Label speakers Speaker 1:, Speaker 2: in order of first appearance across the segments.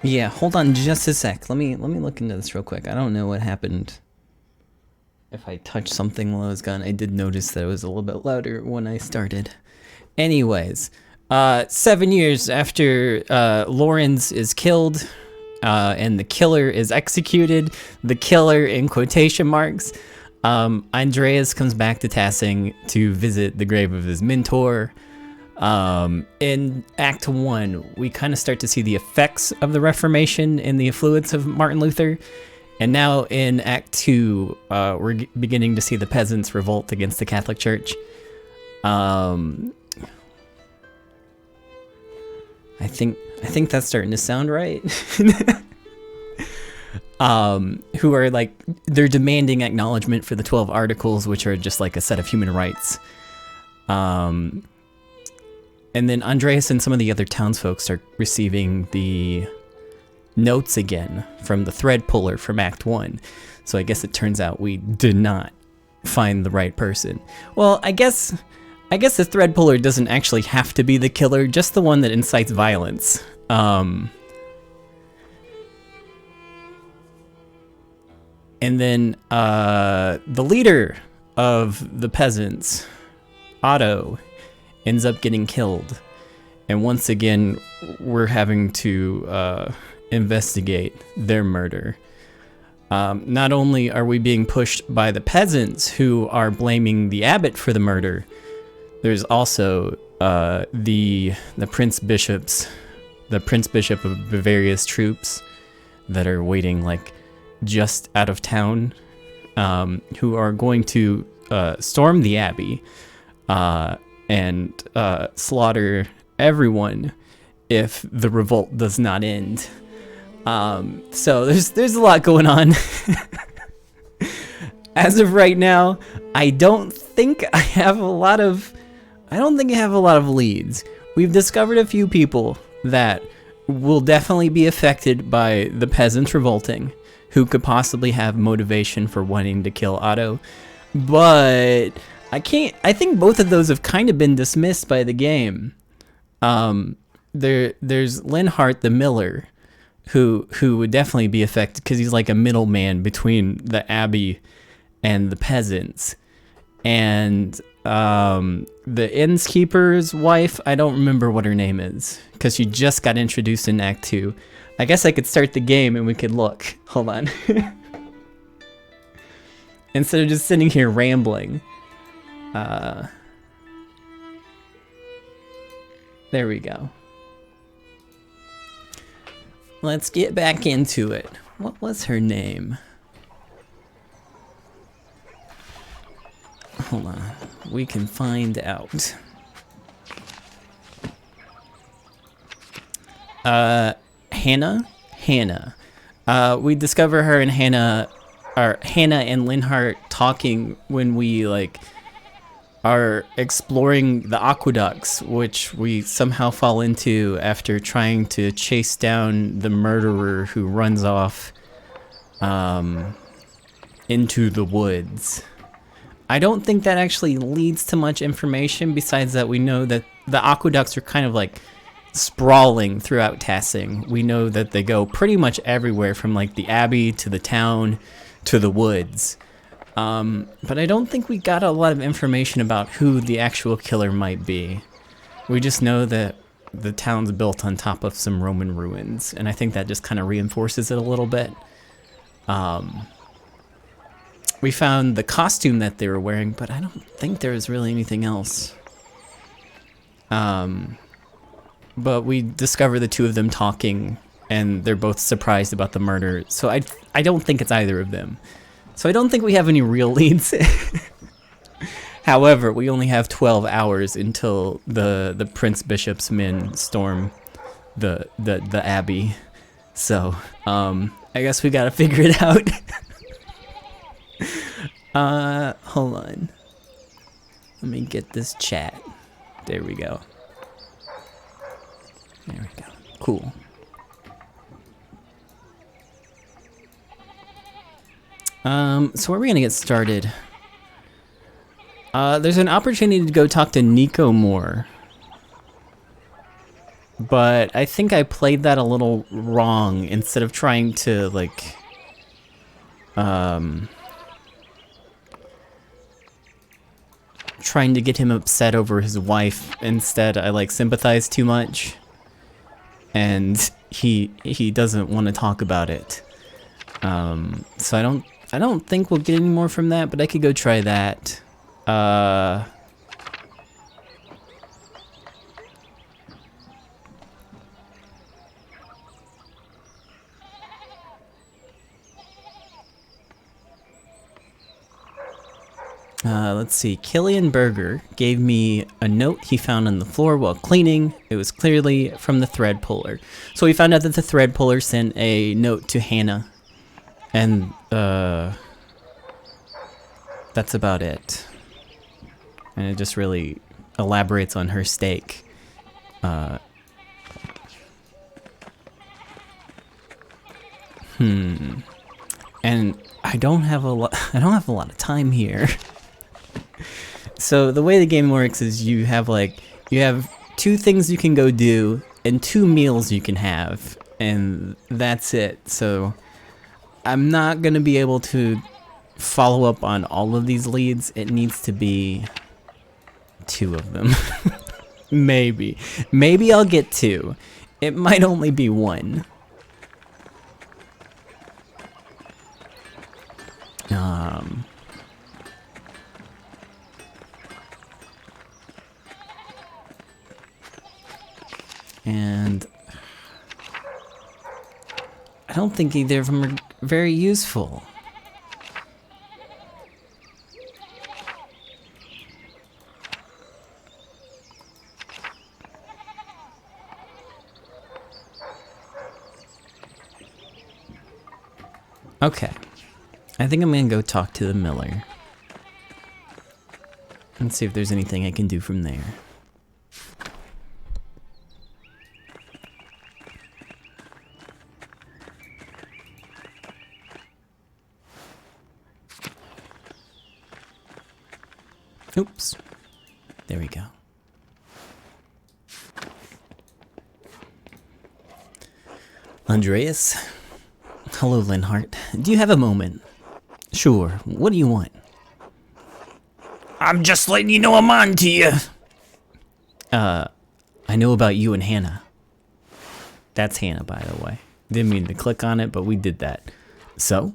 Speaker 1: Yeah, hold on just a sec. Let me look into this real quick. I don't know what happened. If I touched something while I was gone, I did notice that it was a little bit louder when I started. Anyways, 7 years after Lawrence is killed, and the killer is executed, the killer in quotation marks, Andreas comes back to Tassing to visit the grave of his mentor. In Act 1, we kind of start to see the effects of the Reformation and the influence of Martin Luther. And now in Act 2, we're beginning to see the peasants revolt against the Catholic Church. I think that's starting to sound right. Who are like, they're demanding acknowledgement for the 12 Articles, which are just like a set of human rights. And then Andreas and some of the other townsfolk start receiving the notes again from the thread puller from Act 1. So I guess it turns out we did not find the right person. Well, I guess the thread puller doesn't actually have to be the killer, just the one that incites violence. And then the leader of the peasants, Otto, ends up getting killed. And once again, we're having to investigate their murder. Not only are we being pushed by the peasants who are blaming the abbot for the murder, there's also the prince bishop of Bavaria's troops that are waiting like just out of town, who are going to storm the abbey and slaughter everyone if the revolt does not end. So there's a lot going on. As of right now, I don't think I have a lot of leads. We've discovered a few people that will definitely be affected by the peasants revolting, who could possibly have motivation for wanting to kill Otto. But I think both of those have kind of been dismissed by the game. There's Linhart the Miller, who would definitely be affected because he's like a middleman between the abbey and the peasants. And the innkeeper's wife, I don't remember what her name is because she just got introduced in Act 2. I guess I could start the game and we could look. Hold on. Instead of just sitting here rambling. There we go. Let's get back into it. What was her name? Hold on. We can find out. Hannah? Hannah. We discover her and Hannah and Linhart talking when we are exploring the aqueducts, which we somehow fall into after trying to chase down the murderer who runs off into the woods. I don't think that actually leads to much information besides that we know that the aqueducts are kind of like sprawling throughout Tassing. We know that they go pretty much everywhere from like the abbey to the town to the woods. But I don't think we got a lot of information about who the actual killer might be. We just know that the town's built on top of some Roman ruins, and I think that just kind of reinforces it a little bit. We found the costume that they were wearing, but I don't think there was really anything else. But we discover the two of them talking, and they're both surprised about the murder, so I don't think it's either of them. So I don't think we have any real leads. However, we only have 12 hours until the Prince Bishop's men storm the abbey. So, I guess we gotta figure it out. Hold on. Let me get this chat. There we go. There we go. Cool. So where are we gonna get started? There's an opportunity to go talk to Nico more. but I think I played that a little wrong. Instead of trying to, like, trying to get him upset over his wife, instead I, like, sympathize too much. And he doesn't want to talk about it. So I don't think we'll get any more from that, but I could go try that. Let's see. Killian Berger gave me a note he found on the floor while cleaning. It was clearly from the thread puller. So we found out that the thread puller sent a note to Hannah. And, that's about it. And it just really elaborates on her stake. And I don't have a lot of time here. So the way the game works is you have two things you can go do and 2 meals you can have, and that's it. So I'm not gonna be able to follow up on all of these leads. It needs to be 2 of them. Maybe I'll get 2. It might only be 1. And I don't think either of them are very useful. Okay. I think I'm gonna go talk to the miller. And see if there's anything I can do from there. Oops. There we go. Andreas? Hello, Linhart. Do you have a moment? Sure. What do you want? I'm just letting you know I'm on to you. I know about you and Hannah. That's Hannah, by the way. Didn't mean to click on it, but we did that. So?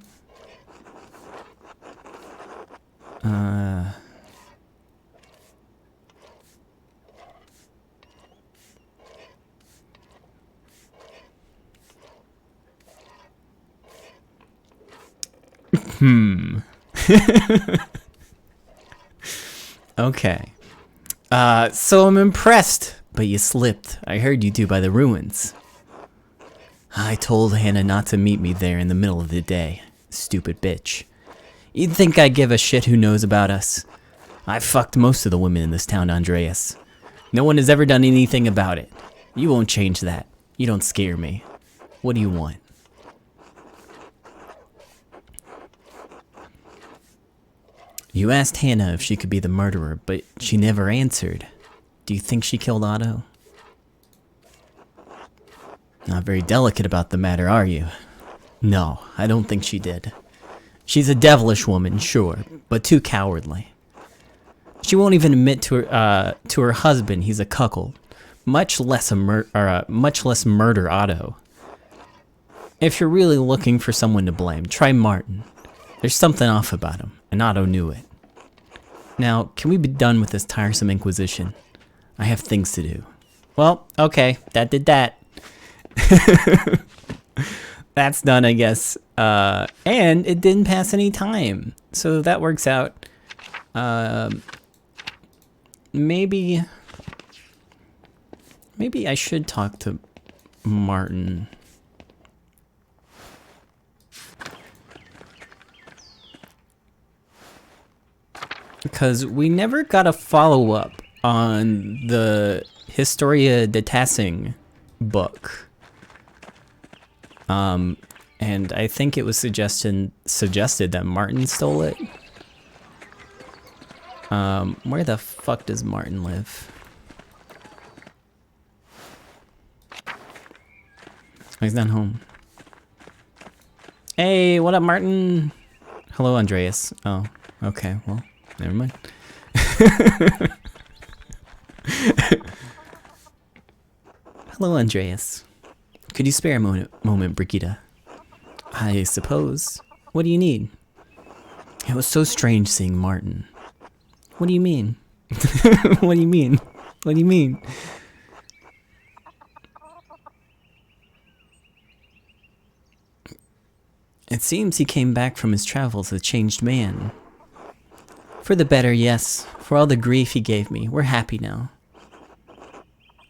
Speaker 1: Okay. So I'm impressed, but you slipped. I heard you two by the ruins. I told Hannah not to meet me there in the middle of the day. Stupid bitch. You'd think I'd give a shit who knows about us. I fucked most of the women in this town, Andreas. No one has ever done anything about it. You won't change that. You don't scare me. What do you want? You asked Hannah if she could be the murderer, but she never answered. Do you think she killed Otto? Not very delicate about the matter, are you? No, I don't think she did. She's a devilish woman, sure, but too cowardly. She won't even admit to her husband he's a cuckold, much less murder Otto. If you're really looking for someone to blame, try Martin. There's something off about him, and Otto knew it. Now, can we be done with this tiresome inquisition? I have things to do. Well, okay, that did that. That's done, I guess. And it didn't pass any time, so that works out. Maybe I should talk to Martin. Because we never got a follow-up on the Historia de Tassing book. And I think it was suggested that Martin stole it. Where the fuck does Martin live? he's not home. Hey, what up, Martin? Hello, Andreas. Oh, okay, well, never mind. Hello, Andreas. Could you spare a moment, Brigitte? I suppose. What do you need? It was so strange seeing Martin. What do you mean? What do you mean? What do you mean? It seems he came back from his travels a changed man. For the better, yes. For all the grief he gave me, we're happy now.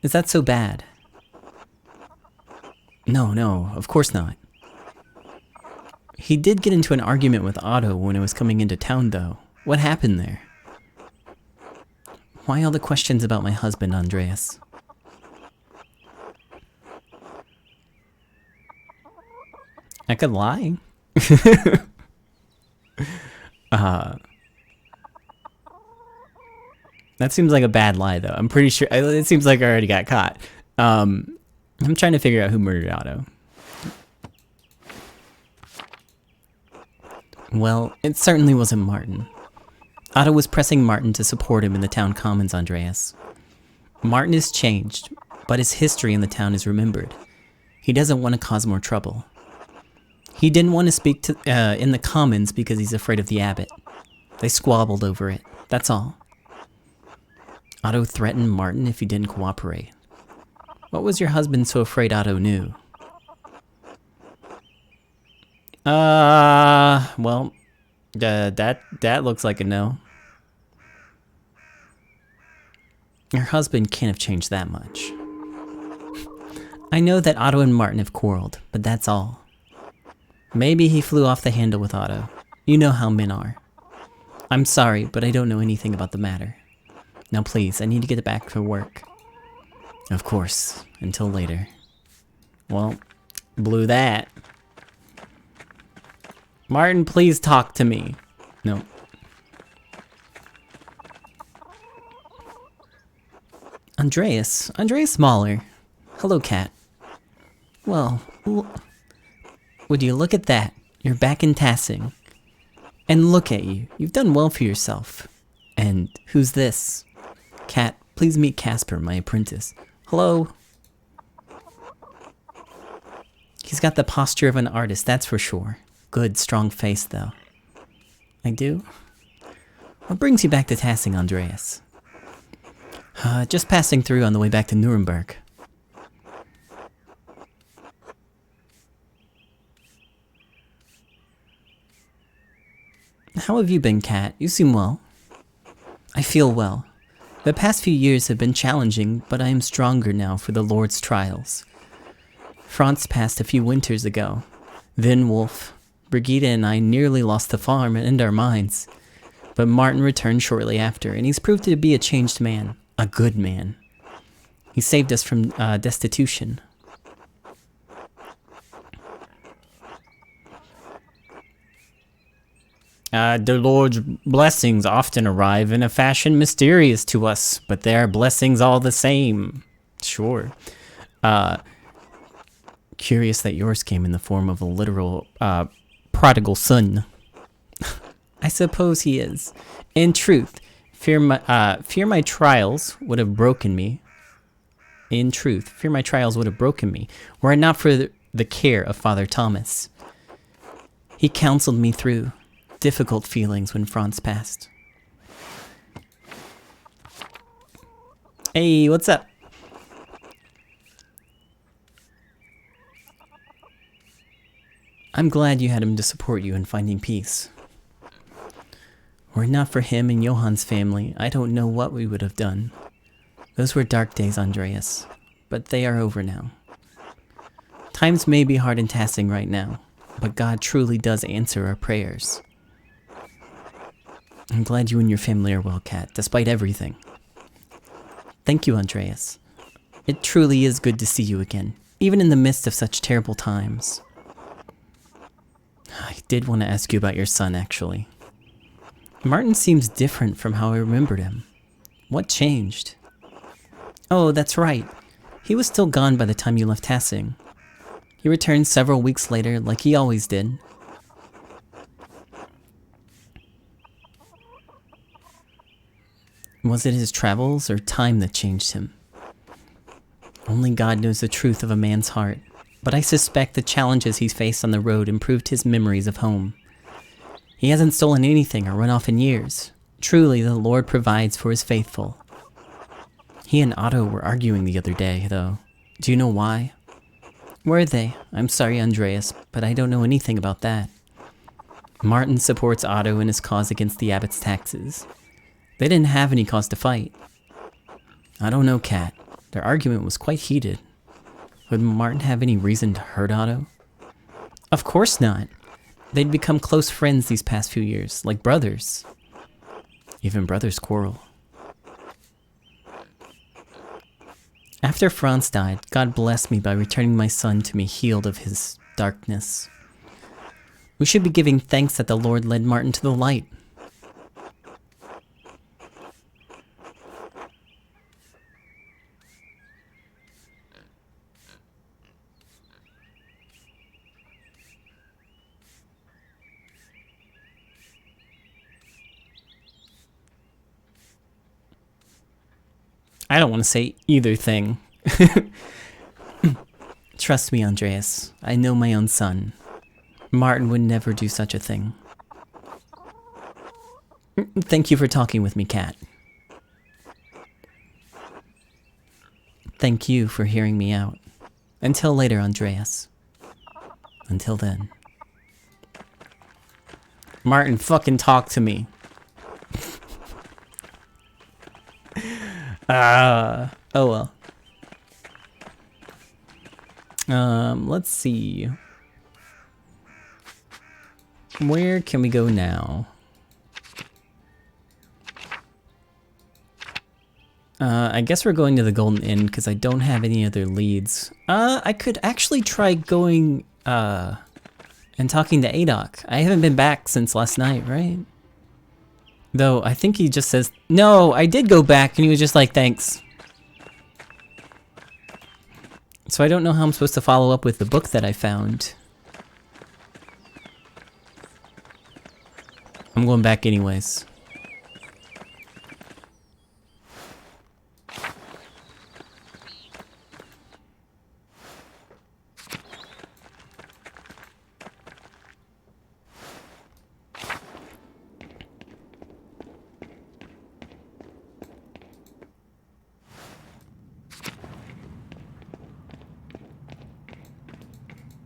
Speaker 1: Is that so bad? No, of course not. He did get into an argument with Otto when I was coming into town, though. What happened there? Why all the questions about my husband, Andreas? I could lie. That seems like a bad lie, though. I'm pretty sure it seems like I already got caught. I'm trying to figure out who murdered Otto. Well, it certainly wasn't Martin. Otto was pressing Martin to support him in the town commons, Andreas. Martin is changed, but his history in the town is remembered. He doesn't want to cause more trouble. He didn't want to speak to in the commons because he's afraid of the abbot. They squabbled over it, that's all. Otto threatened Martin if he didn't cooperate. What was your husband so afraid Otto knew? Well, that looks like a no. Your husband can't have changed that much. I know that Otto and Martin have quarreled, but that's all. Maybe he flew off the handle with Otto. You know how men are. I'm sorry, but I don't know anything about the matter. Now please, I need to get back to work. Of course, until later. Well, blew that. Martin, please talk to me. No. Andreas Mahler. Hello, Cat. Well, would you look at that? You're back in Tassing. And look at you. You've done well for yourself. And who's this? Cat, please meet Casper, my apprentice. Hello. He's got the posture of an artist, that's for sure. Good, strong face, though. I do? What brings you back to Tassing, Andreas? Just passing through on the way back to Nuremberg. How have you been, Cat? You seem well. I feel well. The past few years have been challenging, but I am stronger now for the Lord's trials. Franz passed a few winters ago. Then Wolf, Brigitte and I nearly lost the farm and our minds. But Martin returned shortly after, and he's proved to be a changed man. A good man. He saved us from destitution. The Lord's blessings often arrive in a fashion mysterious to us, but they are blessings all the same. Sure. Curious that yours came in the form of a literal prodigal son. I suppose he is. In truth, fear my trials would have broken me. In truth, fear my trials would have broken me, were it not for the care of Father Thomas. He counseled me through difficult feelings when Franz passed. Hey, what's up? I'm glad you had him to support you in finding peace. Were it not for him and Johann's family, I don't know what we would have done. Those were dark days, Andreas, but they are over now. Times may be hard in Tassing right now, but God truly does answer our prayers. I'm glad you and your family are well, Cat, despite everything. Thank you, Andreas. It truly is good to see you again, even in the midst of such terrible times. I did want to ask you about your son, actually. Martin seems different from how I remembered him. What changed? Oh, that's right. He was still gone by the time you left Tassing. He returned several weeks later, like he always did. Was it his travels or time that changed him? Only God knows the truth of a man's heart, but I suspect the challenges he's faced on the road improved his memories of home. He hasn't stolen anything or run off in years. Truly, the Lord provides for his faithful. He and Otto were arguing the other day, though. Do you know why? Were they? I'm sorry, Andreas, but I don't know anything about that. Martin supports Otto in his cause against the abbot's taxes. They didn't have any cause to fight. I don't know, Kat. Their argument was quite heated. Would Martin have any reason to hurt Otto? Of course not. They'd become close friends these past few years, like brothers. Even brothers quarrel. After Franz died, God blessed me by returning my son to me healed of his darkness. We should be giving thanks that the Lord led Martin to the light. I don't want to say either thing. Trust me, Andreas. I know my own son. Martin would never do such a thing. Thank you for talking with me, Kat. Thank you for hearing me out. Until later, Andreas. Until then. Martin, fucking talk to me. Oh well. Let's see. Where can we go now? I guess we're going to the Golden Inn because I don't have any other leads. I could actually try going, and talking to Adok. I haven't been back since last night, right? Though, I think he just says, no, I did go back, and he was just like, thanks. So I don't know how I'm supposed to follow up with the book that I found. I'm going back anyways.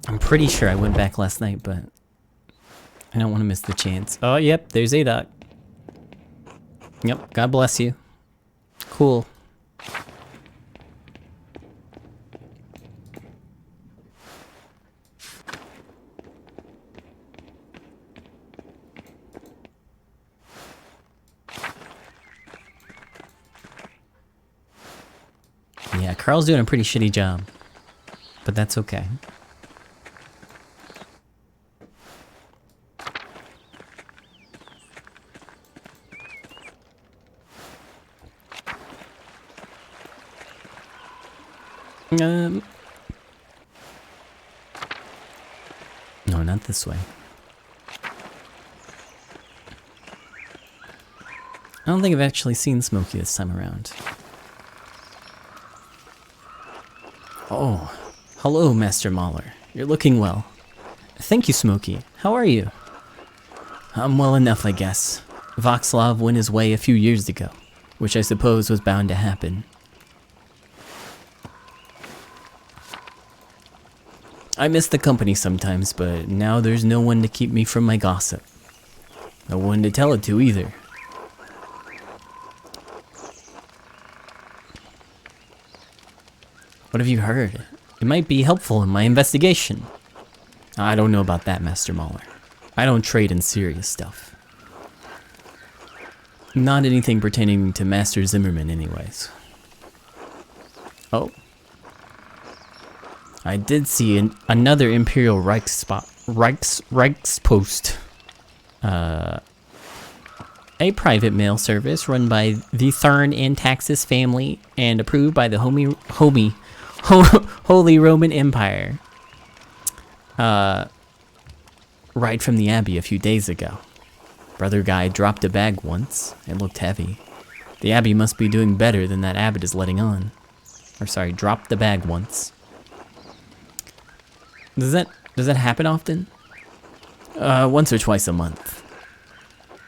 Speaker 1: I'm pretty sure I went back last night, but I don't want to miss the chance. Oh, yep, there's Adok. Yep, God bless you. Cool. Yeah, Carl's doing a pretty shitty job, but that's okay. No, not this way. I don't think I've actually seen Smokey this time around. Oh, hello, Master Mahler. You're looking well. Thank you, Smokey. How are you? I'm well enough, I guess. Václav went his way a few years ago, which I suppose was bound to happen. I miss the company sometimes, but now there's no one to keep me from my gossip. No one to tell it to either. What have you heard? It might be helpful in my investigation. I don't know about that, Master Mahler. I don't trade in serious stuff. Not anything pertaining to Master Zimmerman anyways. Oh. I did see another Imperial Reichspost. A private mail service run by the Thurn and Taxis family and approved by the Holy Roman Empire. Right from the Abbey a few days ago. Brother guy dropped a bag once. It looked heavy. The Abbey must be doing better than that abbot is letting on. Or sorry, dropped the bag once. Does that happen often? Once or twice a month.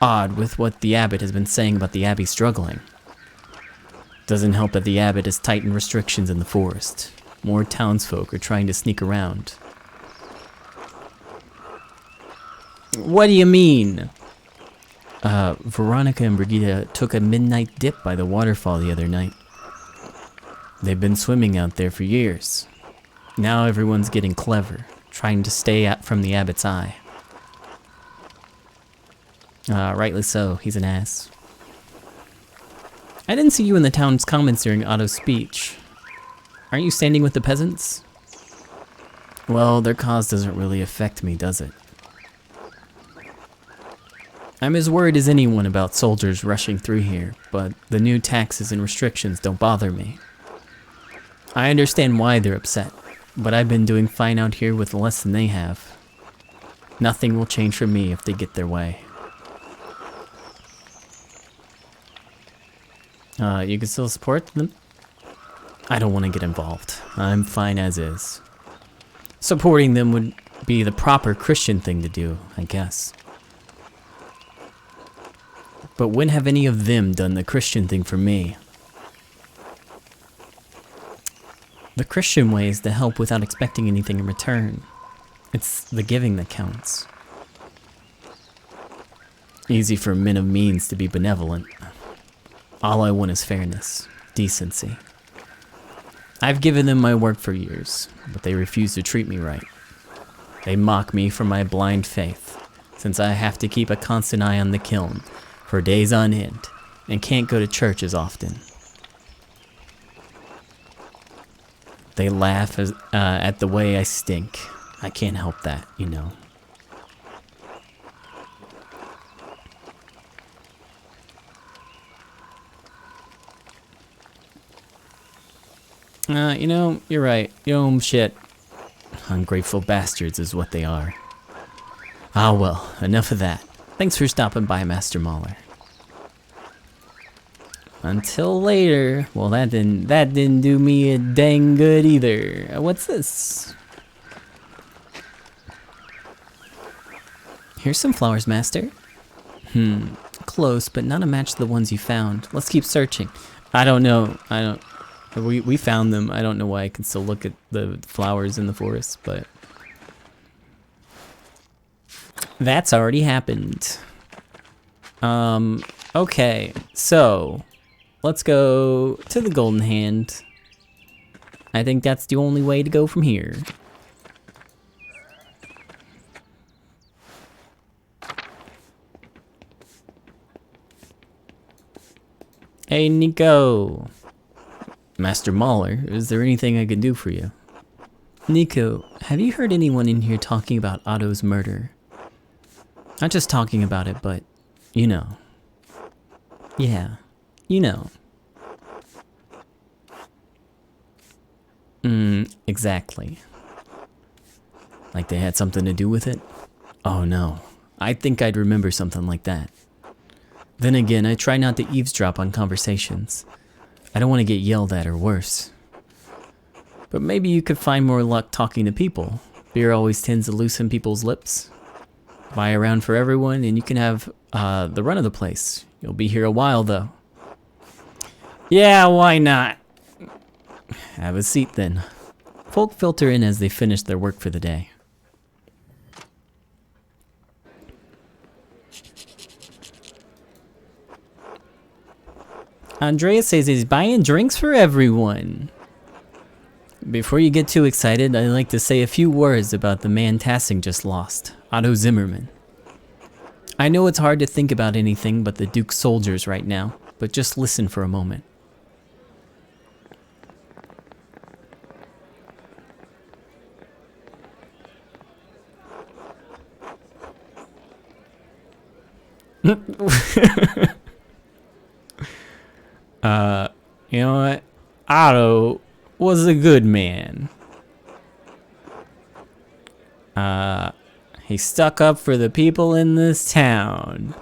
Speaker 1: Odd with what the abbot has been saying about the Abbey struggling. Doesn't help that the abbot has tightened restrictions in the forest. More townsfolk are trying to sneak around. What do you mean? Veronica and Brigitte took a midnight dip by the waterfall the other night. They've been swimming out there for years. Now everyone's getting clever, trying to stay out from the abbot's eye. Rightly so, he's an ass. I didn't see you in the town's comments during Otto's speech. Aren't you standing with the peasants? Well, their cause doesn't really affect me, does it? I'm as worried as anyone about soldiers rushing through here, but the new taxes and restrictions don't bother me. I understand why they're upset, but I've been doing fine out here with less than they have. Nothing will change for me if they get their way. You can still support them? I don't want to get involved. I'm fine as is. Supporting them would be the proper Christian thing to do, I guess. But when have any of them done the Christian thing for me? The Christian way is to help without expecting anything in return. It's the giving that counts. Easy for men of means to be benevolent. All I want is fairness, decency. I've given them my word for years, but they refuse to treat me right. They mock me for my blind faith, since I have to keep a constant eye on the kiln for days on end, and can't go to church as often. They laugh at the way I stink. I can't help that, you know. You know, you're right. Shit. Ungrateful bastards is what they are. Ah well, enough of that. Thanks for stopping by, Master Mahler. Until later. Well, that didn't do me a dang good either. What's this? Here's some flowers, Master. Close, but not a match to the ones you found. Let's keep searching. I don't know. We found them. I don't know why I can still look at the flowers in the forest, but that's already happened. Okay, so let's go to the Golden Hand. I think that's the only way to go from here. Hey, Nico. Master Mahler, is there anything I can do for you? Nico, have you heard anyone in here talking about Otto's murder? Not just talking about it, but, you know. Yeah, you know. Exactly. Like they had something to do with it? Oh no, I think I'd remember something like that. Then again, I try not to eavesdrop on conversations. I don't want to get yelled at or worse. But maybe you could find more luck talking to people. Beer always tends to loosen people's lips. Buy around for everyone and you can have the run of the place. You'll be here a while though. Yeah, why not? Have a seat then. Folk filter in as they finish their work for the day. Andreas says he's buying drinks for everyone. Before you get too excited, I'd like to say a few words about the man Tassing just lost, Otto Zimmerman. I know it's hard to think about anything but the Duke's soldiers right now, but just listen for a moment. You know what? Otto was a good man. He stuck up for the people in this town.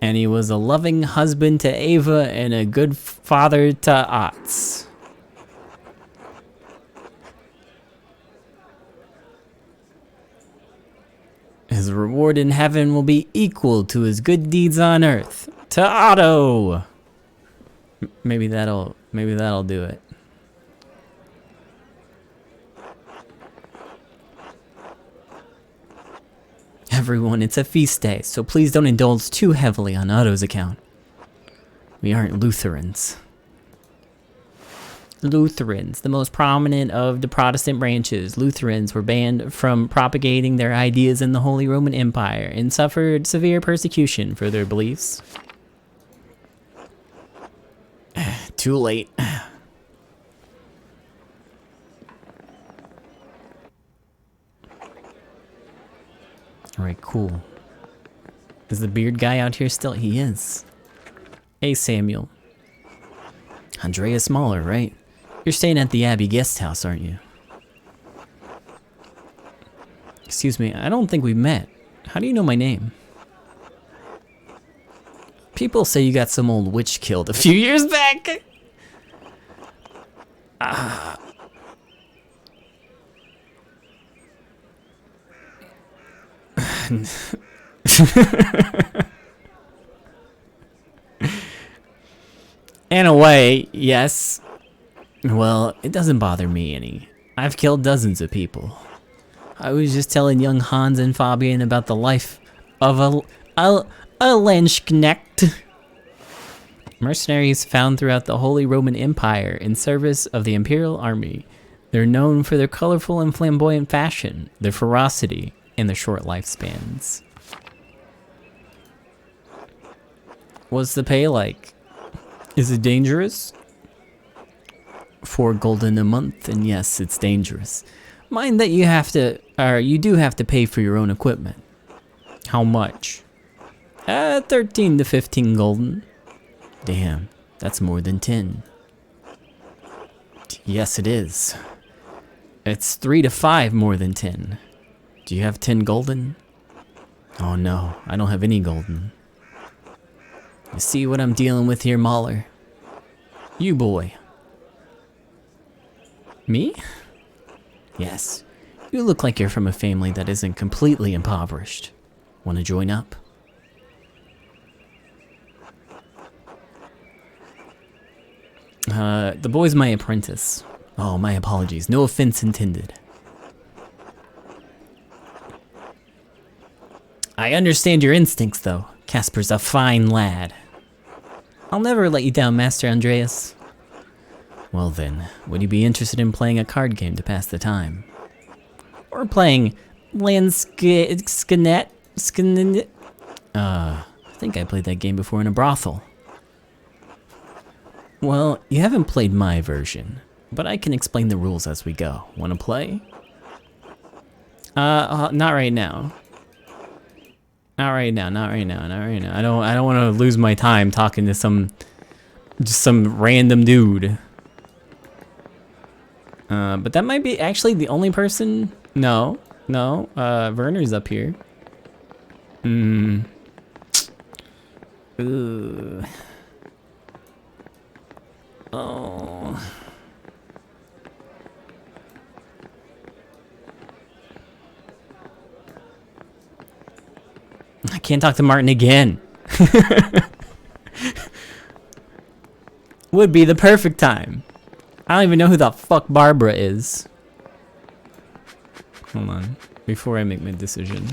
Speaker 1: And he was a loving husband to Ava and a good father to Otz. His reward in heaven will be equal to his good deeds on earth. To Otto! Maybe that'll do it. Everyone, it's a feast day, so please don't indulge too heavily on Otto's account. We aren't Lutherans. Lutherans, the most prominent of the Protestant branches. Lutherans were banned from propagating their ideas in the Holy Roman Empire and suffered severe persecution for their beliefs. Too late. Alright, cool. Is the beard guy out here still? He is. Hey, Samuel. Andreas Mahler, right? You're staying at the Abbey guest house, aren't you? Excuse me, I don't think we met. How do you know my name? People say you got some old witch killed a few years back. In a way, yes. Well, it doesn't bother me any. I've killed dozens of people. I was just telling young Hans and Fabian about the life of a Landsknecht. Mercenaries found throughout the Holy Roman Empire in service of the Imperial Army. They're known for their colorful and flamboyant fashion, their ferocity, and their short lifespans. What's the pay like? Is it dangerous? 4 golden a month, and yes, it's dangerous. Mind that you do have to pay for your own equipment. How much? 13 to 15 golden. Damn, that's more than 10. Yes, it is. It's 3 to 5 more than 10. Do you have 10 golden? Oh no, I don't have any golden. You see what I'm dealing with here, Mahler? You boy. Me? Yes. You look like you're from a family that isn't completely impoverished. Want to join up? The boy's my apprentice. Oh, my apologies. No offense intended. I understand your instincts, though. Casper's a fine lad. I'll never let you down, Master Andreas. Well then, would you be interested in playing a card game to pass the time? Or playing Landsknecht? I think I played that game before in a brothel. Well, you haven't played my version, but I can explain the rules as we go. Wanna play? Not right now. Not right now. I don't want to lose my time talking to just some random dude. But that might be actually the only person. No. Werner's up here. Ooh. Oh. I can't talk to Martin again. Would be the perfect time. I don't even know who the fuck Barbara is. Hold on, before I make my decision.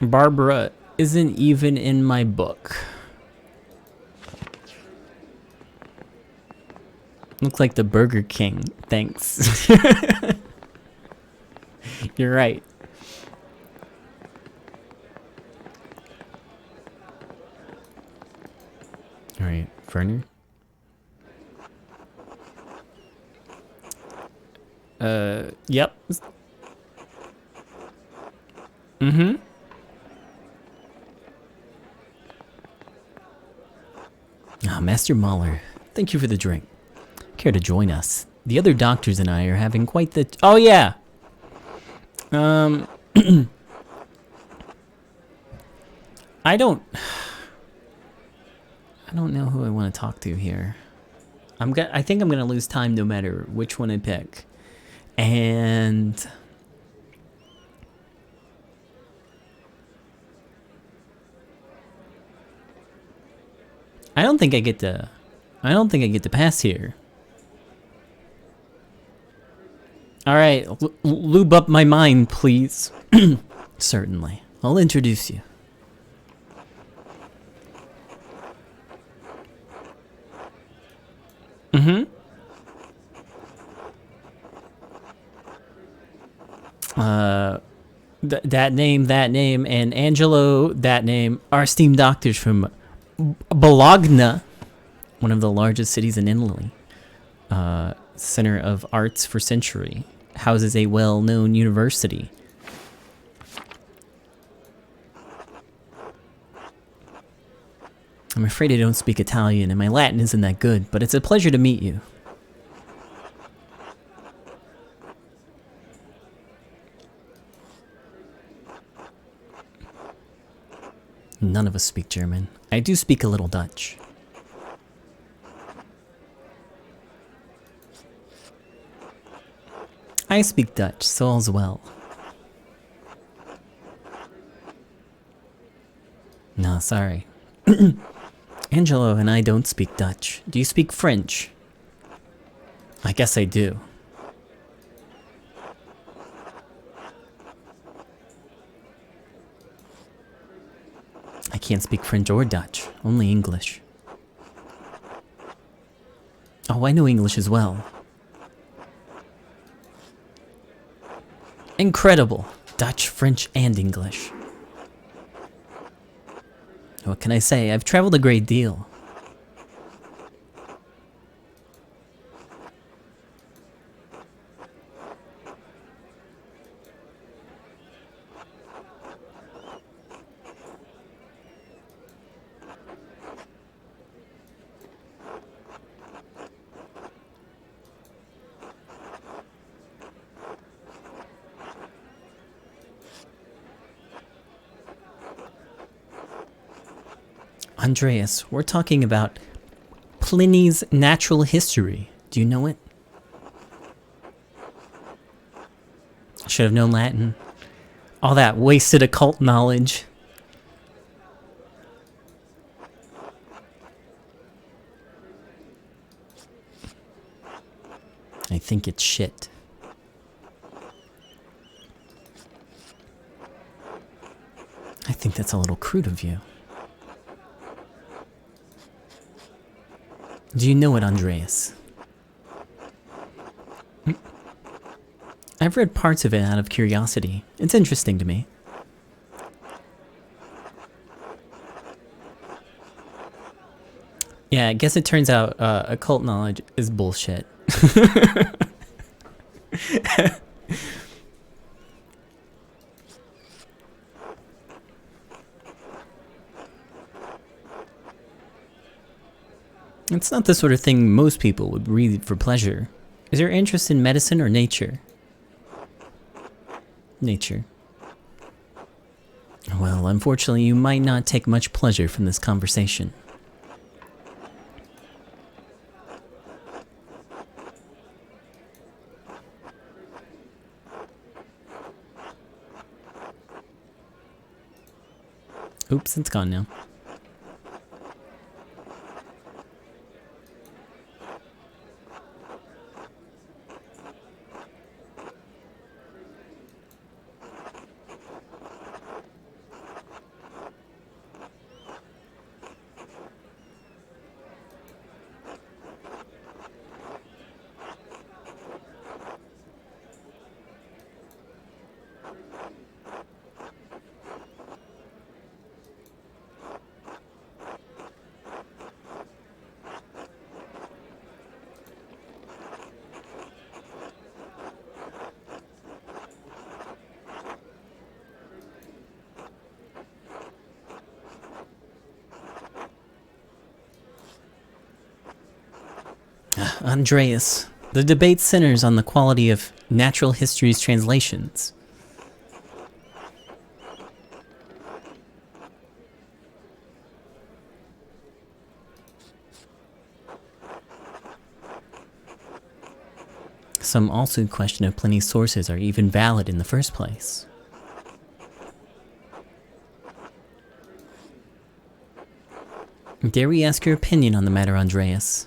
Speaker 1: Barbara isn't even in my book. Looks like the Burger King. Thanks. You're right. All right, Werner. Yep. Mm-hmm. Ah, Master Mahler, thank you for the drink. Care to join us? The other doctors and I are having quite the... Oh, yeah! I don't know who I want to talk to here. I think I'm gonna lose time no matter which one I pick. And... I don't think I get to pass here. Alright, lube up my mind, please. Certainly. I'll introduce you. Mm-hmm. That name, and Angelo, that name, are esteemed doctors from Bologna, one of the largest cities in Italy. Center of arts for century. Houses a well-known university. I'm afraid I don't speak Italian and my Latin isn't that good, but it's a pleasure to meet you. None of us speak German. I do speak a little Dutch. I speak Dutch, so all's well. No, sorry. Angelo and I don't speak Dutch. Do you speak French? I guess I do. I can't speak French or Dutch, only English. Oh, I know English as well. Incredible! Dutch, French, and English. What can I say? I've traveled a great deal. Andreas, we're talking about Pliny's Natural History. Do you know it? I should have known Latin. All that wasted occult knowledge. I think it's shit. I think that's a little crude of you. Do you know it, Andreas? I've read parts of it out of curiosity. It's interesting to me. Yeah, I guess it turns out occult knowledge is bullshit. It's not the sort of thing most people would read for pleasure. Is your interest in medicine or nature? Nature. Well, unfortunately, you might not take much pleasure from this conversation. Oops, it's gone now. Andreas, the debate centers on the quality of natural history's translations. Some also question if Pliny's sources are even valid in the first place. Dare we ask your opinion on the matter, Andreas?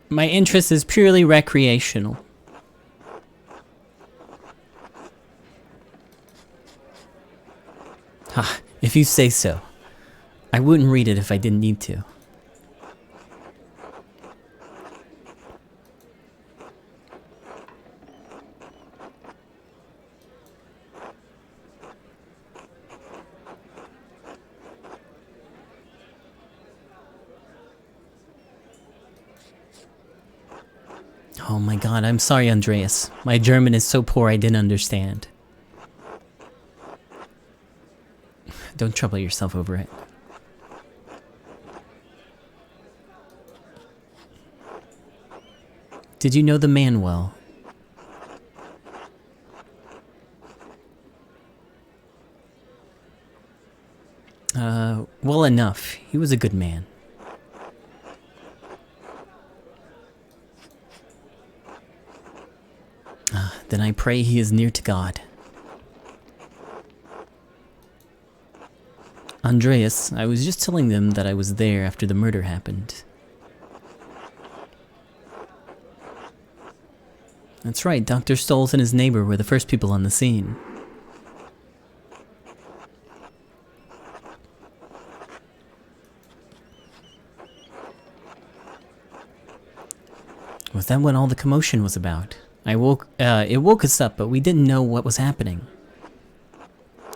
Speaker 1: My interest is purely recreational. If you say so. I wouldn't read it if I didn't need to. Oh my god, I'm sorry, Andreas. My German is so poor I didn't understand. Don't trouble yourself over it. Did you know the man well? Well enough. He was a good man. Then I pray he is near to God. Andreas, I was just telling them that I was there after the murder happened. That's right, Dr. Stolz and his neighbor were the first people on the scene. Was that what all the commotion was about? It woke us up, but we didn't know what was happening.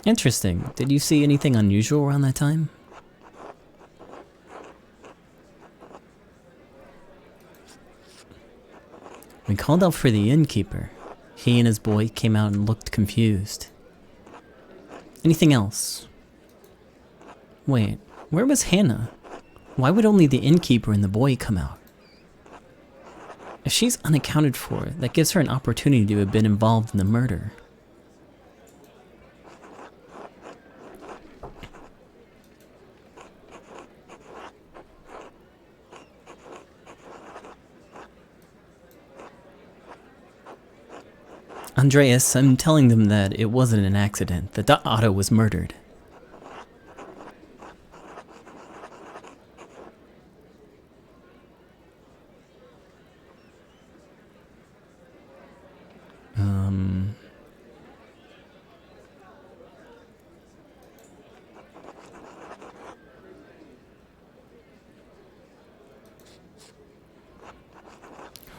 Speaker 1: Interesting. Did you see anything unusual around that time? We called out for the innkeeper. He and his boy came out and looked confused. Anything else? Wait, where was Hannah? Why would only the innkeeper and the boy come out? If she's unaccounted for, that gives her an opportunity to have been involved in the murder. Andreas, I'm telling them that it wasn't an accident, that Otto was murdered.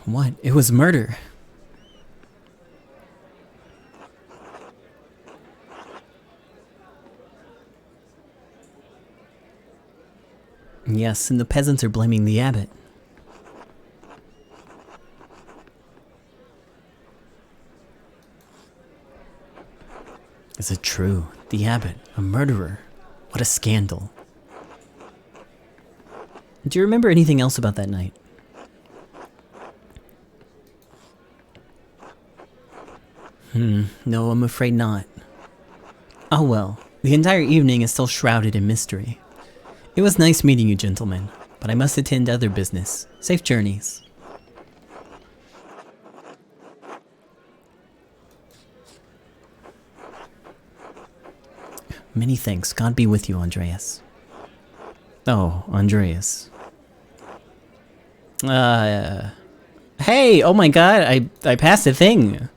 Speaker 1: What? It was murder. Yes, and the peasants are blaming the abbot. Is it true? The abbot, a murderer? What a scandal. Do you remember anything else about that night? No, I'm afraid not. Oh well, the entire evening is still shrouded in mystery. It was nice meeting you, gentlemen, but I must attend to other business. Safe journeys. Many thanks. God be with you, Andreas. Oh, Andreas. Hey! Oh my god, I passed a thing!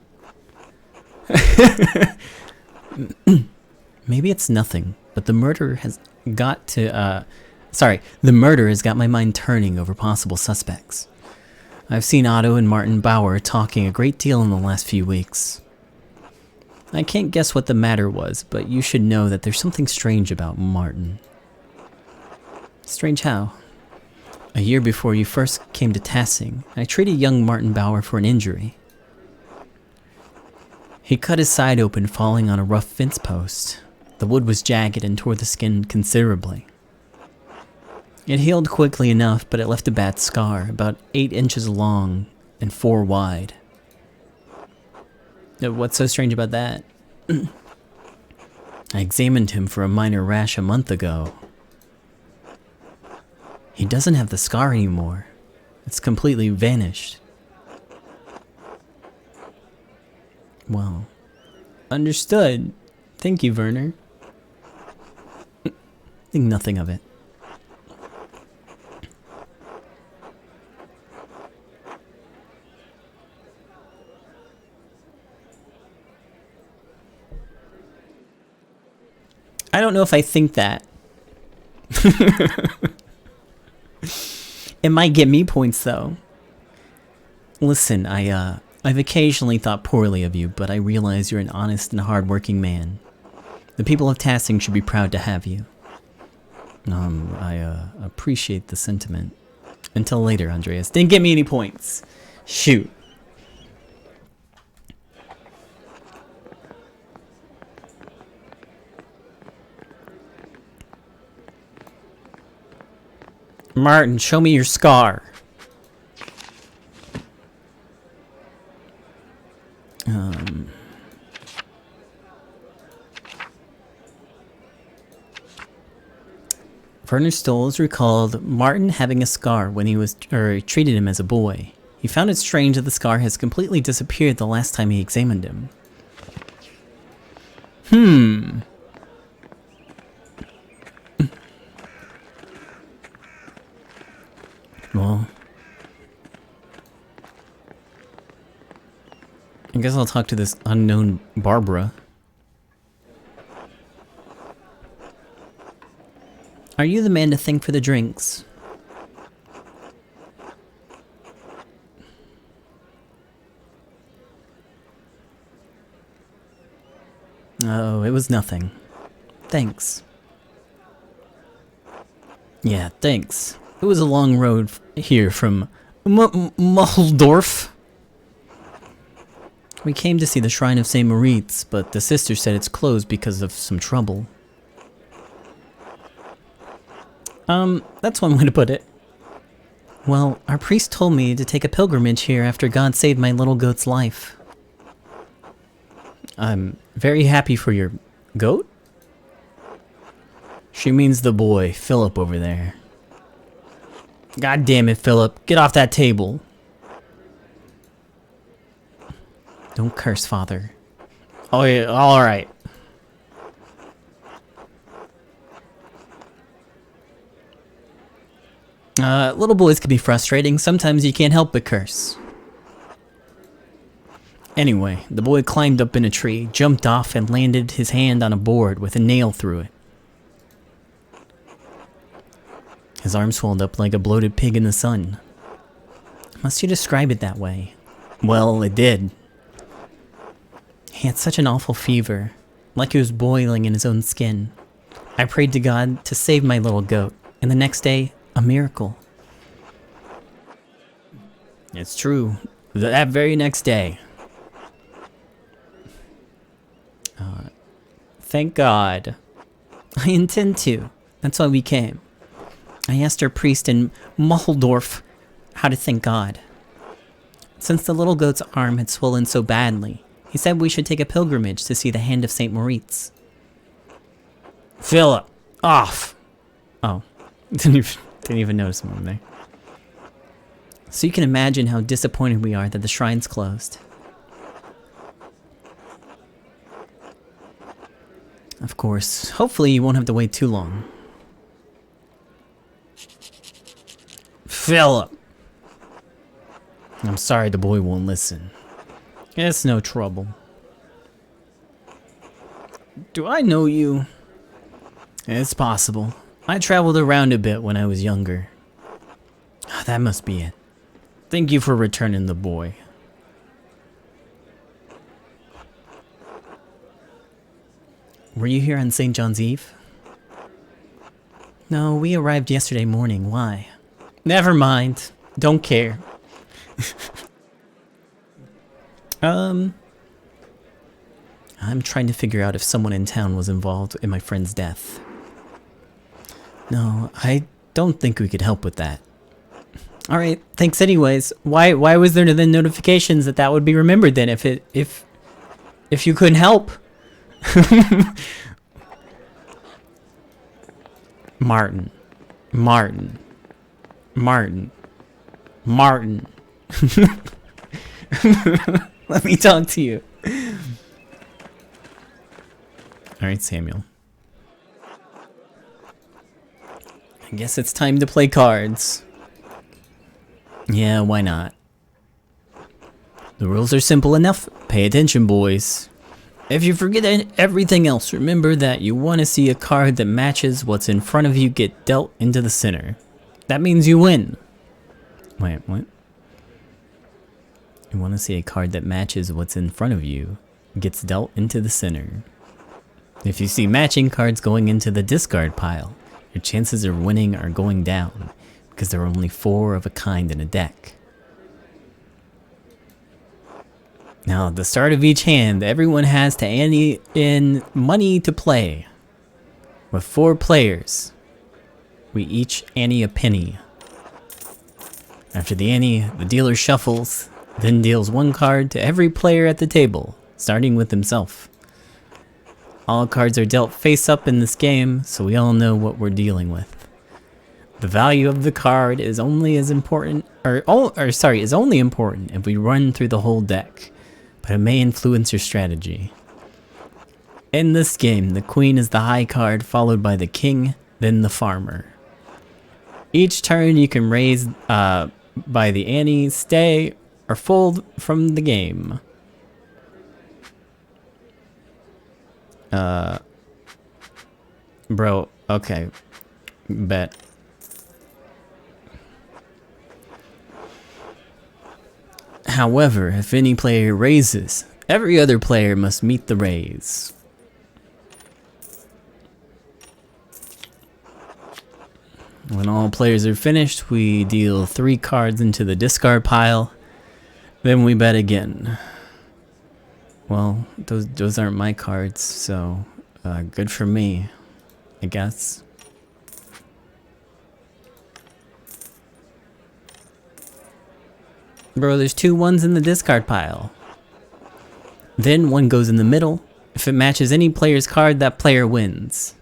Speaker 1: Maybe it's nothing, but the murder has got to, the murder has got my mind turning over possible suspects. I've seen Otto and Martin Bauer talking a great deal in the last few weeks. I can't guess what the matter was, but you should know that there's something strange about Martin. Strange how? A year before you first came to Tassing, I treated young Martin Bauer for an injury. He cut his side open, falling on a rough fence post. The wood was jagged and tore the skin considerably. It healed quickly enough, but it left a bad scar, about 8 inches long and 4 wide. What's so strange about that? I examined him for a minor rash a month ago. He doesn't have the scar anymore. It's completely vanished. Well, understood. Thank you, Werner. Think nothing of it. I don't know if I think that. It might get me points, though. Listen, I've occasionally thought poorly of you, but I realize you're an honest and hard-working man. The people of Tassing should be proud to have you. I appreciate the sentiment. Until later, Andreas. Didn't get me any points. Shoot. Martin, show me your scar. Werner Stolz recalled Martin having a scar when he treated him as a boy. He found it strange that the scar has completely disappeared the last time he examined him. Well, I guess I'll talk to this unknown Barbara. Are you the man to thank for the drinks? Oh, it was nothing. Thanks. Yeah, thanks. It was a long road here from Muhldorf. We came to see the Shrine of St. Moritz, but the sister said it's closed because of some trouble. That's one way to put it. Well, our priest told me to take a pilgrimage here after God saved my little goat's life. I'm very happy for your goat? She means the boy, Philip, over there. God damn it, Philip. Get off that table. Don't curse, Father. Oh, yeah, alright. Little boys can be frustrating. Sometimes you can't help but curse. Anyway, the boy climbed up in a tree, jumped off, and landed his hand on a board with a nail through it. His arm swelled up like a bloated pig in the sun. Must you describe it that way? Well, it did. He had such an awful fever, like he was boiling in his own skin. I prayed to God to save my little goat, and the next day, a miracle. It's true. That very next day. Thank God. I intend to. That's why we came. I asked our priest in Muhldorf how to thank God. Since the little goat's arm had swollen so badly, he said we should take a pilgrimage to see the hand of St. Moritz. Philip, off! Oh, didn't even notice him over there. So you can imagine how disappointed we are that the shrine's closed. Of course, hopefully you won't have to wait too long. Philip! I'm sorry the boy won't listen. It's no trouble. Do I know you? It's possible. I traveled around a bit when I was younger. That must be it. Thank you for returning the boy. Were you here on St. John's Eve? No, we arrived yesterday morning. Why? Never mind. Don't care. I'm trying to figure out if someone in town was involved in my friend's death. No, I don't think we could help with that. Alright, thanks anyways. Why was there then notifications that would be remembered then if you couldn't help? Martin. Let me talk to you. Alright, Samuel. I guess it's time to play cards. Yeah, why not? The rules are simple enough. Pay attention, boys. If you forget everything else, remember that you want to see a card that matches what's in front of you get dealt into the center. That means you win. Wait, what? You want to see a card that matches what's in front of you gets dealt into the center. If you see matching cards going into the discard pile, your chances of winning are going down because there are only 4 of a kind in a deck. Now, at the start of each hand, everyone has to ante in money to play. With 4 players, we each ante a penny. After the ante, the dealer shuffles, then deals 1 card to every player at the table, starting with himself. All cards are dealt face up in this game, so we all know what we're dealing with. The value of the card is only as important, is only important if we run through the whole deck, but it may influence your strategy. In this game, the queen is the high card, followed by the king, then the farmer. Each turn you can raise by the ante, stay, or fold from the game. Bro, okay. Bet. However, if any player raises, every other player must meet the raise. When all players are finished, we deal 3 cards into the discard pile. Then we bet again. Well, those aren't my cards, so good for me, I guess. Bro, there's 2 1s in the discard pile. Then 1 goes in the middle. If it matches any player's card, that player wins.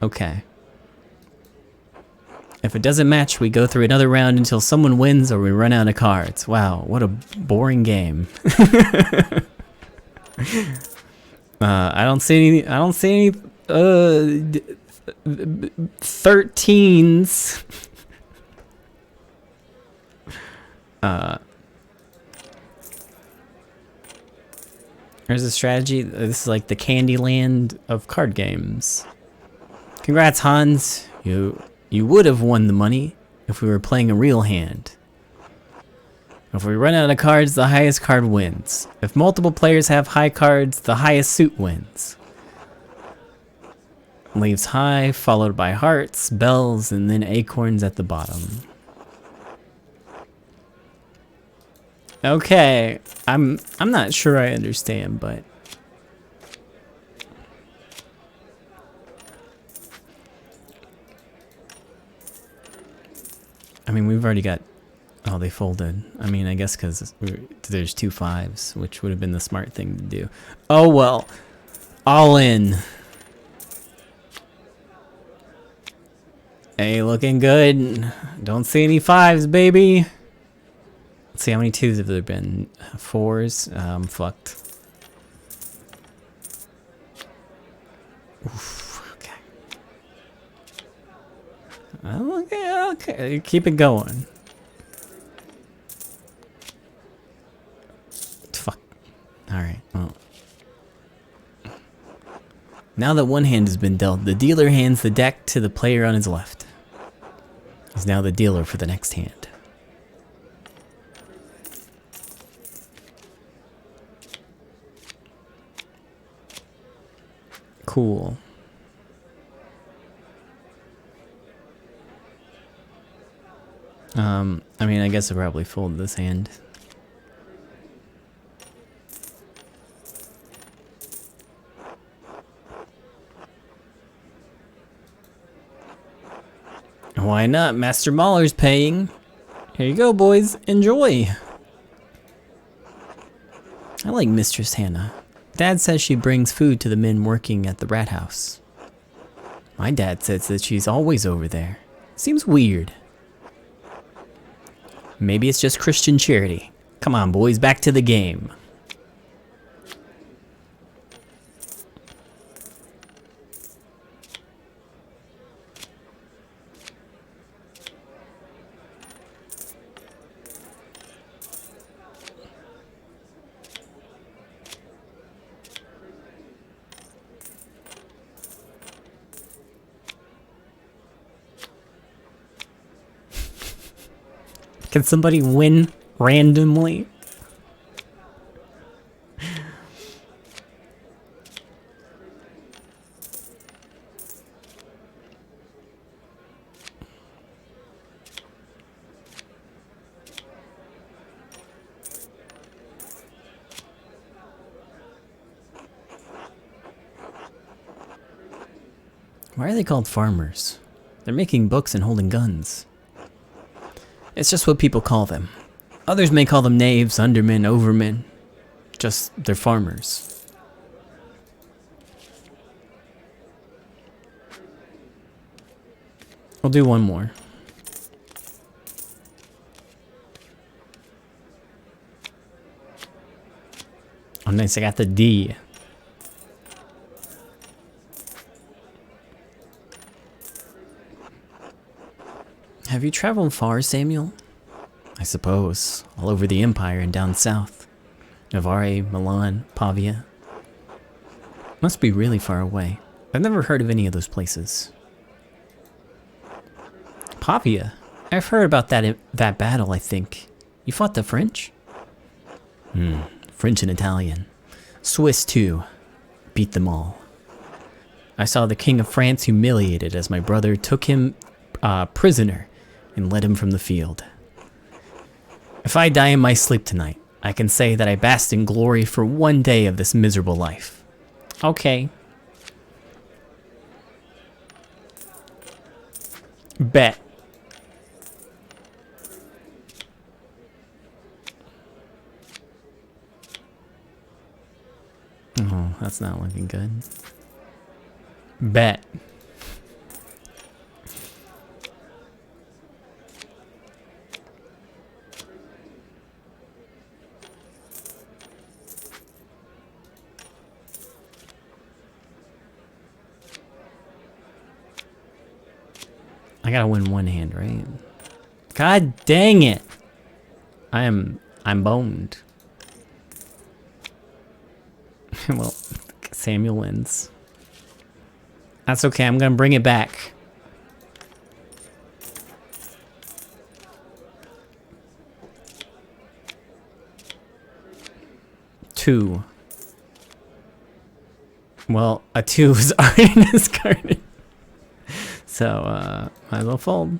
Speaker 1: Okay. If it doesn't match, we go through another round until someone wins or we run out of cards. Wow, what a boring game. I don't see any 13s. There's a strategy. This is like the Candyland of card games. Congrats, Hans. You would have won the money if we were playing a real hand. If we run out of cards, the highest card wins. If multiple players have high cards, the highest suit wins. Leaves high, followed by hearts, bells, and then acorns at the bottom. Okay, I'm not sure I understand, but I mean, we've already got. Oh, they folded. I mean, I guess because there's 2 5s, which would have been the smart thing to do. Oh well, all in. Hey, looking good. Don't see any 5s, baby. Let's see how many 2s have there been. 4s. I'm fucked. Oof, okay. Okay. Keep it going. Fuck. Alright, well. Now that one hand has been dealt, the dealer hands the deck to the player on his left. He's now the dealer for the next hand. Cool. I mean, I guess I'll probably fold this hand. Why not? Master Mahler's paying. Here you go, boys. Enjoy. I like Mistress Hannah. Dad says she brings food to the men working at the rat house. My dad says that she's always over there. Seems weird. Maybe it's just Christian charity. Come on, boys, back to the game. Can somebody win randomly? Why are they called farmers? They're making books and holding guns. It's just what people call them. Others may call them knaves, undermen, overmen. Just, they're farmers. We'll do one more. Oh, nice, I got the D. Have you traveled far, Samuel? I suppose. All over the Empire and down south. Navarre, Milan, Pavia. Must be really far away. I've never heard of any of those places. Pavia? I've heard about that battle, I think. You fought the French? French and Italian. Swiss, too. Beat them all. I saw the King of France humiliated as my brother took him prisoner and led him from the field. If I die in my sleep tonight, I can say that I basked in glory for one day of this miserable life. Okay. Bet. Oh, that's not looking good. Bet. I gotta win one hand, right? God dang it! I'm boned. Well, Samuel wins. That's okay, I'm gonna bring it back. Two. Well, a 2 is already discarded. So, might as well fold.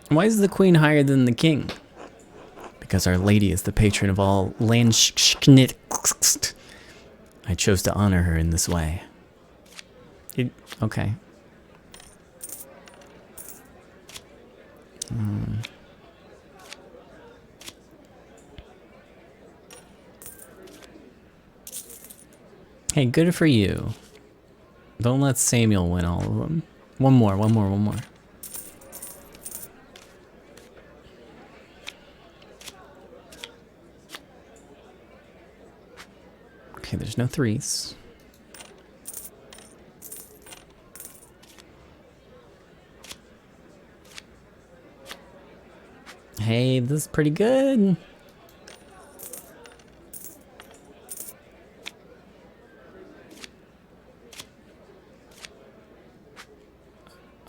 Speaker 1: Why is the queen higher than the king? Because Our Lady is the patron of all Landsknecht. I chose to honor her in this way. Okay. Hey, good for you. Don't let Samuel win all of them. One more. Okay, there's no 3s. Hey, this is pretty good.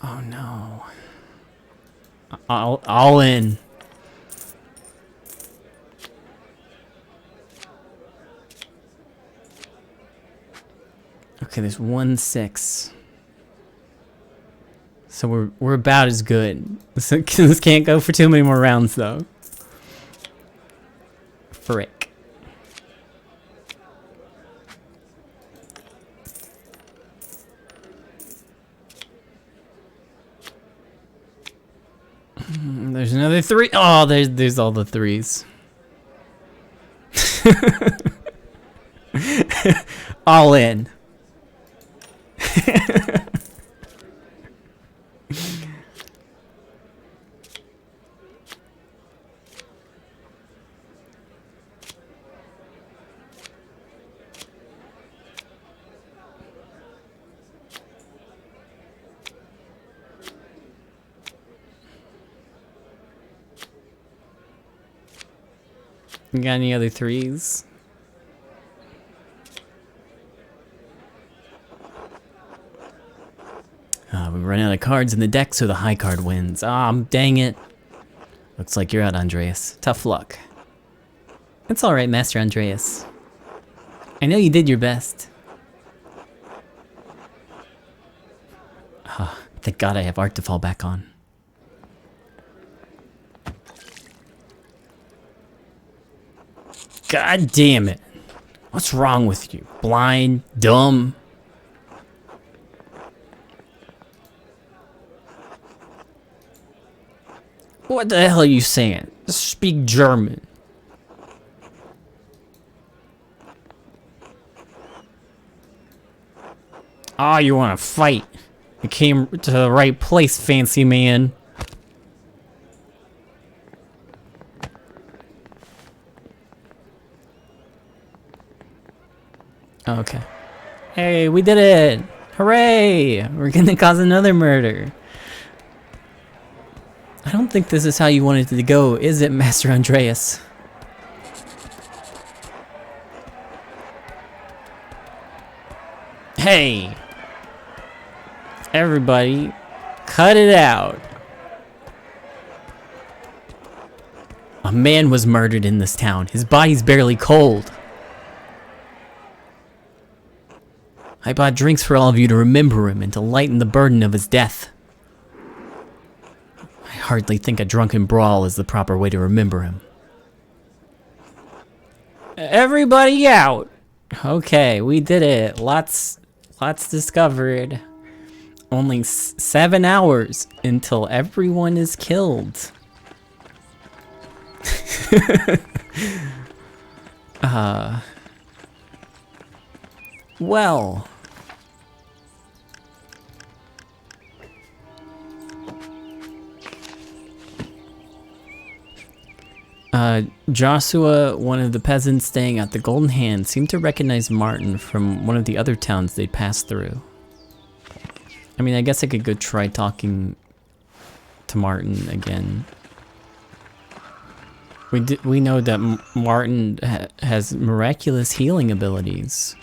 Speaker 1: Oh no. All in. Okay, there's 1 6. So we're about as good. This can't go for too many more rounds though. Frick. There's another 3. Oh, there's all the 3s. All in. You got any other 3s? We run out of cards in the deck, so the high card wins. Dang it. Looks like you're out, Andreas. Tough luck. It's alright, Master Andreas. I know you did your best. Thank God I have art to fall back on. God damn it. What's wrong with you? Blind? Dumb? What the hell are you saying? Speak German. Oh, you want to fight? You came to the right place, fancy man. Okay. Hey, we did it! Hooray! We're gonna cause another murder. I don't think this is how you wanted it to go, is it, Master Andreas? Hey! Everybody, cut it out. A man was murdered in this town. His body's barely cold. I bought drinks for all of you to remember him and to lighten the burden of his death. I hardly think a drunken brawl is the proper way to remember him. Everybody out! Okay, we did it. Lots discovered. Only 7 hours until everyone is killed. Well. Joshua, one of the peasants staying at the Golden Hand, seemed to recognize Martin from one of the other towns they'd passed through. I mean, I guess I could go try talking to Martin again. We know that Martin has miraculous healing abilities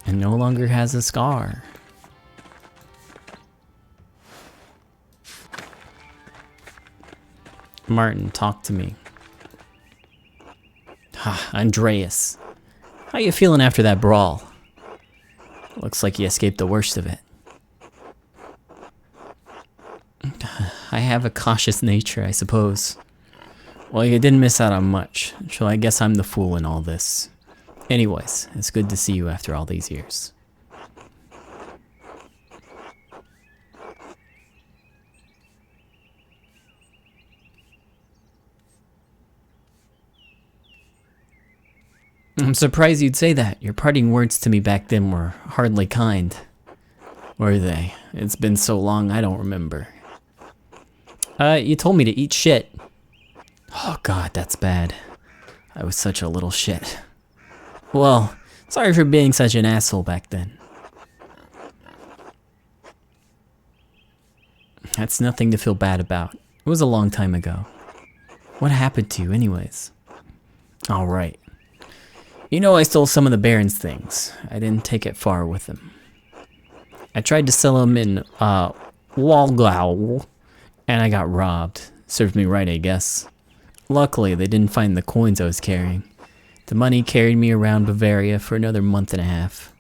Speaker 1: and no longer has a scar. Martin, talk to me. Andreas, how you feeling after that brawl? Looks like you escaped the worst of it. I have a cautious nature, I suppose. Well, you didn't miss out on much, so I guess I'm the fool in all this. Anyways, it's good to see you after all these years. I'm surprised you'd say that. Your parting words to me back then were hardly kind. Were they? It's been so long, I don't remember. You told me to eat shit. Oh God, that's bad. I was such a little shit. Well, sorry for being such an asshole back then. That's nothing to feel bad about. It was a long time ago. What happened to you anyways? Alright. You know I stole some of the Baron's things. I didn't take it far with him. I tried to sell them in Walgau, and I got robbed. Served me right, I guess. Luckily, they didn't find the coins I was carrying. The money carried me around Bavaria for another month and a half.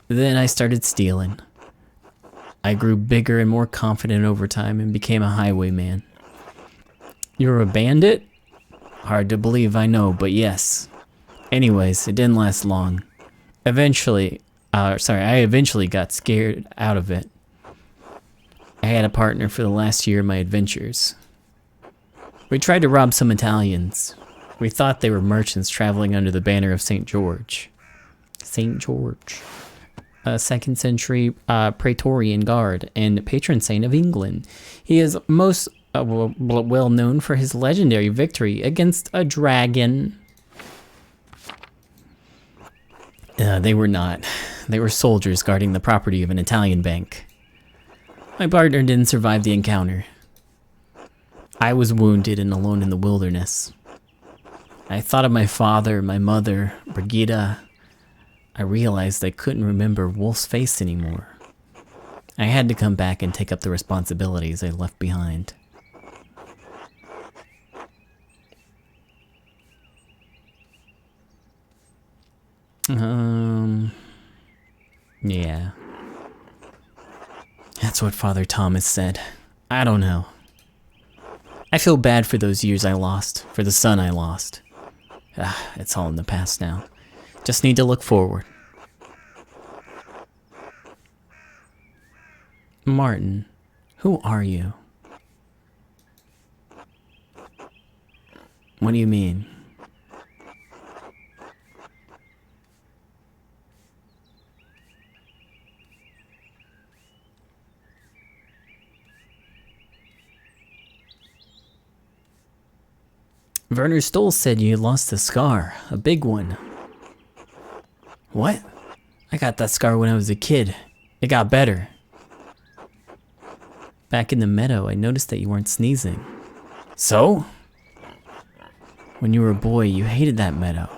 Speaker 1: Then I started stealing. I grew bigger and more confident over time and became a highwayman. You're a bandit? Hard to believe, I know, but yes. Anyways, it didn't last long. I eventually got scared out of it. I had a partner for the last year of my adventures. We tried to rob some Italians. We thought they were merchants traveling under the banner of St. George. St. George. A 2nd century Praetorian Guard and patron saint of England. He is most well known for his legendary victory against a dragon. They were not. They were soldiers guarding the property of an Italian bank. My partner didn't survive the encounter. I was wounded and alone in the wilderness. I thought of my father, my mother, Brigida. I realized I couldn't remember Wolf's face anymore. I had to come back and take up the responsibilities I left behind. Yeah. That's what Father Thomas said. I don't know. I feel bad for those years I lost, for the son I lost. It's all in the past now. Just need to look forward. Martin, who are you? What do you mean? Werner Stoll said you lost a scar, a big one. What? I got that scar when I was a kid. It got better. Back in the meadow, I noticed that you weren't sneezing. So? When you were a boy, you hated that meadow.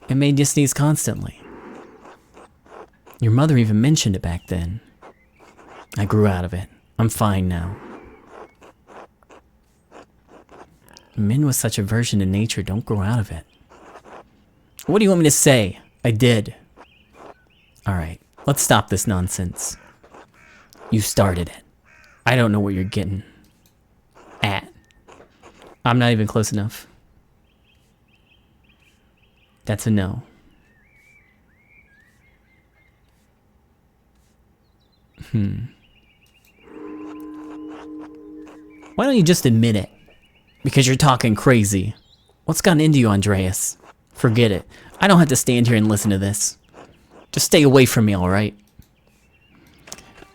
Speaker 1: It made you sneeze constantly. Your mother even mentioned it back then. I grew out of it. I'm fine now. Men with such aversion to nature don't grow out of it. What do you want me to say? I did. Alright, let's stop this nonsense. You started it. I don't know what you're getting at. I'm not even close enough. That's a no. Why don't you just admit it? Because you're talking crazy. What's gotten into you, Andreas? Forget it. I don't have to stand here and listen to this. Just stay away from me, alright?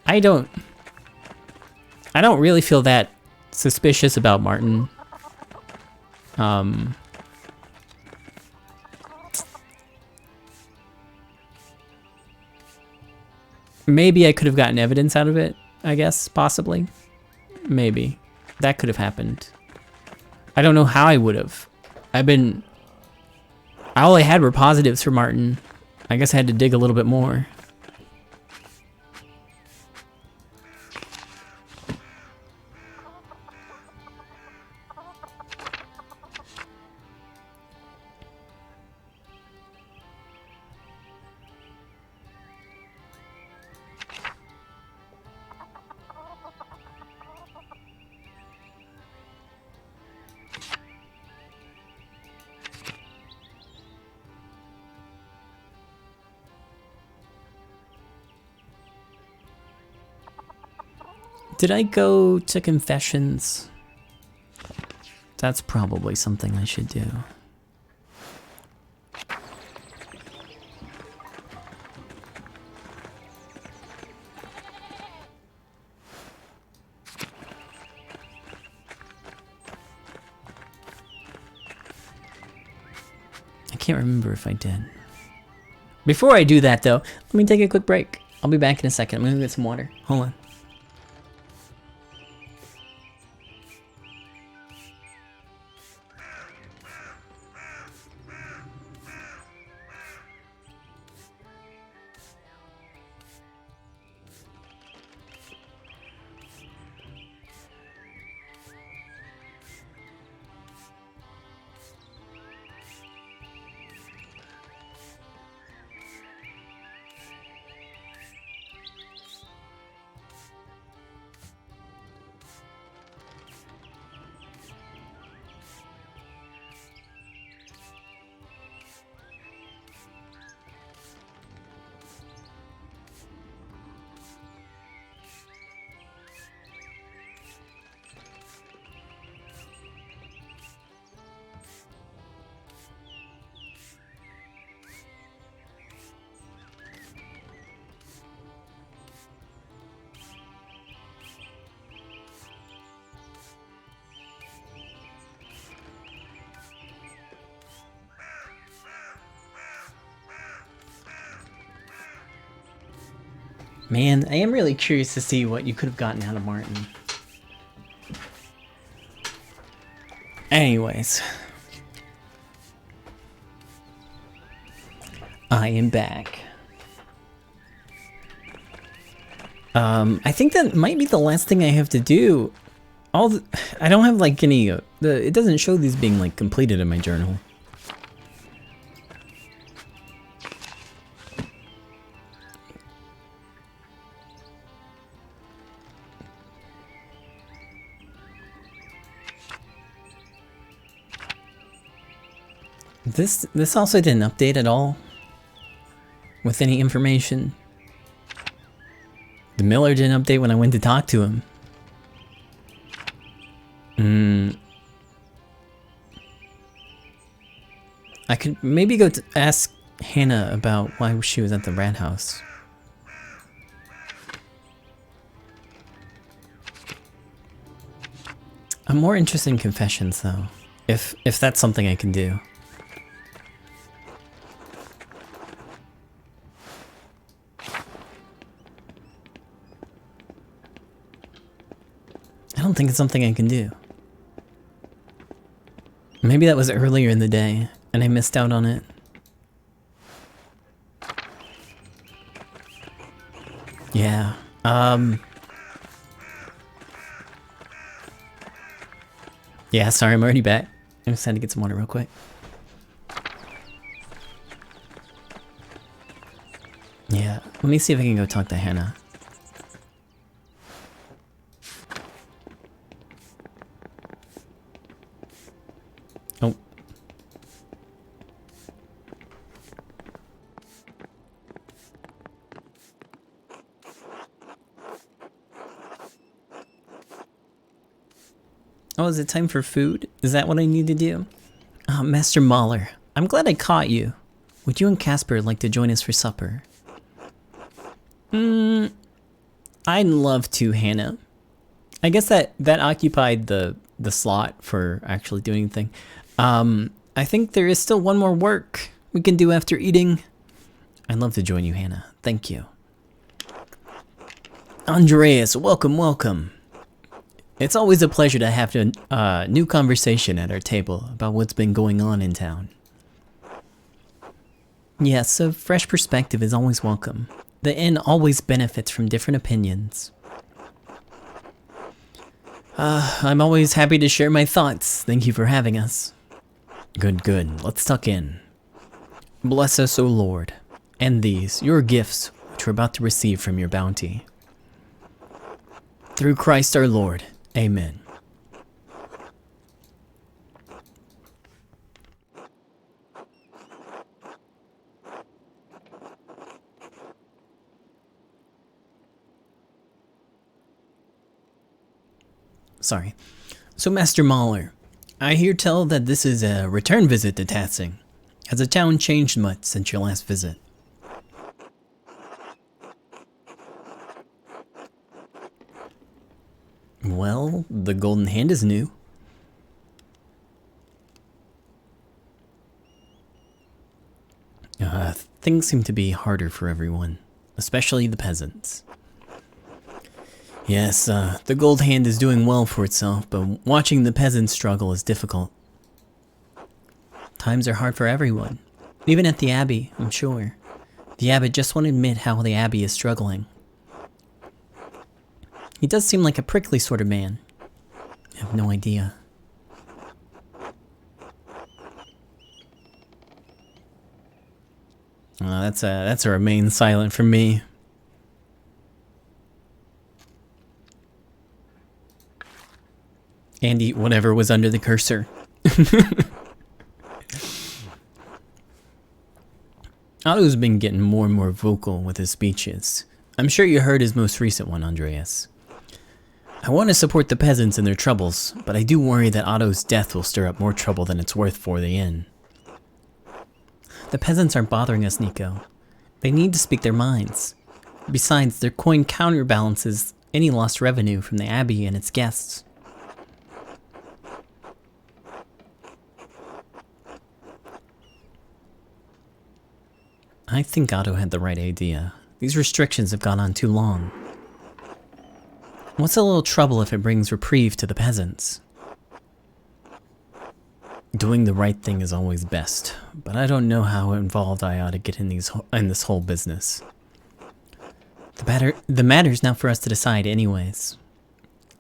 Speaker 1: I don't really feel that suspicious about Martin. Maybe I could have gotten evidence out of it, I guess, possibly. Maybe. That could have happened. I don't know how I would have. All I had were positives for Martin. I guess I had to dig a little bit more. Did I go to confessions? That's probably something I should do. I can't remember if I did. Before I do that though, let me take a quick break. I'll be back in a second. I'm gonna get some water. Hold on. Man, I am really curious to see what you could have gotten out of Martin. Anyways. I am back. I think that might be the last thing I have to do. I don't have like any, it doesn't show these being like completed in my journal. This also didn't update at all with any information. The Miller didn't update when I went to talk to him. I could maybe go to ask Hannah about why she was at the rat house. I'm more interested in confessions though, if that's something I can do. I don't think it's something I can do. Maybe that was earlier in the day and I missed out on it. Yeah. Yeah, sorry, I'm already back. I just had to get some water real quick. Yeah, let me see if I can go talk to Hannah. Oh. Oh, is it time for food? Is that what I need to do? Master Mahler, I'm glad I caught you. Would you and Casper like to join us for supper? I'd love to, Hannah. I guess that occupied the slot for actually doing anything. I think there is still one more work we can do after eating. I'd love to join you, Hannah. Thank you. Andreas, welcome, welcome. It's always a pleasure to have a new conversation at our table about what's been going on in town. Yes, a fresh perspective is always welcome. The inn always benefits from different opinions. I'm always happy to share my thoughts. Thank you for having us. Good, good. Let's tuck in. Bless us, O Lord, and these, your gifts, which we're about to receive from your bounty. Through Christ our Lord. Amen. Sorry. So, Master Mahler, I hear tell that this is a return visit to Tatsing. Has the town changed much since your last visit? Well, the golden hand is new. Things seem to be harder for everyone, especially the peasants. Yes, the gold hand is doing well for itself, but watching the peasants struggle is difficult. Times are hard for everyone, even at the Abbey, I'm sure. The abbot just won't admit how the Abbey is struggling. He does seem like a prickly sort of man. I have no idea. That's a remain silent from me. And eat whatever was under the cursor. Otto's been getting more and more vocal with his speeches. I'm sure you heard his most recent one, Andreas. I want to support the peasants in their troubles, but I do worry that Otto's death will stir up more trouble than it's worth for the inn. The peasants aren't bothering us, Nico. They need to speak their minds. Besides, their coin counterbalances any lost revenue from the Abbey and its guests. I think Otto had the right idea. These restrictions have gone on too long. What's a little trouble if it brings reprieve to the peasants? Doing the right thing is always best, but I don't know how involved I ought to get in this whole business. The matter's not for us to decide anyways.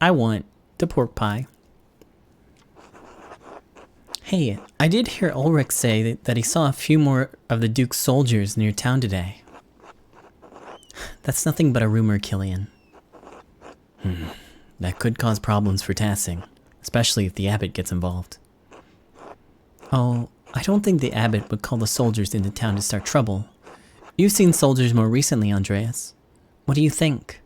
Speaker 1: I want the pork pie. Hey, I did hear Ulrich say that he saw a few more of the Duke's soldiers near town today. That's nothing but a rumor, Killian. That could cause problems for Tassing, especially if the abbot gets involved. Oh, I don't think the abbot would call the soldiers into town to start trouble. You've seen soldiers more recently, Andreas. What do you think?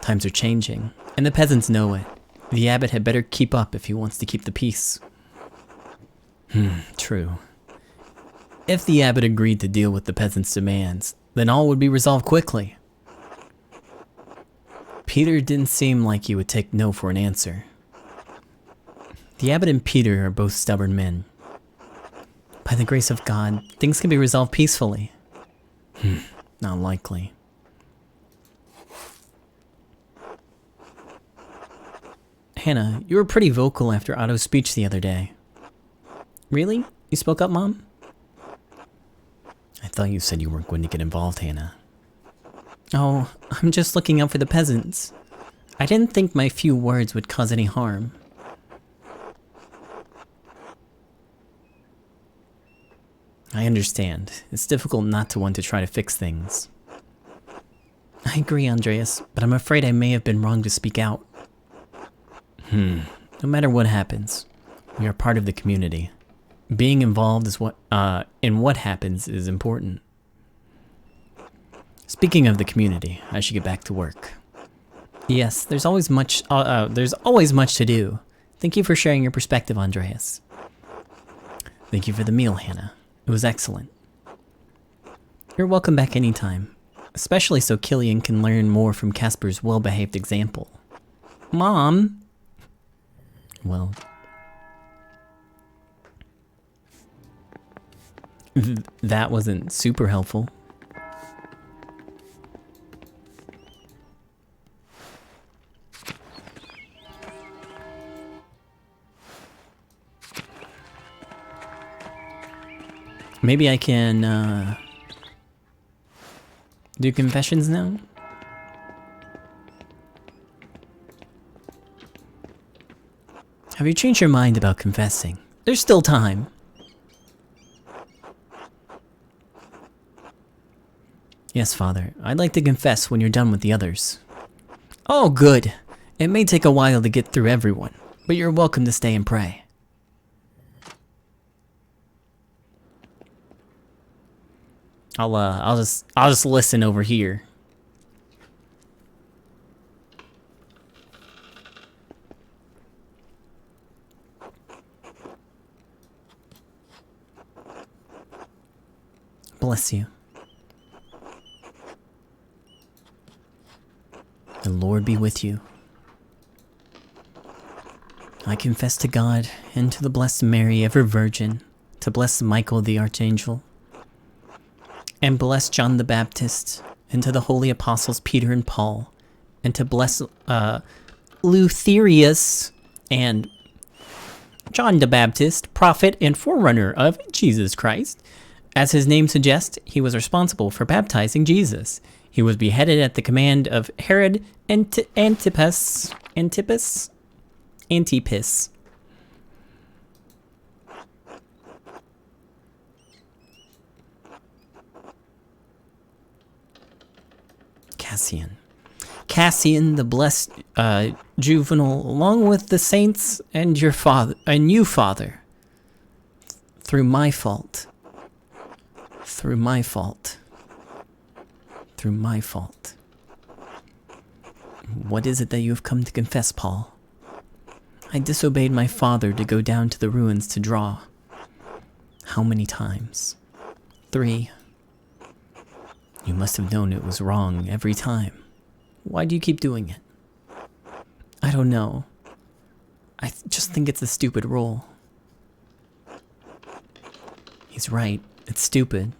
Speaker 1: Times are changing, and the peasants know it. The abbot had better keep up if he wants to keep the peace. True. If the abbot agreed to deal with the peasants' demands, then all would be resolved quickly. Peter didn't seem like he would take no for an answer. The abbot and Peter are both stubborn men. By the grace of God, things can be resolved peacefully. Not likely. Hannah, you were pretty vocal after Otto's speech the other day. Really? You spoke up, Mom? I thought you said you weren't going to get involved, Hannah. Oh, I'm just looking out for the peasants. I didn't think my few words would cause any harm. I understand. It's difficult not to want to try to fix things. I agree, Andreas, but I'm afraid I may have been wrong to speak out. No matter what happens, we are part of the community. Being involved in what happens is important. Speaking of the community, I should get back to work. Yes, there's always much to do. Thank you for sharing your perspective, Andreas. Thank you for the meal, Hannah. It was excellent. You're welcome back anytime, especially so Killian can learn more from Casper's well-behaved example. Mom! Well, that wasn't super helpful. Maybe I can do confessions now? Have you changed your mind about confessing? There's still time. Yes, Father. I'd like to confess when you're done with the others. Oh, good. It may take a while to get through everyone, but you're welcome to stay and pray. I'll just listen over here. Bless you. The Lord be with you. I confess to God and to the Blessed Mary, ever Virgin, to bless Michael the Archangel, and bless John the Baptist, and to the holy apostles Peter and Paul, and to bless Lutherius and John the Baptist, prophet and forerunner of Jesus Christ. As his name suggests, he was responsible for baptizing Jesus. He was beheaded at the command of Herod Antipas. Cassian, the blessed juvenile, along with the saints and your father, and you, Father, through my fault. What is it that you have come to confess, Paul? I disobeyed my father to go down to the ruins to draw. How many times? 3. You must have known it was wrong every time. Why do you keep doing it? I don't know. I just think it's a stupid rule. He's right. It's stupid.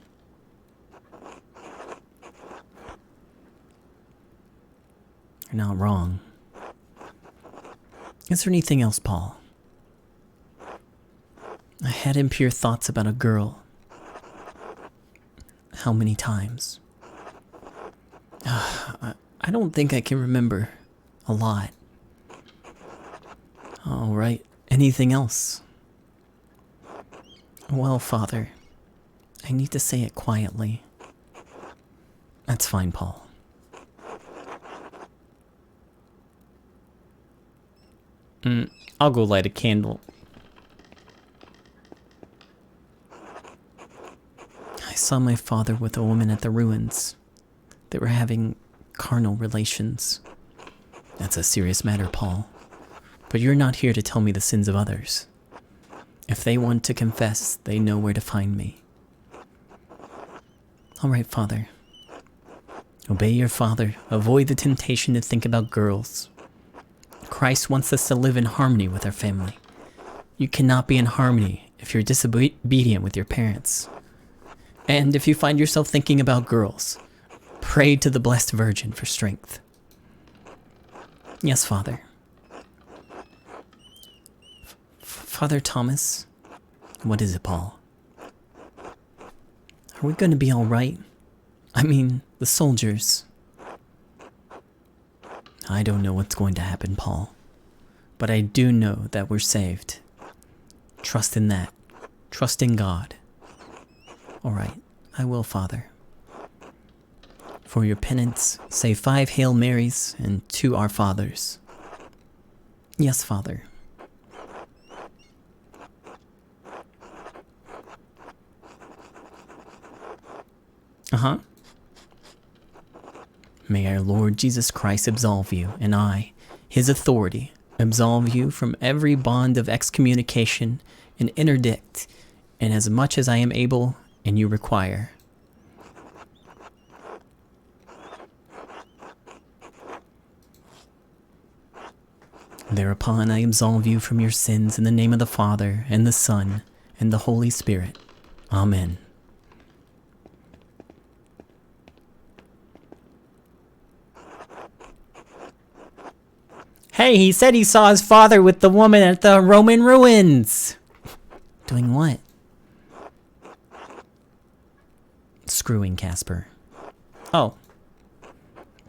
Speaker 1: You're not wrong. Is there anything else, Paul? I had impure thoughts about a girl. How many times? I don't think I can remember a lot. All right. Anything else? Well, Father, I need to say it quietly. That's fine, Paul. I'll go light a candle. I saw my father with a woman at the ruins. They were having carnal relations. That's a serious matter, Paul. But you're not here to tell me the sins of others. If they want to confess, they know where to find me. All right, Father. Obey your father. Avoid the temptation to think about girls. Christ wants us to live in harmony with our family. You cannot be in harmony if you're disobedient with your parents. And if you find yourself thinking about girls, pray to the Blessed Virgin for strength. Yes, Father. Father Thomas, what is it, Paul? Are we going to be all right? I mean, the soldiers. I don't know what's going to happen, Paul. But I do know that we're saved. Trust in that. Trust in God. All right, I will, Father. For your penance, say 5 Hail Marys and 2 Our Fathers. Yes, Father. Uh-huh. May our Lord Jesus Christ absolve you, and I, his authority, absolve you from every bond of excommunication and interdict, and as much as I am able and you require. Thereupon I absolve you from your sins in the name of the Father, and the Son, and the Holy Spirit. Amen. Hey, he said he saw his father with the woman at the Roman ruins. Doing what? Screwing Casper. Oh.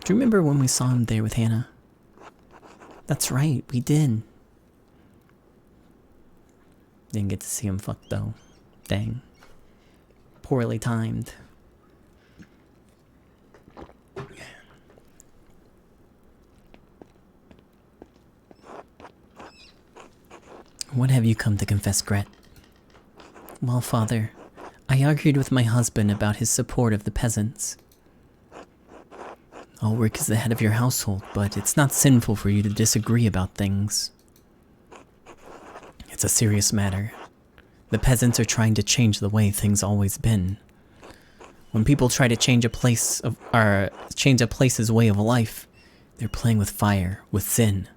Speaker 1: Do you remember when we saw him there with Hannah? That's right, we did. Didn't get to see him fuck though. Dang. Poorly timed. What have you come to confess, Gret? Well, Father, I argued with my husband about his support of the peasants. Ulrich is the head of your household, but it's not sinful for you to disagree about things. It's a serious matter. The peasants are trying to change the way things always been. When people try to change a place's way of life, they're playing with fire, with sin.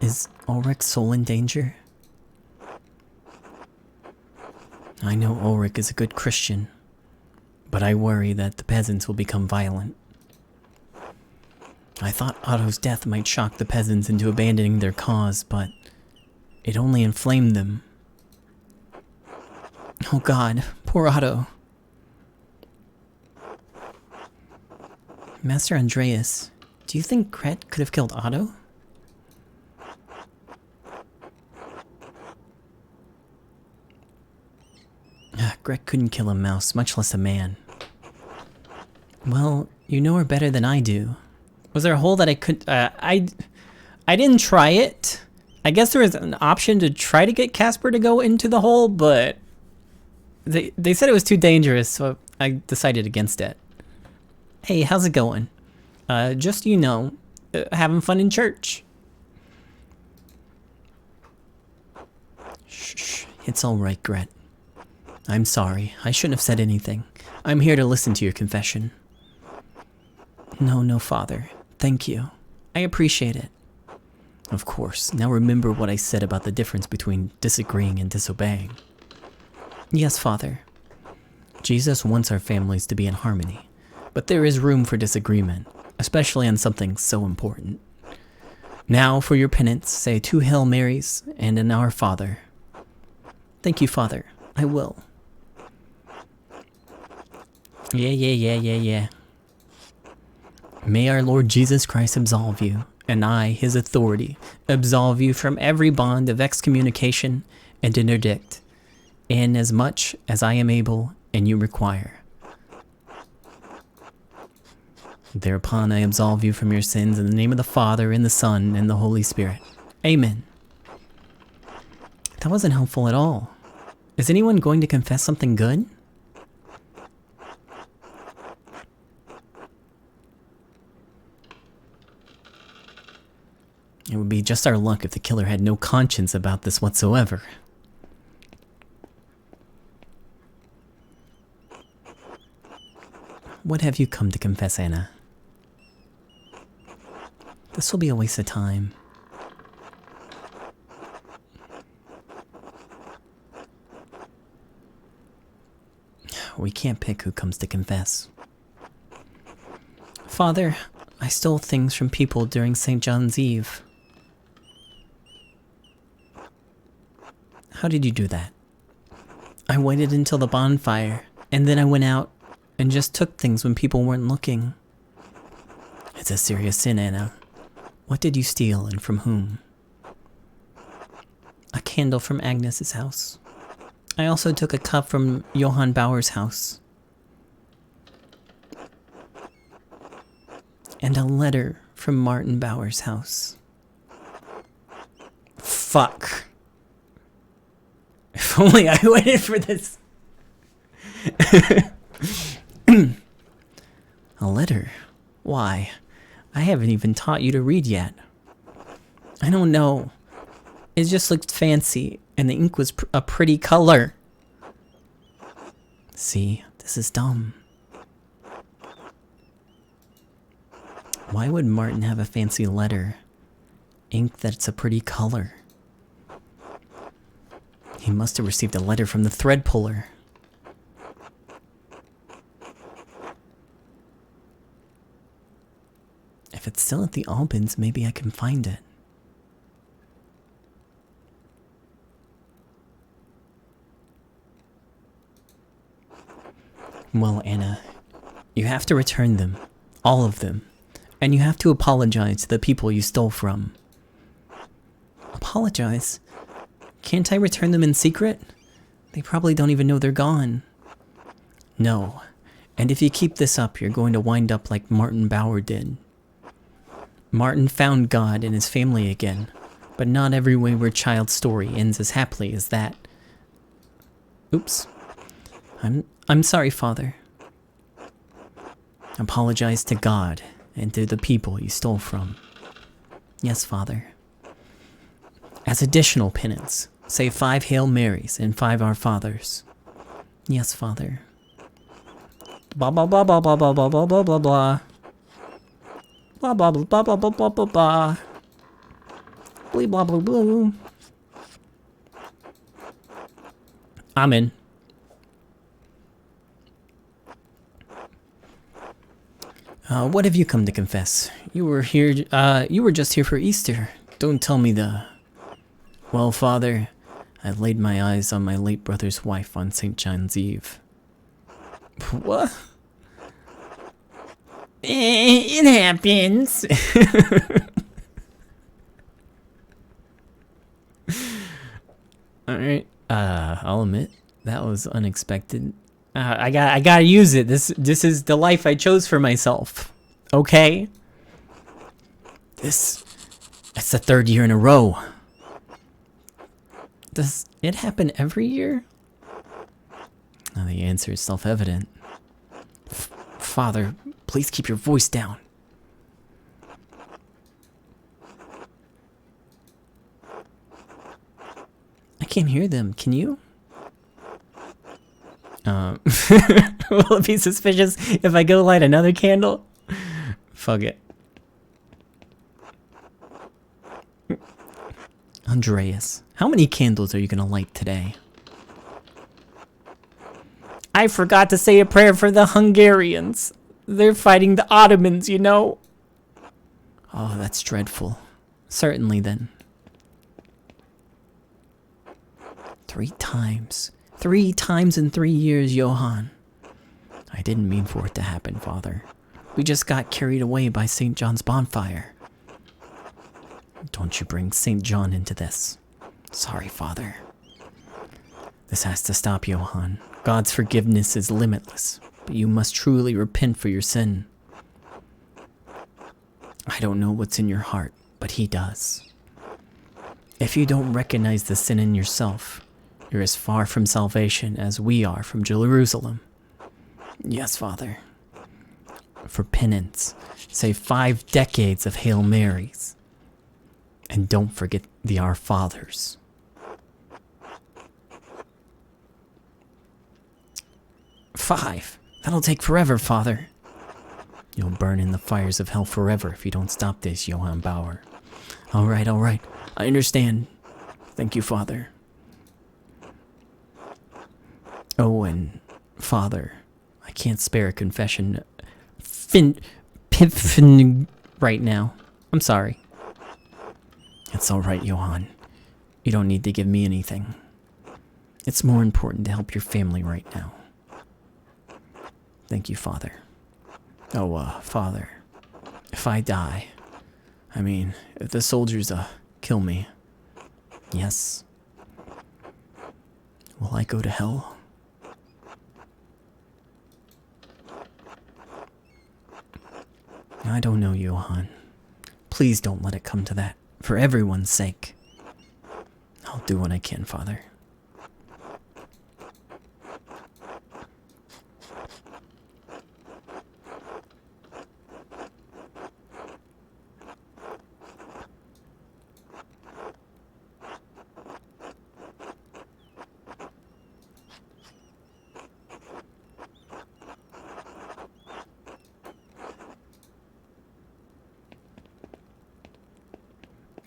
Speaker 1: Is Ulrich's soul in danger? I know Ulrich is a good Christian, but I worry that the peasants will become violent. I thought Otto's death might shock the peasants into abandoning their cause, but it only inflamed them. Oh God, poor Otto. Master Andreas, do you think Gret could have killed Otto? Gret couldn't kill a mouse, much less a man. Well, you know her better than I do. Was there a hole that I could... I didn't try it. I guess there was an option to try to get Casper to go into the hole, but... They said it was too dangerous, so I decided against it. Hey, how's it going? Just, you know, having fun in church. Shh, it's all right, Gret. I'm sorry. I shouldn't have said anything. I'm here to listen to your confession. No, Father. Thank you. I appreciate it. Of course. Now remember what I said about the difference between disagreeing and disobeying. Yes, Father. Jesus wants our families to be in harmony, but there is room for disagreement, especially on something so important. Now for your penance, say 2 Hail Marys and an Our Father. Thank you, Father. I will. Yeah. May our Lord Jesus Christ absolve you, and I, his authority, absolve you from every bond of excommunication and interdict, in as much as I am able and you require. Thereupon I absolve you from your sins in the name of the Father, and the Son, and the Holy Spirit. Amen. That wasn't helpful at all. Is anyone going to confess something good? It would be just our luck if the killer had no conscience about this whatsoever. What have you come to confess, Anna? This will be a waste of time. We can't pick who comes to confess. Father, I stole things from people during St. John's Eve. How did you do that? I waited until the bonfire, and then I went out and just took things when people weren't looking. It's a serious sin, Anna. What did you steal and from whom? A candle from Agnes's house. I also took a cup from Johann Bauer's house. And a letter from Martin Bauer's house. Fuck. If only I waited for this. A letter? Why? I haven't even taught you to read yet. I don't know. It just looked fancy, and the ink was a pretty color. See, this is dumb. Why would Martin have a fancy letter? Ink that's a pretty color. He must have received a letter from the thread puller. If it's still at the Albans, maybe I can find it. Well, Anna, you have to return them. All of them. And you have to apologize to the people you stole from. Apologize? Can't I return them in secret? They probably don't even know they're gone. No. And if you keep this up, you're going to wind up like Martin Bauer did. Martin found God and his family again, but not every wayward child's story ends as happily as that. Oops. I'm sorry, Father. Apologize to God and to the people you stole from. Yes, Father. As additional penance, say 5 Hail Marys and 5 Our Fathers. Yes, Father. Blah blah blah blah blah blah blah blah blah blah blah. Blah blah blah blah blah blah blah blah blah. Blee blah blah blah. I'm in. What have you come to confess? You were here, you were just here for Easter. Don't tell me the... Well, Father, I laid my eyes on my late brother's wife on St. John's Eve. What? It happens. Alright, I'll admit, that was unexpected. I gotta use it. This is the life I chose for myself. Okay? That's the 3rd year in a row. Does it happen every year? Now the answer is self-evident. Father, please keep your voice down. I can't hear them. Can you? Will it be suspicious if I go light another candle? Fuck it. Andreas, how many candles are you gonna light today? I forgot to say a prayer for the Hungarians. They're fighting the Ottomans, you know. Oh, that's dreadful. Certainly then. 3 times. 3 times in 3 years, Johann. I didn't mean for it to happen, Father. We just got carried away by St. John's bonfire. Don't you bring St. John into this. Sorry, Father. This has to stop, Johann. God's forgiveness is limitless, but you must truly repent for your sin. I don't know what's in your heart, but he does. If you don't recognize the sin in yourself, you're as far from salvation as we are from Jerusalem. Yes, Father. For penance, say 5 decades of Hail Marys. And don't forget the Our Fathers. Five. That'll take forever, Father. You'll burn in the fires of hell forever if you don't stop this, Johann Bauer. All right. I understand. Thank you, Father. Oh, and Father, I can't spare a confession right now. I'm sorry. It's all right, Johann. You don't need to give me anything. It's more important to help your family right now. Thank you, Father. Oh, Father, if I die, I mean, if the soldiers, kill me, yes, will I go to hell? I don't know, Johann. Please don't let it come to that, for everyone's sake. I'll do what I can, Father.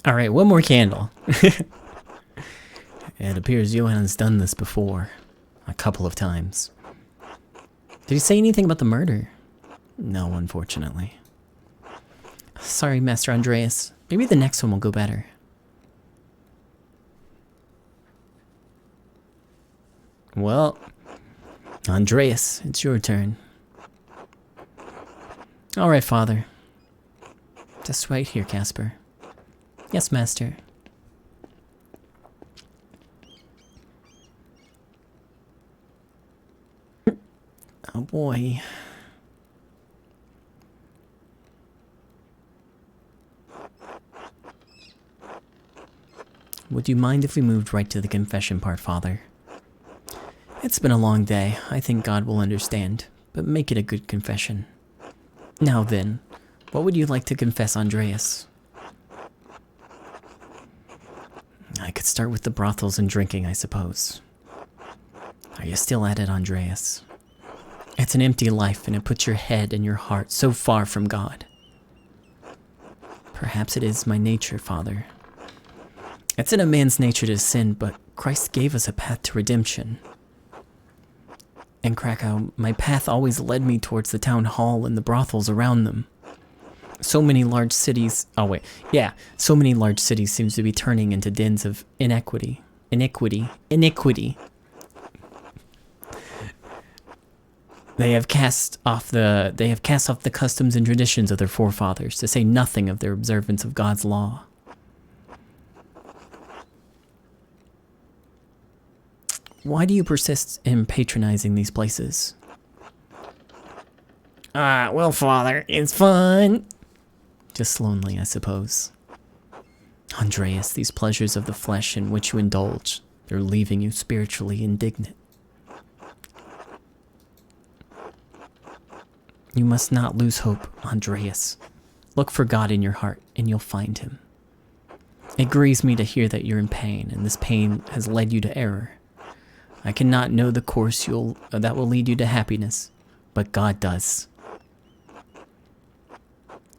Speaker 1: Alright, one more candle. It appears Johann's done this before. A couple of times. Did he say anything about the murder? No, unfortunately. Sorry, Master Andreas. Maybe the next one will go better. Well, Andreas, it's your turn. Alright, Father. Just right here, Casper. Yes, Master. Oh boy. Would you mind if we moved right to the confession part, Father? It's been a long day. I think God will understand, but make it a good confession. Now then, what would you like to confess, Andreas? I could start with the brothels and drinking, I suppose. Are you still at it, Andreas? It's an empty life, and it puts your head and your heart so far from God. Perhaps it is my nature, Father. It's in a man's nature to sin, but Christ gave us a path to redemption. In Krakow, my path always led me towards the town hall and the brothels around them. So many large cities, so many large cities seems to be turning into dens of iniquity. They have cast off the customs and traditions of their forefathers, to say nothing of their observance of God's law. Why do you persist in patronizing these places? Well, Father, it's fun. Just lonely, I suppose. Andreas, these pleasures of the flesh in which you indulge, they're leaving you spiritually indignant. You must not lose hope, Andreas. Look for God in your heart, and you'll find him. It grieves me to hear that you're in pain, and this pain has led you to error. I cannot know the course that will lead you to happiness, but God does.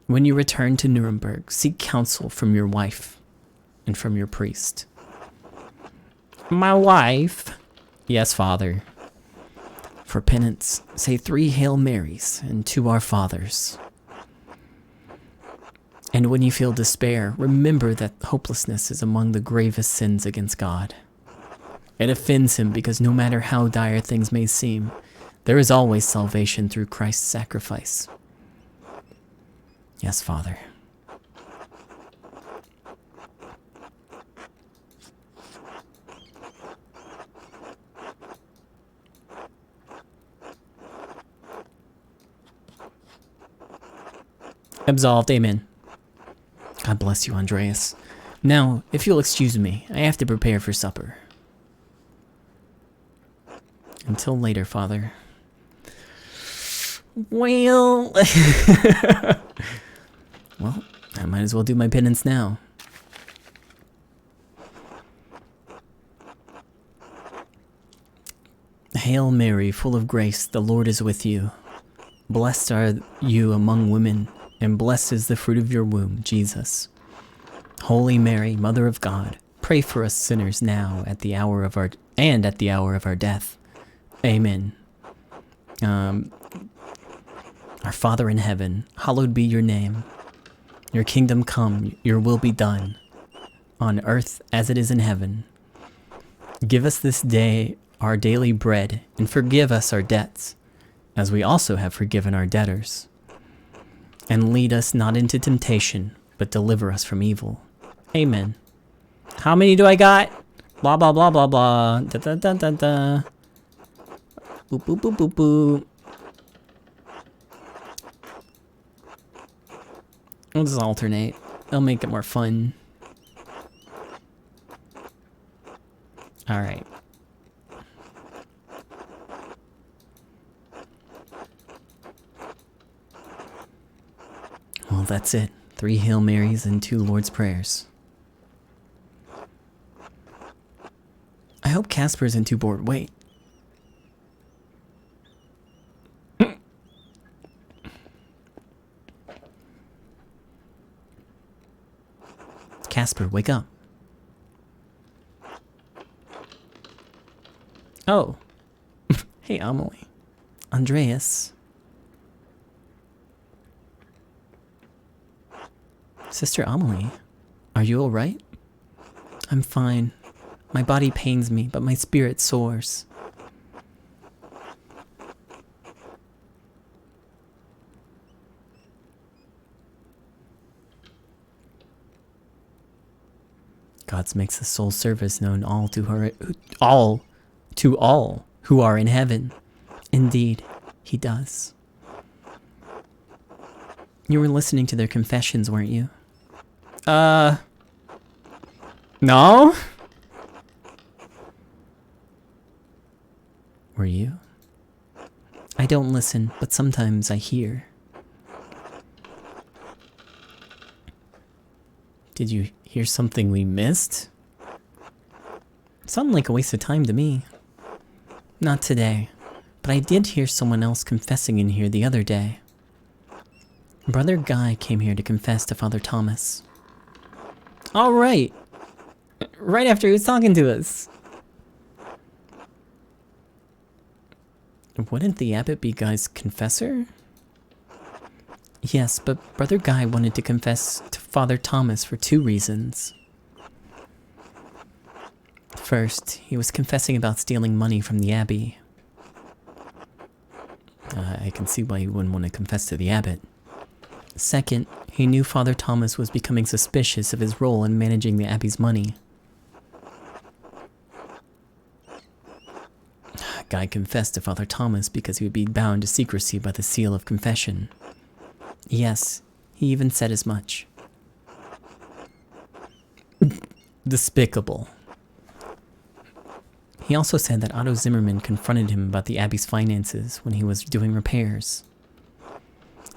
Speaker 1: When you return to Nuremberg, seek counsel from your wife and from your priest. My wife? Yes, Father. For penance, say 3 Hail Marys and 2 Our Fathers. And when you feel despair, remember that hopelessness is among the gravest sins against God. It offends him because no matter how dire things may seem, there is always salvation through Christ's sacrifice. Yes, Father. Absolved, amen. God bless you, Andreas. Now, if you'll excuse me, I have to prepare for supper. Until later, Father. Well... well, I might as well do my penance now. Hail Mary, full of grace, the Lord is with you. Blessed are you among women, and blessed is the fruit of your womb, Jesus. Holy Mary, Mother of God, pray for us sinners now at the hour of our death. Amen. Our Father in heaven, hallowed be your name. Your kingdom come, your will be done, on earth as it is in heaven. Give us this day our daily bread, and forgive us our debts, as we also have forgiven our debtors. And lead us not into temptation, but deliver us from evil. Amen. How many do I got? Blah, blah, blah, blah, blah. Da, da, da, da, da. Boop, boop, boop, boop, boop. We'll just alternate. It'll make it more fun. Alright. Well, that's it. 3 Hail Marys and 2 Lord's Prayers. I hope Casper isn't too bored. Wait. Casper, wake up. Oh. Hey, Amelie. Andreas. Sister Amelie, are you alright? I'm fine. My body pains me, but my spirit soars. God makes the soul service known all to all who are in heaven. Indeed, he does. You were listening to their confessions, weren't you? No? Were you? I don't listen, but sometimes I hear. Did you hear something we missed? It sounded like a waste of time to me. Not today, but I did hear someone else confessing in here the other day. Brother Guy came here to confess to Father Thomas. All right. Right after he was talking to us. Wouldn't the abbot be Guy's confessor? Yes, but Brother Guy wanted to confess to Father Thomas for 2 reasons. First, he was confessing about stealing money from the abbey. I can see why he wouldn't want to confess to the abbot. Second, he knew Father Thomas was becoming suspicious of his role in managing the abbey's money. Guy confessed to Father Thomas because he would be bound to secrecy by the seal of confession. Yes, he even said as much. Despicable. He also said that Otto Zimmerman confronted him about the abbey's finances when he was doing repairs.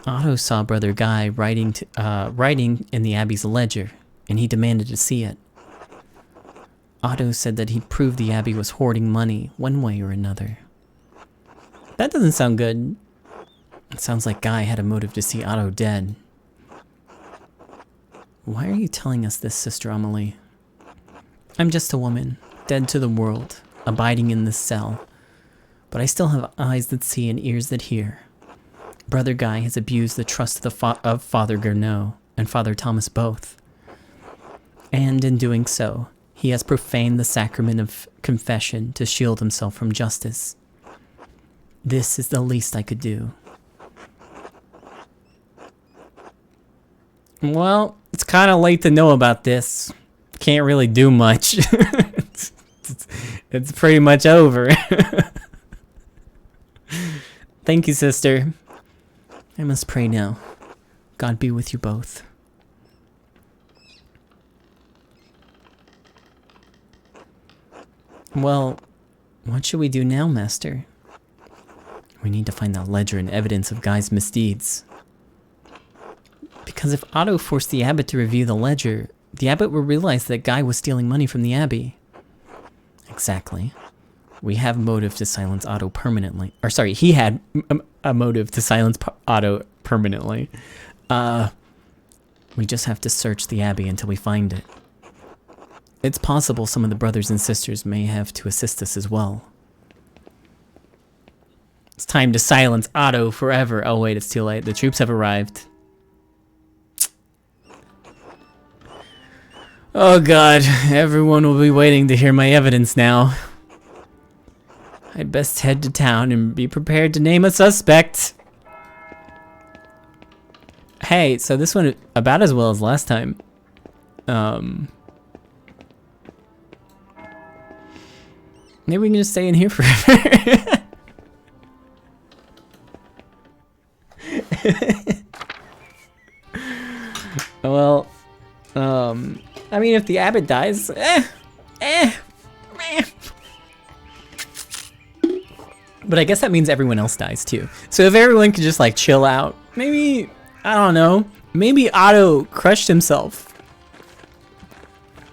Speaker 1: Otto saw Brother Guy writing in the abbey's ledger, and he demanded to see it. Otto said that he'd proved the abbey was hoarding money one way or another. That doesn't sound good. It sounds like Guy had a motive to see Otto dead. Why are you telling us this, Sister Amelie? I'm just a woman, dead to the world, abiding in this cell. But I still have eyes that see and ears that hear. Brother Guy has abused the trust of Father Gernot, and Father Thomas both. And in doing so, he has profaned the sacrament of confession to shield himself from justice. This is the least I could do. Well, it's kind of late to know about this. Can't really do much. It's pretty much over. Thank you, sister. I must pray now. God be with you both. Well, what should we do now, Master? We need to find that ledger and evidence of Guy's misdeeds. Because if Otto forced the abbot to review the ledger, the abbot would realize that Guy was stealing money from the abbey. Exactly. We have motive to silence Otto permanently. Or sorry, he had a motive to silence Otto permanently. We just have to search the abbey until we find it. It's possible some of the brothers and sisters may have to assist us as well. It's time to silence Otto forever. Oh wait, it's too late. The troops have arrived. Oh god, everyone will be waiting to hear my evidence now. I'd best head to town and be prepared to name a suspect. Hey, so this one about as well as last time. Maybe we can just stay in here forever. Well, I mean, if the abbot dies, But I guess that means everyone else dies too. So if everyone could just like chill out, maybe, I don't know, maybe Otto crushed himself.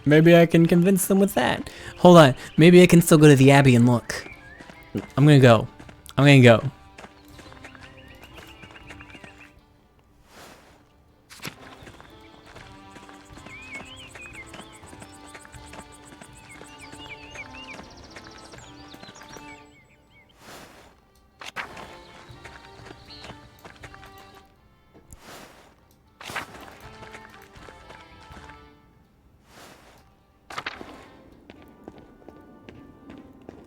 Speaker 1: Maybe I can convince them with that. Hold on, maybe I can still go to the abbey and look. I'm gonna go.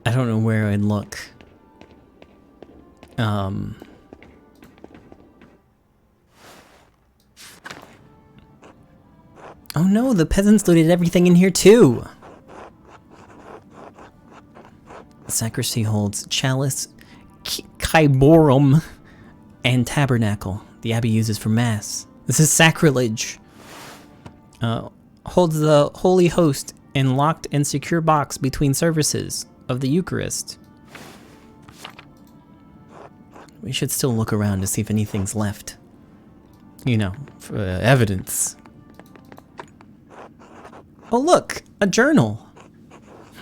Speaker 1: I don't know where I'd look. Oh no, the peasants looted everything in here too! The sacristy holds chalice, kyborum, and tabernacle the abbey uses for mass. This is sacrilege! Holds the holy host in locked and secure box between services of the Eucharist. We should still look around to see if anything's left. You know, for evidence. Oh look, a journal.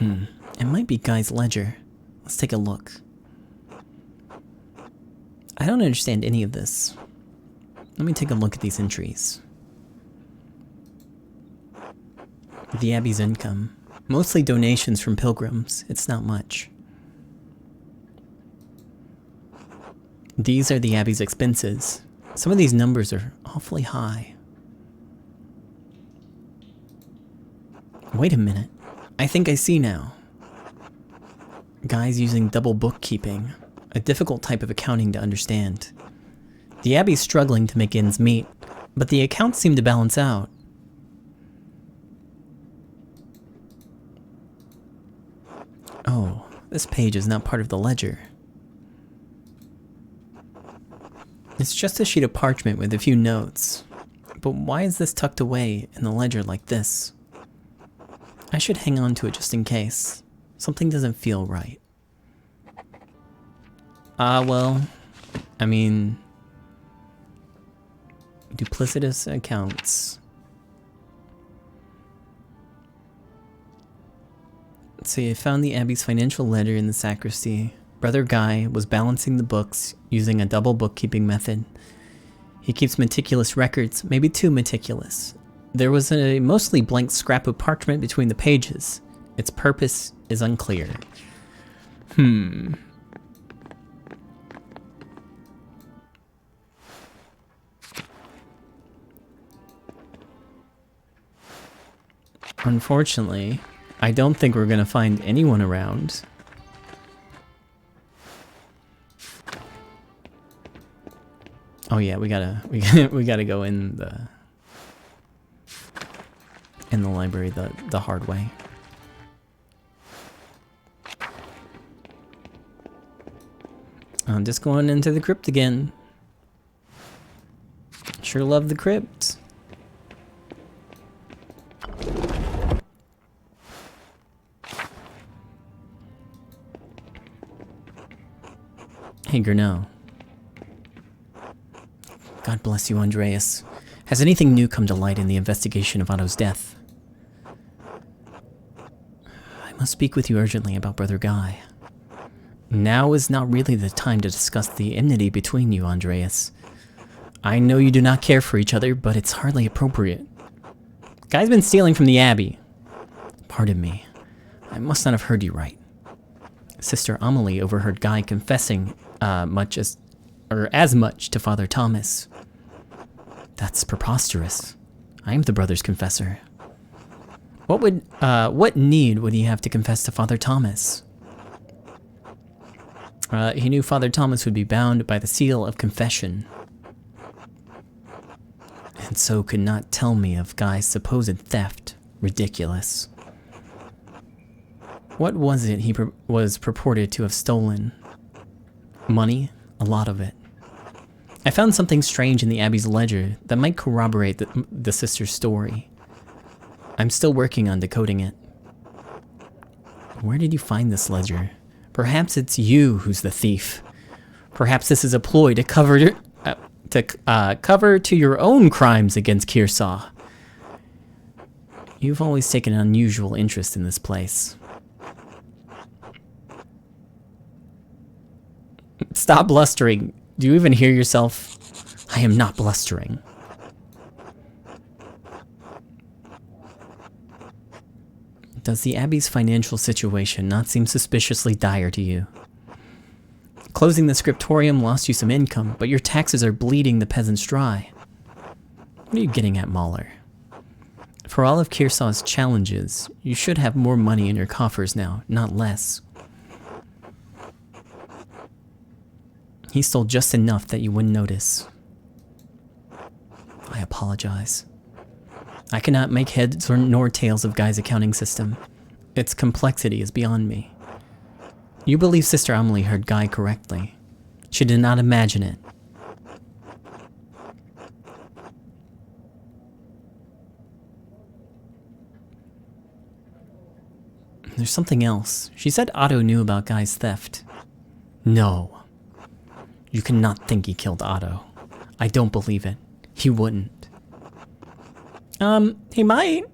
Speaker 1: It might be Guy's ledger. Let's take a look. I don't understand any of this. Let me take a look at these entries. The abbey's income. Mostly donations from pilgrims. It's not much. These are the abbey's expenses. Some of these numbers are awfully high. Wait a minute. I think I see now. Guy's using double bookkeeping, a difficult type of accounting to understand. The abbey's struggling to make ends meet, but the accounts seem to balance out. Oh, this page is not part of the ledger. It's just a sheet of parchment with a few notes. But why is this tucked away in the ledger like this? I should hang on to it just in case. Something doesn't feel right. Well, I mean, duplicitous accounts. Let's see, I found the abbey's financial ledger in the sacristy. Brother Guy was balancing the books using a double bookkeeping method. He keeps meticulous records, maybe too meticulous. There was a mostly blank scrap of parchment between the pages. Its purpose is unclear. Unfortunately, I don't think we're gonna find anyone around. Oh yeah, we gotta go in the library the hard way. I'm just going into the crypt again. Sure love the crypt. Hey, Gurnell. God bless you, Andreas. Has anything new come to light in the investigation of Otto's death? I must speak with you urgently about Brother Guy. Now is not really the time to discuss the enmity between you, Andreas. I know you do not care for each other, but it's hardly appropriate. Guy's been stealing from the Abbey. Pardon me. I must not have heard you right. Sister Amelie overheard Guy confessing as much to Father Thomas. That's preposterous. I am the brother's confessor. What need would he have to confess to Father Thomas? He knew Father Thomas would be bound by the seal of confession, and so could not tell me of Guy's supposed theft. Ridiculous. What was it he was purported to have stolen? Money? A lot of it. I found something strange in the Abbey's ledger that might corroborate the sister's story. I'm still working on decoding it. Where did you find this ledger? Perhaps it's you who's the thief. Perhaps this is a ploy to cover to your own crimes against Kearsarge. You've always taken an unusual interest in this place. Stop blustering. Do you even hear yourself? I am not blustering. Does the Abbey's financial situation not seem suspiciously dire to you? Closing the scriptorium lost you some income, but your taxes are bleeding the peasants dry. What are you getting at, Mahler? For all of Kearsarge's challenges, you should have more money in your coffers now, not less. He stole just enough that you wouldn't notice. I apologize. I cannot make heads nor tails of Guy's accounting system. Its complexity is beyond me. You believe Sister Amelie heard Guy correctly. She did not imagine it. There's something else. She said Otto knew about Guy's theft. No. You cannot think he killed Otto. I don't believe it. He wouldn't. He might.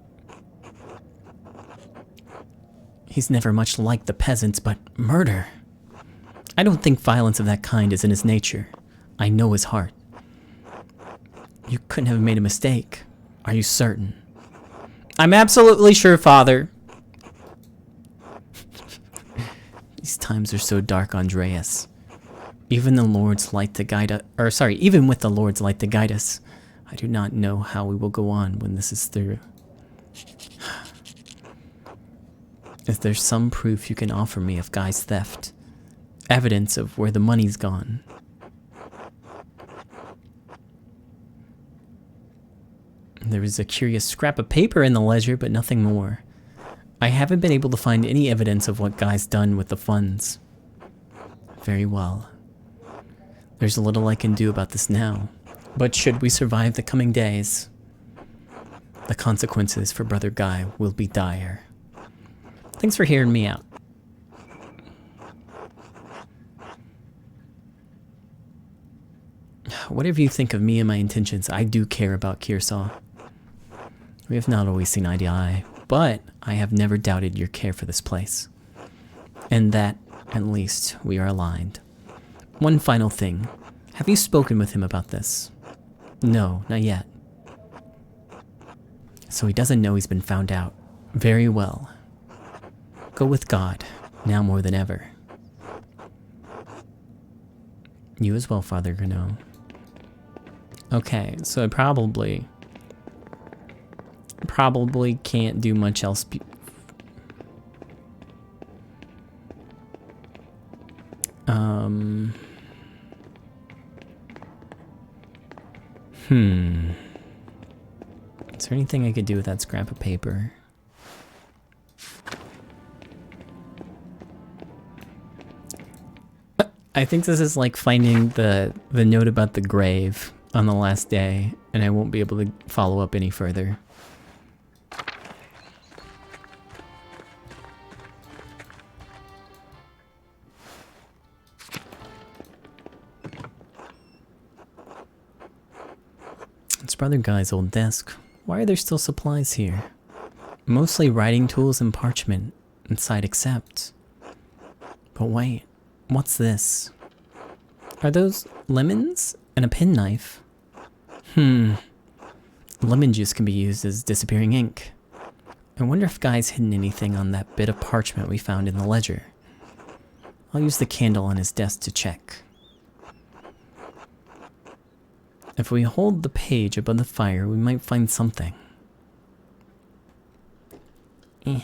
Speaker 1: He's never much liked the peasants, but murder. I don't think violence of that kind is in his nature. I know his heart. You couldn't have made a mistake. Are you certain? I'm absolutely sure, Father. These times are so dark, Andreas. Even the Lord's light to guide us, even with the Lord's light to guide us, I do not know how we will go on when this is through. Is there some proof you can offer me of Guy's theft? Evidence of where the money's gone? There is a curious scrap of paper in the ledger, but nothing more. I haven't been able to find any evidence of what Guy's done with the funds. Very well. There's little I can do about this now, but should we survive the coming days, the consequences for Brother Guy will be dire. Thanks for hearing me out. Whatever you think of me and my intentions, I do care about Kearsarge. We have not always seen eye to eye, but I have never doubted your care for this place. And that, at least, we are aligned. One final thing. Have you spoken with him about this? No, not yet. So he doesn't know he's been found out. Very well. Go with God, now more than ever. You as well, Father Gurnell. Okay, so I probably probably can't do much else. Is there anything I could do with that scrap of paper? I think this is like finding the note about the grave on the last day, and I won't be able to follow up any further. It's Brother Guy's old desk. Why are there still supplies here? Mostly writing tools and parchment, inside except. But wait, what's this? Are those lemons and a penknife? Lemon juice can be used as disappearing ink. I wonder if Guy's hidden anything on that bit of parchment we found in the ledger. I'll use the candle on his desk to check. If we hold the page above the fire, we might find something. Oh,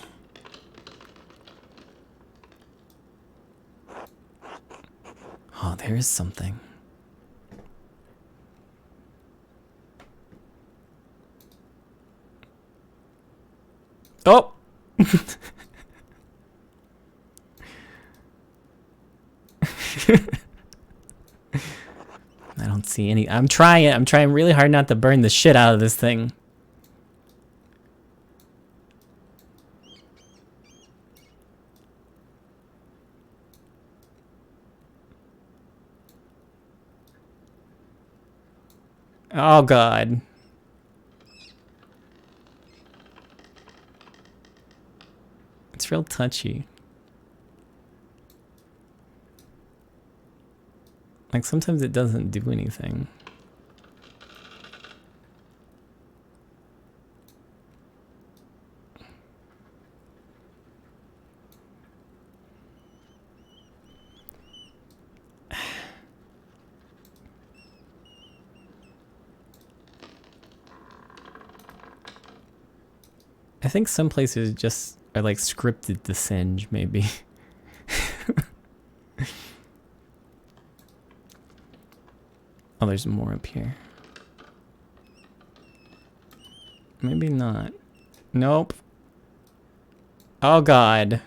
Speaker 1: there is something. Oh! I don't see any. I'm trying really hard not to burn the shit out of this thing. Oh god. It's real touchy. Like sometimes it doesn't do anything. I think some places just are like scripted to singe, maybe. Oh, there's more up here. Maybe not. Nope. Oh god.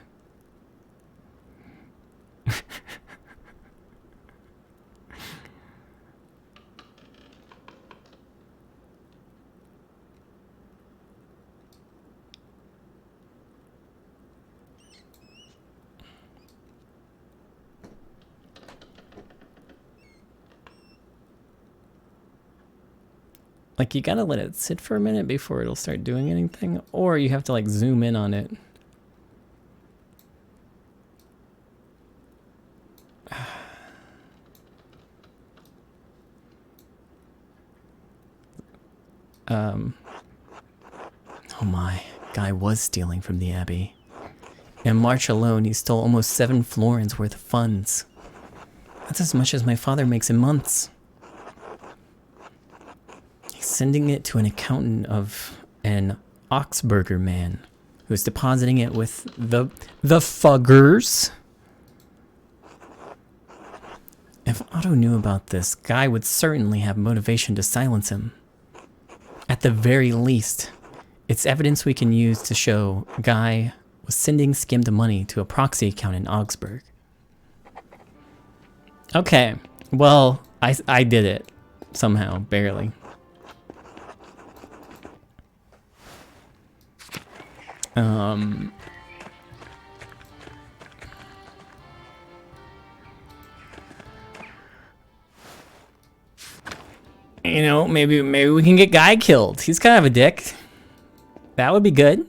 Speaker 1: Like, you gotta let it sit for a minute before it'll start doing anything, or you have to, like, zoom in on it. Oh my, Guy was stealing from the Abbey. In March alone, he stole almost 7 florins worth of funds. That's as much as my father makes in months. Sending it to an accountant of an Oxburger man who's depositing it with the fuggers. If Otto knew about this, Guy would certainly have motivation to silence him. At the very least, it's evidence we can use to show Guy was sending skimmed money to a proxy account in Augsburg. Okay, well, I did it somehow, barely. You know, maybe we can get Guy killed. He's kind of a dick. That would be good.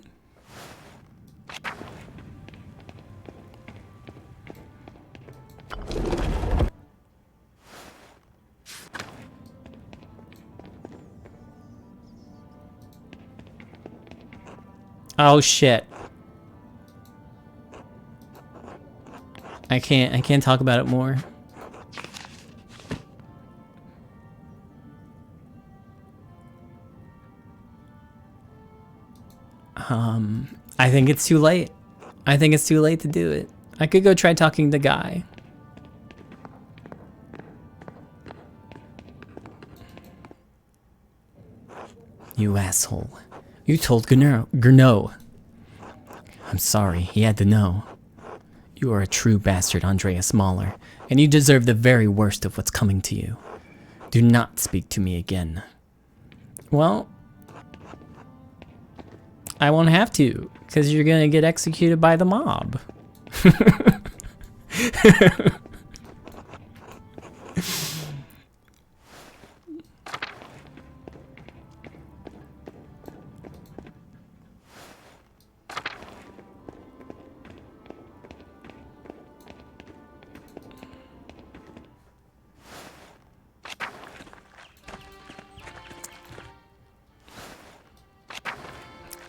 Speaker 1: Oh shit. I can't talk about it more. I think it's too late. I think it's too late to do it. I could go try talking to Guy. You asshole. You told Gurno. I'm sorry, he had to know. You are a true bastard, Andreas Mahler, and you deserve the very worst of what's coming to you. Do not speak to me again. Well, I won't have to, because you're gonna get executed by the mob.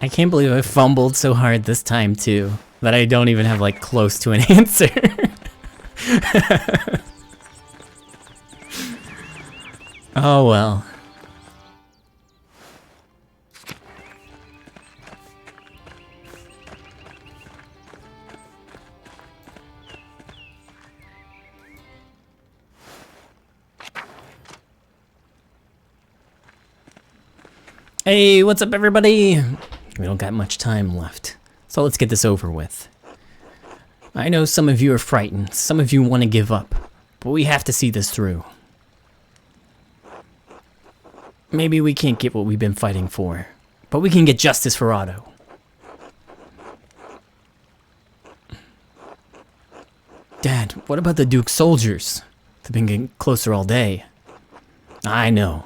Speaker 1: I can't believe I fumbled so hard this time too, that I don't even have like close to an answer. Oh well. Hey, what's up everybody? We don't got much time left, so let's get this over with. I know some of you are frightened, some of you want to give up, but we have to see this through. Maybe we can't get what we've been fighting for, but we can get justice for Otto. Dad, what about the Duke's soldiers? They've been getting closer all day. I know.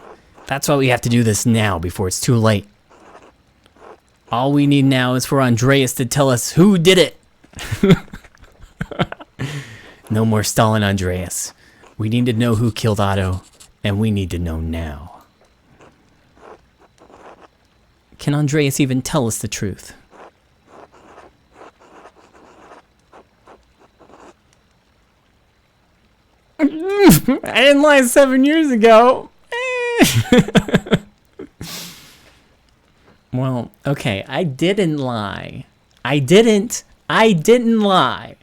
Speaker 1: That's why we have to do this now before it's too late. All we need now is for Andreas to tell us who did it. No more stalling, Andreas. We need to know who killed Otto, and we need to know now. Can Andreas even tell us the truth? I didn't lie 7 years ago. Well, okay, I didn't lie. I didn't lie.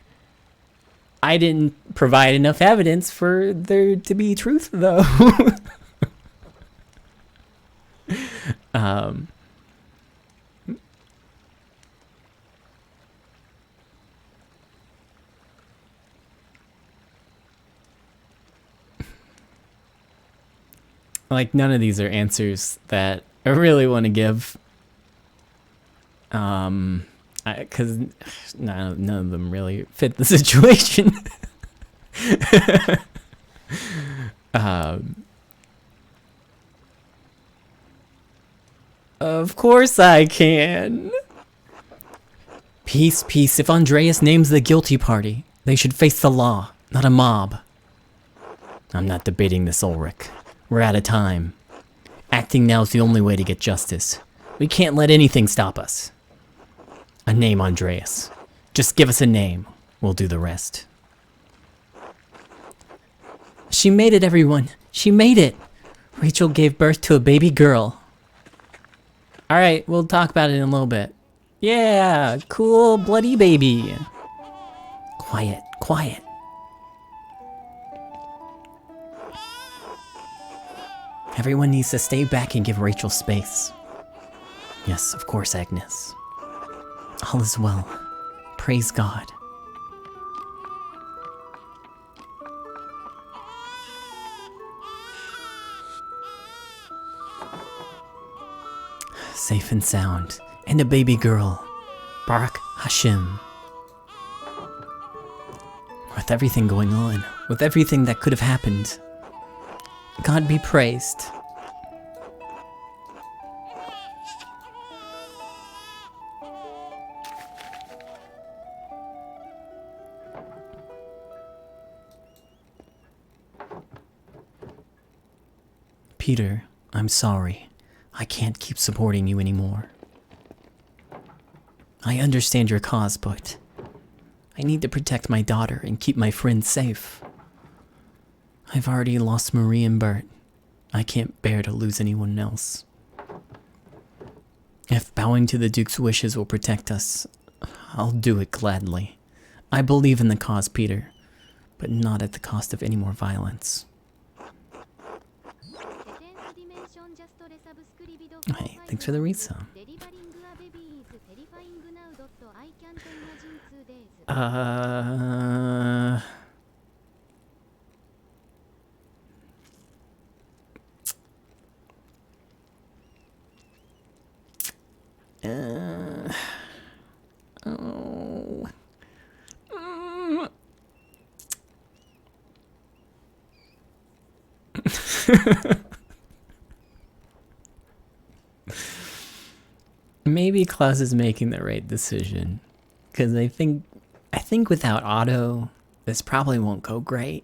Speaker 1: I didn't provide enough evidence for there to be truth, though. Like, none of these are answers that I really want to give. Because none of them really fit the situation. Of course I can. Peace, peace. If Andreas names the guilty party, they should face the law, not a mob. I'm not debating this, Ulrich. We're out of time. Acting now is the only way to get justice. We can't let anything stop us. A name, Andreas. Just give us a name. We'll do the rest. She made it, everyone. She made it. Rachel gave birth to a baby girl. Alright, we'll talk about it in a little bit. Yeah, cool bloody baby. Quiet, quiet. Everyone needs to stay back and give Rachel space. Yes, of course, Agnes. All is well. Praise God. Safe and sound. And a baby girl. Baruch Hashem. With everything going on, with everything that could have happened, God be praised. Peter, I'm sorry. I can't keep supporting you anymore. I understand your cause, but I need to protect my daughter and keep my friends safe. I've already lost Marie and Bert. I can't bear to lose anyone else. If bowing to the Duke's wishes will protect us, I'll do it gladly. I believe in the cause, Peter, but not at the cost of any more violence. Hey, thanks for the resub. Oh. Maybe Klaus is making the right decision, because I think without Otto, this probably won't go great.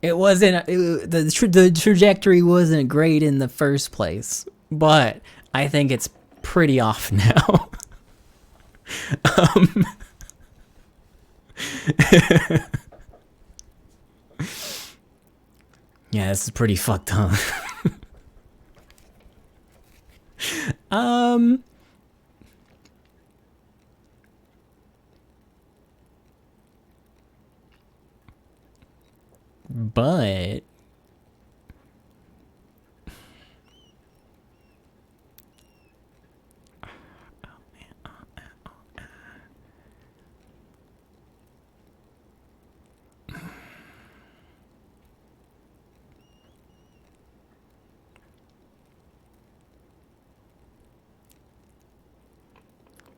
Speaker 1: It wasn't the trajectory wasn't great in the first place, but I think it's pretty off now. Yeah, this is pretty fucked, huh? But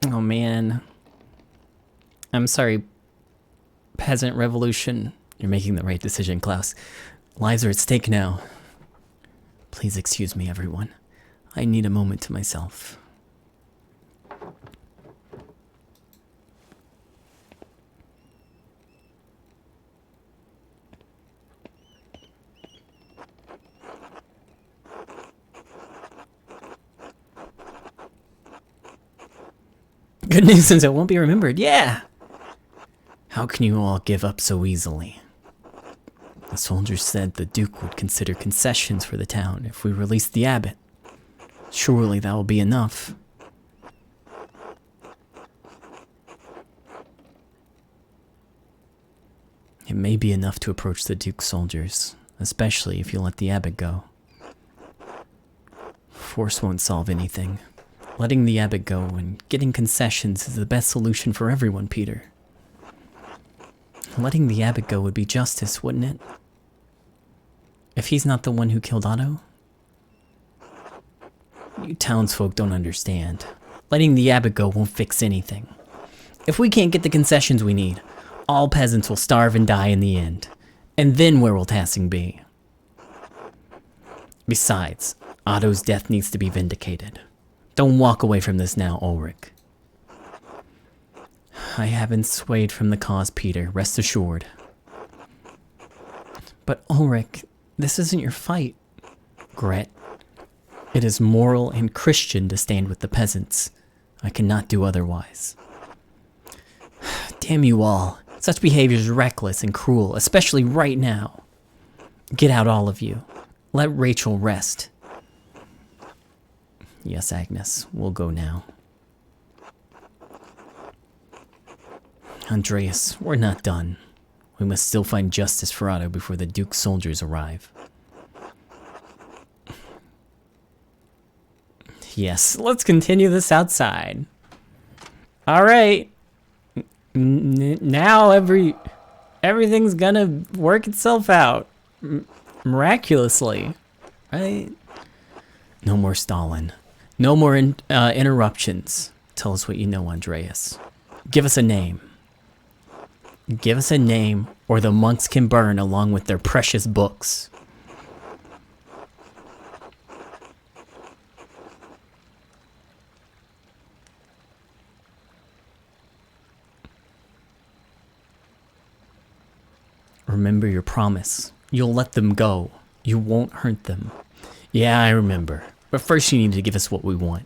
Speaker 1: oh man, I'm sorry, Peasant Revolution. You're making the right decision, Klaus. Lives are at stake now. Please excuse me, everyone. I need a moment to myself. Good news since it won't be remembered. Yeah! How can you all give up so easily? The soldiers said the Duke would consider concessions for the town if we released the abbot. Surely that will be enough. It may be enough to approach the Duke's soldiers, especially if you let the abbot go. Force won't solve anything. Letting the abbot go and getting concessions is the best solution for everyone, Peter. Letting the abbot go would be justice, wouldn't it? If he's not the one who killed Otto? You townsfolk don't understand. Letting the abbot go won't fix anything. If we can't get the concessions we need, all peasants will starve and die in the end. And then where will Tassing be? Besides, Otto's death needs to be vindicated. Don't walk away from this now, Ulrich. I haven't swayed from the cause, Peter, rest assured. But Ulrich, this isn't your fight. Gret, it is moral and Christian to stand with the peasants. I cannot do otherwise. Damn you all. Such behavior is reckless and cruel, especially right now. Get out, all of you. Let Rachel rest. Yes, Agnes, we'll go now. Andreas, we're not done. We must still find justice for Otto before the Duke's soldiers arrive. Yes, let's continue this outside. Alright. Now everything's gonna work itself out. Miraculously. Right? No more Stalin. No more interruptions. Tell us what you know, Andreas. Give us a name. Give us a name, or the monks can burn along with their precious books. Remember your promise. You'll let them go. You won't hurt them. Yeah, I remember. But first you need to give us what we want.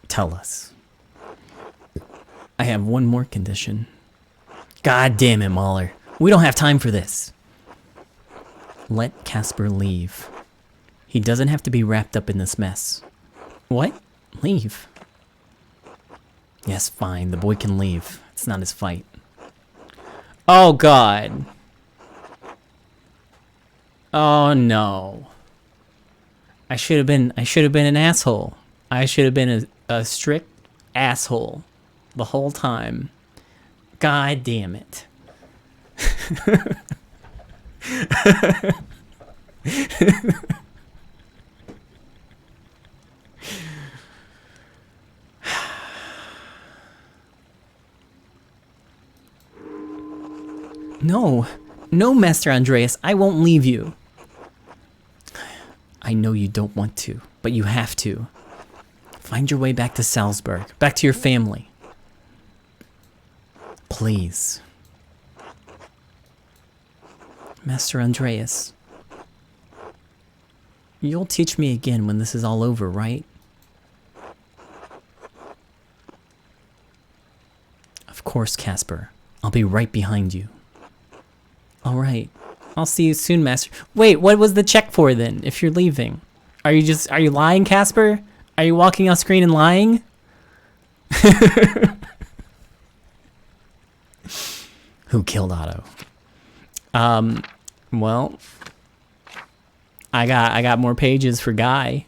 Speaker 1: Tell us. I have one more condition. God damn it, Mahler. We don't have time for this. Let Casper leave. He doesn't have to be wrapped up in this mess. What? Leave? Yes, fine. The boy can leave. It's not his fight. Oh, God. Oh, no. I should have been an asshole. I should have been a strict asshole the whole time. God damn it. No, no, Master Andreas, I won't leave you. I know you don't want to, but you have to. Find your way back to Salzburg, back to your family. Please. Master Andreas, you'll teach me again when this is all over, right? Of course, Casper. I'll be right behind you. All right. I'll see you soon, Master. Wait, what was the check for then, if you're leaving? Are you lying, Casper? Are you walking off screen and lying? Who killed Otto? Well, I got more pages for Guy.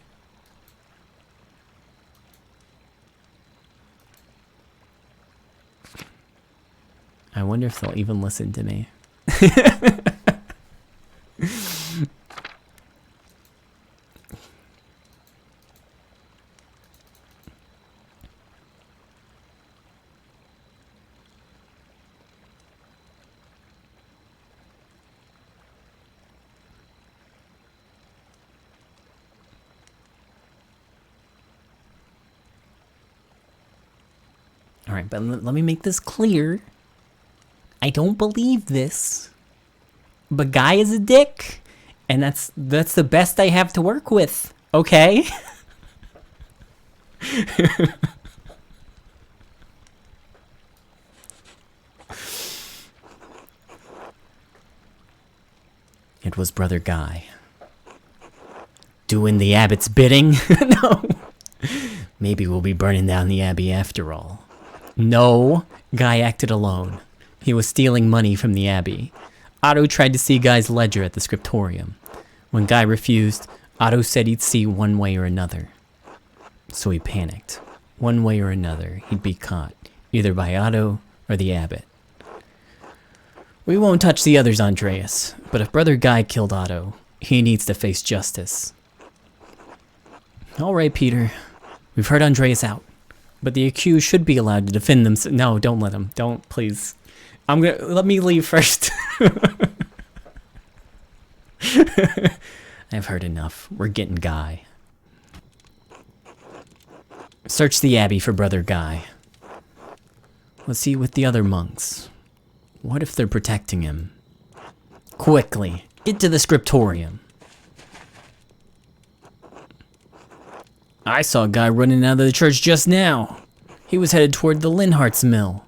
Speaker 1: I wonder if they'll even listen to me. All right, but let me make this clear. I don't believe this. But Guy is a dick, and that's the best I have to work with, okay? It was Brother Guy. Doing the abbot's bidding? No. Maybe we'll be burning down the abbey after all. No, Guy acted alone. He was stealing money from the abbey. Otto tried to see Guy's ledger at the scriptorium. When Guy refused, Otto said he'd see one way or another. So he panicked. One way or another, he'd be caught, either by Otto or the abbot. We won't touch the others, Andreas, but if Brother Guy killed Otto, he needs to face justice. All right, Peter. We've heard Andreas out, but the accused should be allowed to defend themselves. No, don't let him. Don't, please. Let me leave first. I've heard enough. We're getting Guy. Search the abbey for Brother Guy. Let's see with the other monks. What if they're protecting him? Quickly, get to the scriptorium. I saw a guy running out of the church just now. He was headed toward the Linhart's mill.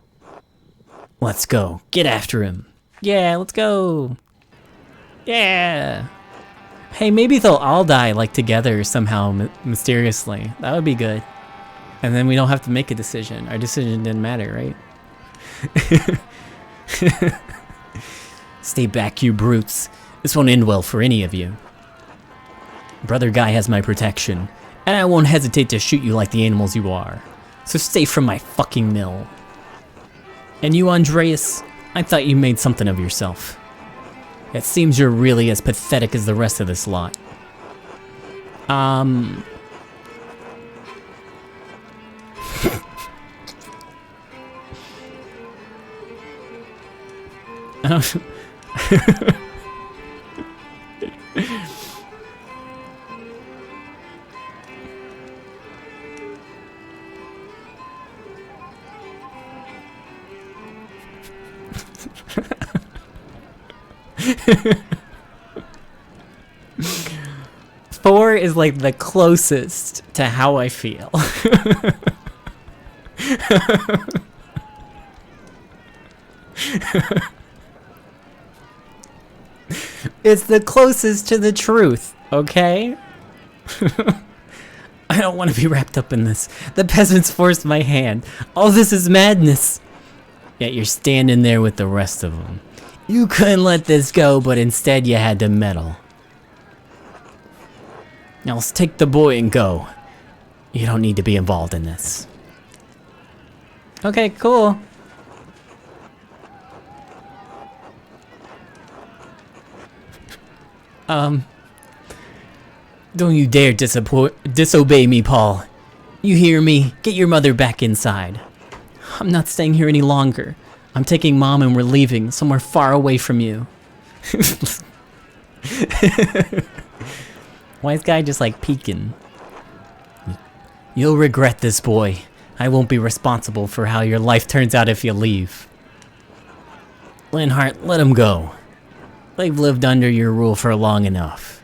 Speaker 1: Let's go. Get after him. Yeah, let's go. Yeah. Hey, maybe they'll all die, like, together somehow, mysteriously. That would be good. And then we don't have to make a decision. Our decision didn't matter, right? Stay back, you brutes. This won't end well for any of you. Brother Guy has my protection, and I won't hesitate to shoot you like the animals you are. So stay from my fucking mill. And you, Andreas, I thought you made something of yourself. It seems you're really as pathetic as the rest of this lot. Four is like the closest to how I feel. It's the closest to the truth, okay? I don't want to be wrapped up in this. The peasants forced my hand. All this is madness. Yet you're standing there with the rest of them. You couldn't let this go, but instead you had to meddle. Now let's take the boy and go. You don't need to be involved in this. Okay, cool. Don't you dare disobey me, Paul. You hear me? Get your mother back inside. I'm not staying here any longer. I'm taking Mom and we're leaving somewhere far away from you. Why is guy just like peeking? You'll regret this, boy. I won't be responsible for how your life turns out if you leave. Linhardt, let him go. They've lived under your rule for long enough.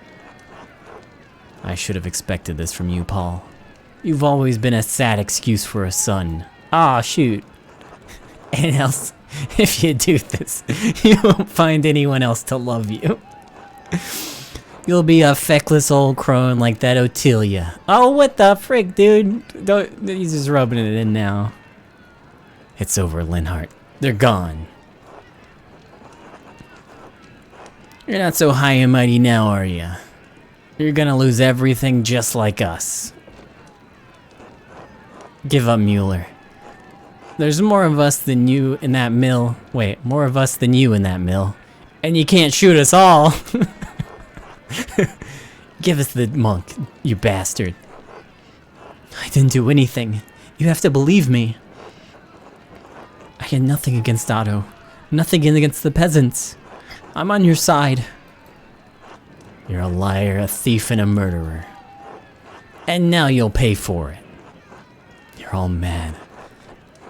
Speaker 1: I should have expected this from you, Paul. You've always been a sad excuse for a son. Ah, shoot. And else, if you do this, you won't find anyone else to love you. You'll be a feckless old crone like that Ottilia. Oh, what the frick, dude? He's just rubbing it in now. It's over, Linhardt. They're gone. You're not so high and mighty now, are you? You're gonna lose everything just like us. Give up, Mueller. There's more of us than you in that mill. Wait, more of us than you in that mill. And you can't shoot us all. Give us the monk, you bastard. I didn't do anything. You have to believe me. I had nothing against Otto. Nothing against the peasants. I'm on your side. You're a liar, a thief, and a murderer. And now you'll pay for it. You're all mad.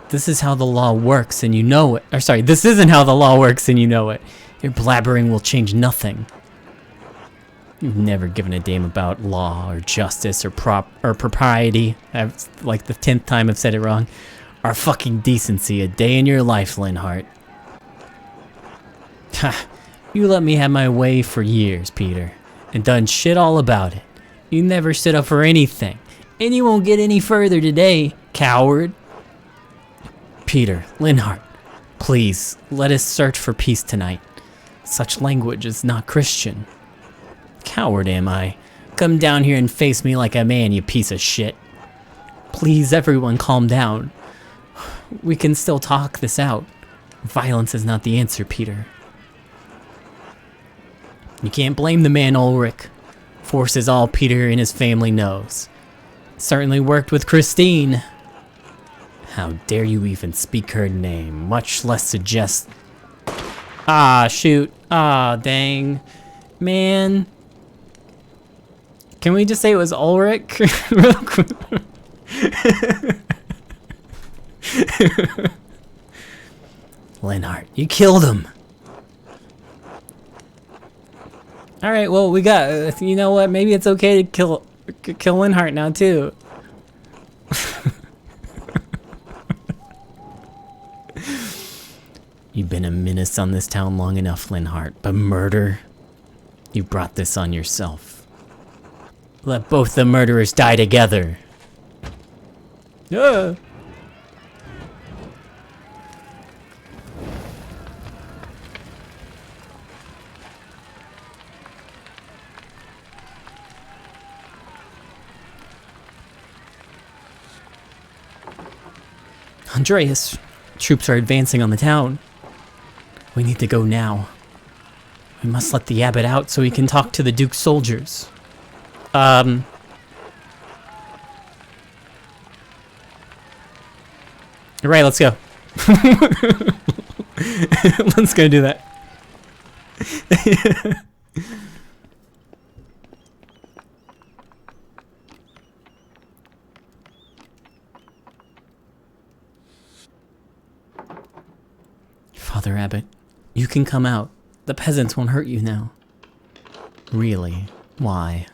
Speaker 1: This is how the law works and you know it. Or sorry, this isn't how the law works and you know it. Your blabbering will change nothing. You've never given a damn about law or justice or propriety. I've, like the 10th time I've said it wrong. Or fucking decency a day in your life, Linhardt. Ha! You let me have my way for years, Peter. And done shit all about it. You never stood up for anything. And you won't get any further today, coward. Peter, Linhardt, please, let us search for peace tonight. Such language is not Christian. Coward am I? Come down here and face me like a man, you piece of shit. Please, everyone, calm down. We can still talk this out. Violence is not the answer, Peter. You can't blame the man, Ulrich. Force is all Peter and his family knows. Certainly worked with Christine. How dare you even speak her name, much less suggest... Ah, shoot. Ah, dang. Man. Can we just say it was Ulrich? Real quick. Linhardt, you killed him. Alright, well, we got... you know what? Maybe it's okay to kill Linhardt now, too. You've been a menace on this town long enough, Linhardt, but murder? You brought this on yourself. Let both the murderers die together. Yeah. Andreas, troops are advancing on the town. We need to go now. We must let the abbot out so he can talk to the Duke's soldiers. Right, let's go. Let's go do that. Father Abbot, you can come out. The peasants won't hurt you now. Really? Why?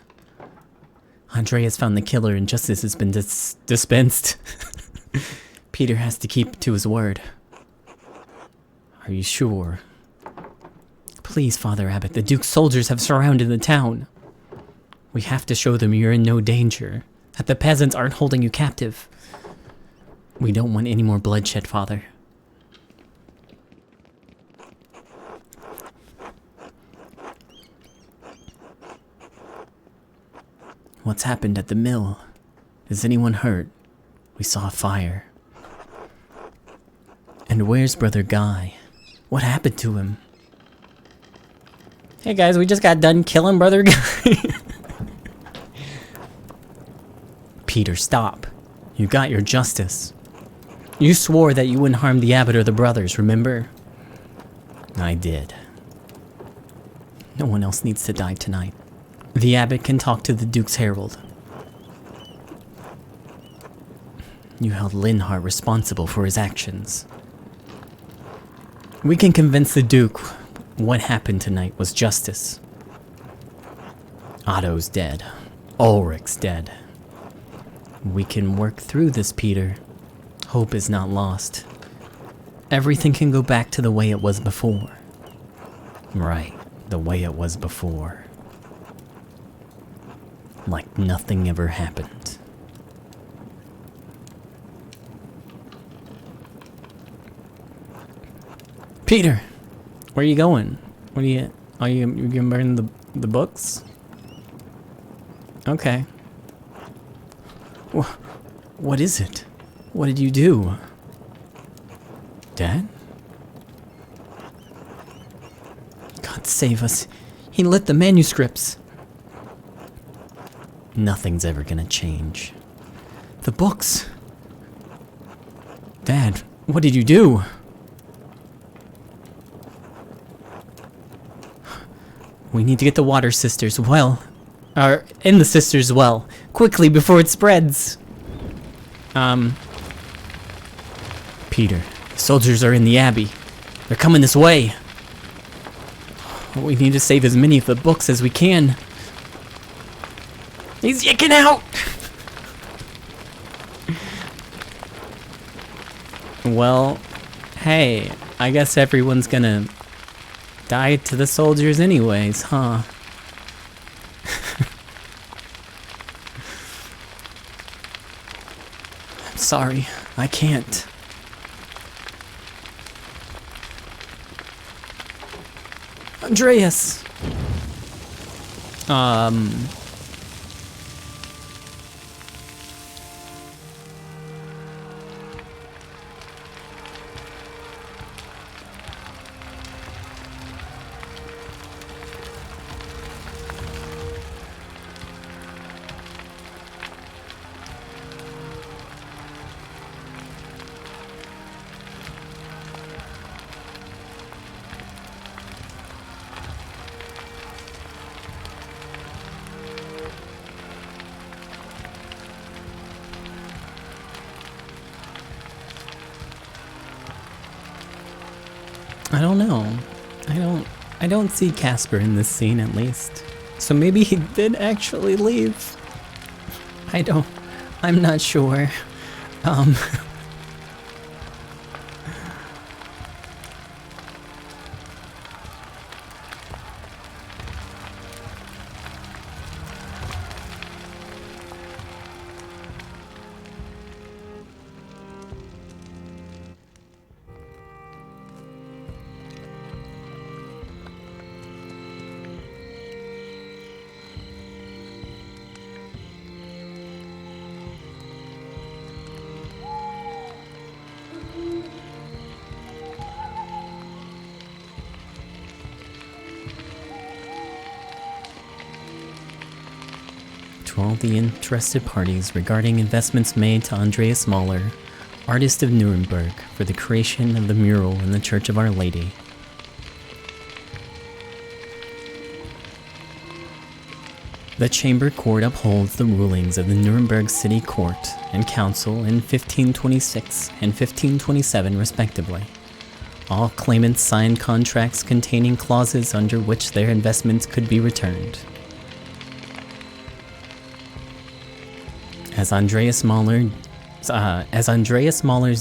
Speaker 1: Andreas found the killer and justice has been dispensed. Peter has to keep to his word. Are you sure? Please, Father Abbot, the Duke's soldiers have surrounded the town. We have to show them you're in no danger. that the peasants aren't holding you captive. We don't want any more bloodshed, Father. What's happened at the mill? Is anyone hurt? We saw a fire. And where's Brother Guy? What happened to him? Hey guys, we just got done killing Brother Guy. Peter, stop. You got your justice. You swore that you wouldn't harm the abbot or the brothers, remember? I did. No one else needs to die tonight. The abbot can talk to the Duke's herald. You held Linhart responsible for his actions. We can convince the Duke what happened tonight was justice. Otto's dead. Ulrich's dead. We can work through this, Peter. Hope is not lost. Everything can go back to the way it was before. Right, the way it was before. Like nothing ever happened. Peter, where are you going? What are you gonna burn the books? Okay. What is it? What did you do? Dad? God save us. He lit the manuscripts. Nothing's ever gonna change. The books. Dad, what did you do? We need to get the Water Sisters well. Or in the Sisters well. Quickly before it spreads. Peter, the soldiers are in the Abbey. They're coming this way. We need to save as many of the books as we can. He's yiking out! Well, hey, I guess everyone's gonna die to the soldiers anyways, huh? I'm sorry, I can't. Andreas! I don't know. I don't see Casper in this scene at least. So maybe he did actually leave. I'm not sure. To all the interested parties regarding investments made to Andreas Mahler, artist of Nuremberg, for the creation of the mural in the Church of Our Lady. The Chamber Court upholds the rulings of the Nuremberg City Court and Council in 1526 and 1527 respectively. All claimants signed contracts containing clauses under which their investments could be returned. As Andreas Mahler's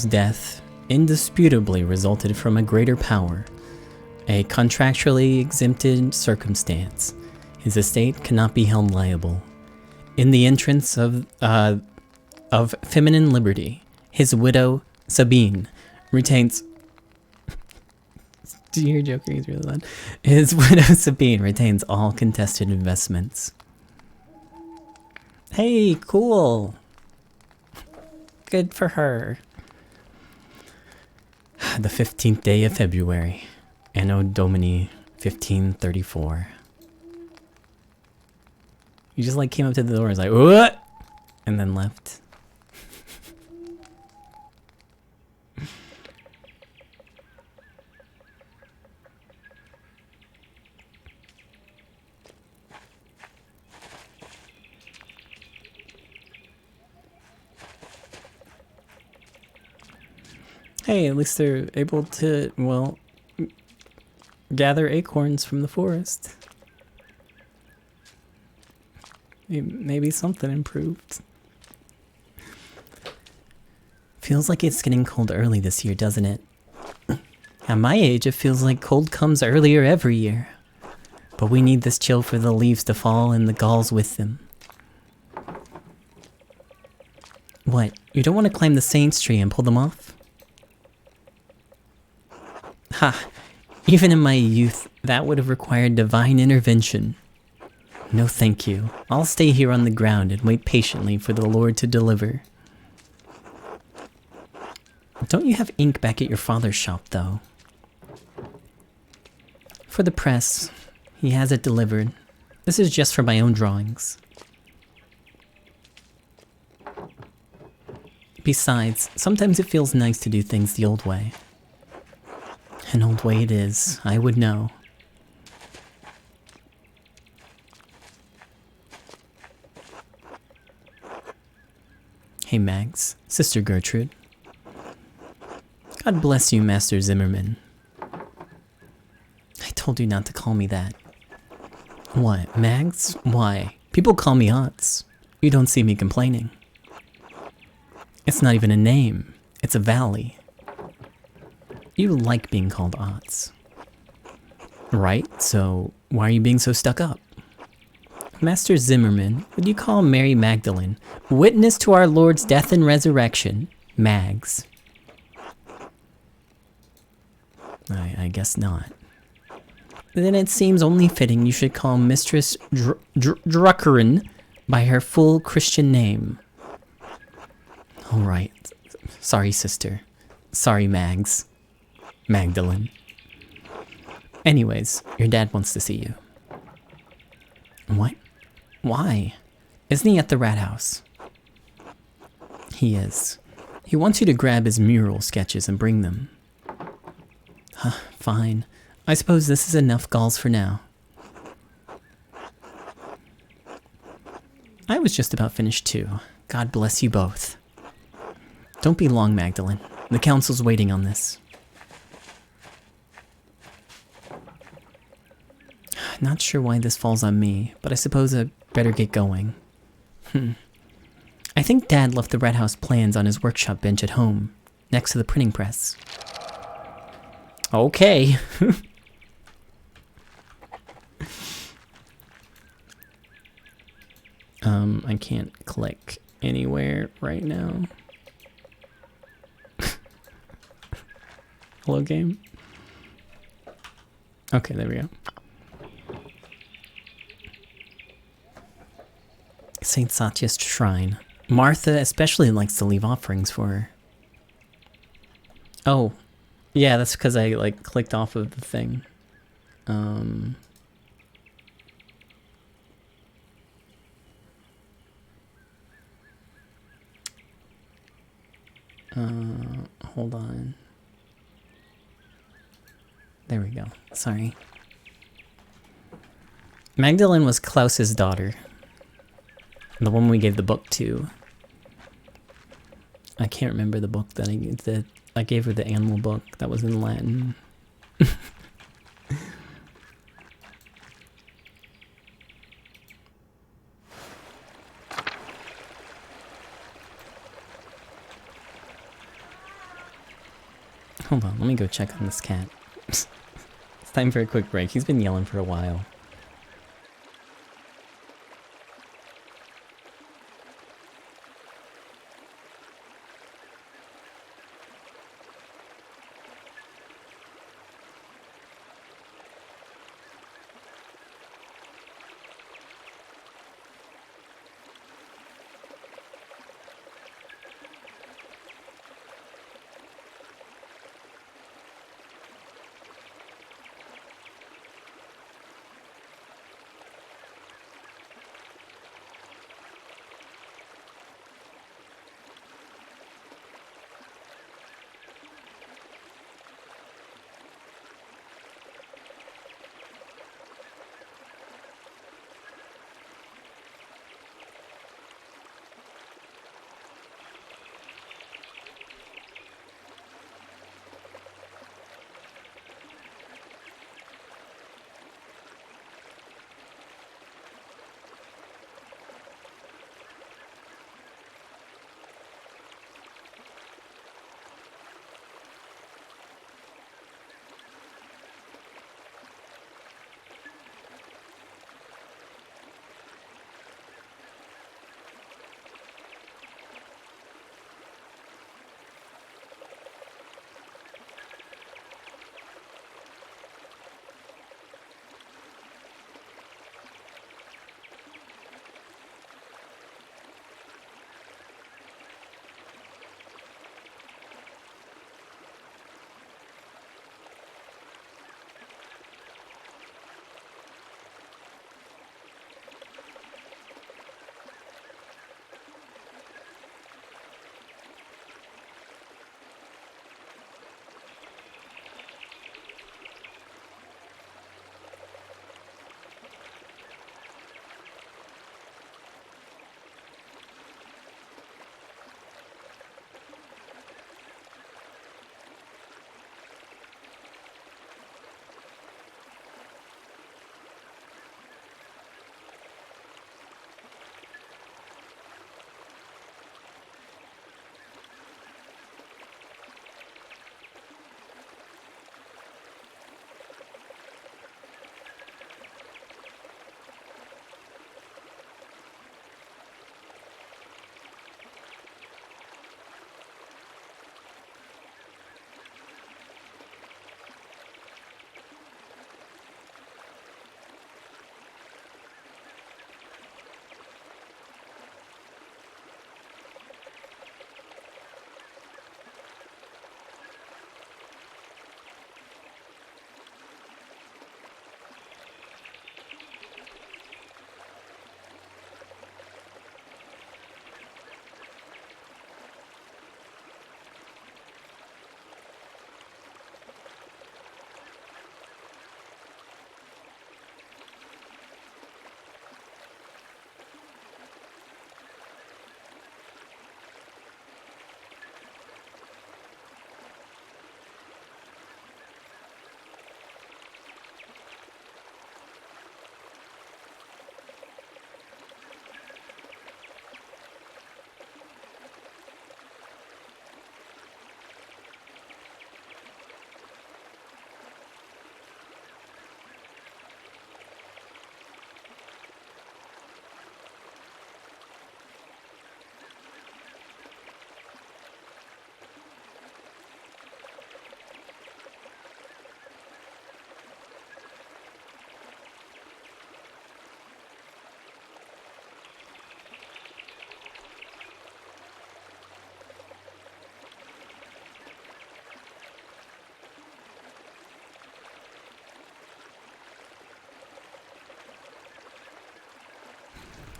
Speaker 1: death indisputably resulted from a greater power, a contractually exempted circumstance, his estate cannot be held liable. in the entrance of feminine liberty, his widow, Sabine, retains... Do you hear Joker? He's really loud. His widow, Sabine, retains all contested investments. Hey, cool. Good for her. The 15th day of February, Anno Domini 1534. You just like came up to the door and was like, what? And then left. Hey, at least they're able to, well, gather acorns from the forest. Maybe something improved. Feels like it's getting cold early this year, doesn't it? At my age, it feels like cold comes earlier every year. But we need this chill for the leaves to fall and the galls with them. What, you don't want to climb the saint's tree and pull them off? Ha! Even in my youth, that would have required divine intervention. No thank you. I'll stay here on the ground and wait patiently for the Lord to deliver. Don't you have ink back at your father's shop, though? For the press. He has it delivered. This is just for my own drawings. Besides, sometimes it feels nice to do things the old way. An old way it is, I would know. Hey Mags, Sister Gertrude. God bless you, Master Zimmerman. I told you not to call me that. What, Mags? Why? People call me Aunts. You don't see me complaining. It's not even a name, it's a valley. You like being called Aunts. Right, so why are you being so stuck up? Master Zimmerman, would you call Mary Magdalene, witness to our Lord's death and resurrection, Mags? I guess not. Then it seems only fitting you should call Mistress Druckerin by her full Christian name. Alright. Sorry, sister. Sorry, Mags. Magdalene. Anyways, your dad wants to see you. What? Why? Isn't he at the rat house? He is. He wants you to grab his mural sketches and bring them. Huh, fine. I suppose this is enough galls for now. I was just about finished too. God bless you both. Don't be long, Magdalene. The council's waiting on this. Not sure why this falls on me, but I suppose I'd better get going. I think Dad left the Red House plans on his workshop bench at home, next to the printing press. Okay. I can't click anywhere right now. Hello, game? Okay, there we go. Saint Satya's shrine. Martha especially likes to leave offerings for her. Oh, yeah, that's because I like clicked off of the thing. Hold on. There we go. Sorry. Magdalene was Klaus's daughter. The one we gave the book to. I can't remember the book that I gave her, the animal book that was in Latin. Hold on, let me go check on this cat. It's time for a quick break. He's been yelling for a while.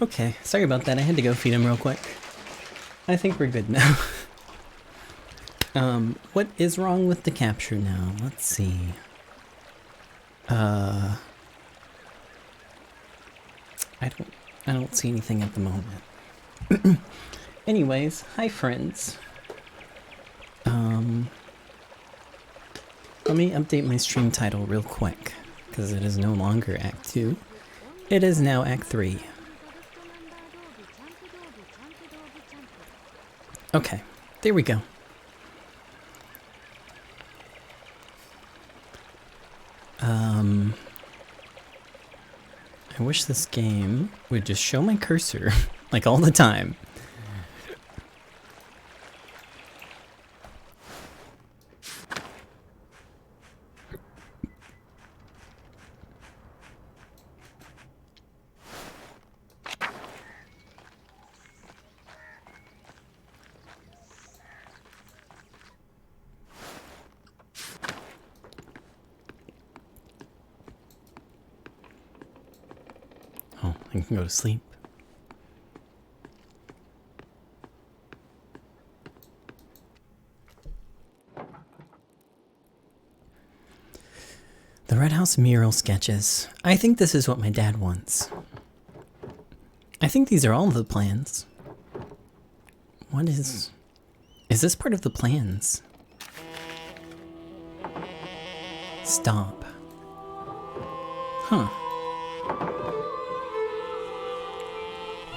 Speaker 1: Okay, sorry about that. I had to go feed him real quick. I think we're good now. What is wrong with the capture now? Let's see. I don't see anything at the moment. Anyways, hi friends. Let me update my stream title real quick, because it is no longer Act 2. It is now Act 3. Okay, there we go. I wish this game would just show my cursor, like all the time. Oh, I can go to sleep. The Red House mural sketches. I think this is what my dad wants. I think these are all of the plans. What is this part of the plans? Stop. Huh.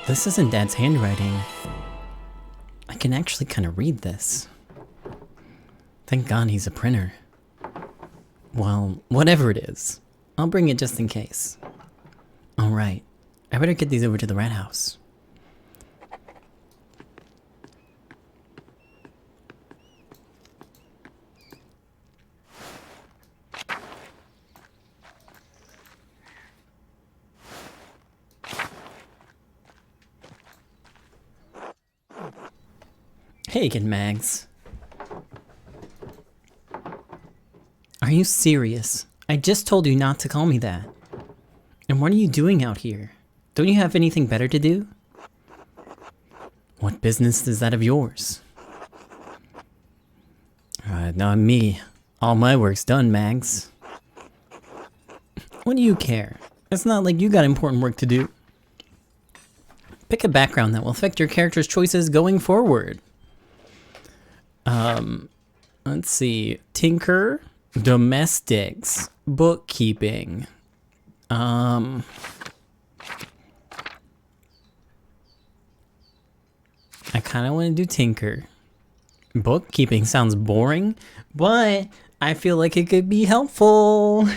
Speaker 1: This isn't Dad's handwriting. I can actually kind of read this. Thank God he's a printer. Well, whatever it is, I'll bring it just in case. Alright, I better get these over to the Rat House. Hey again, Mags. Are you serious? I just told you not to call me that. And what are you doing out here? Don't you have anything better to do? What business is that of yours? Not me. All my work's done, Mags. What do you care? It's not like you got important work to do. Pick a background that will affect your character's choices going forward. Let's see. Tinker, domestics, bookkeeping. I kind of want to do Tinker. Bookkeeping sounds boring, but I feel like it could be helpful.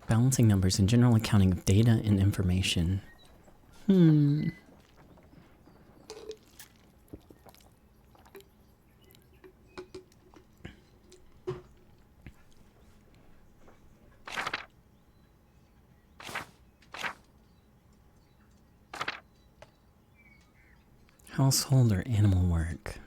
Speaker 1: Balancing numbers and general accounting of data and information. Household or animal work.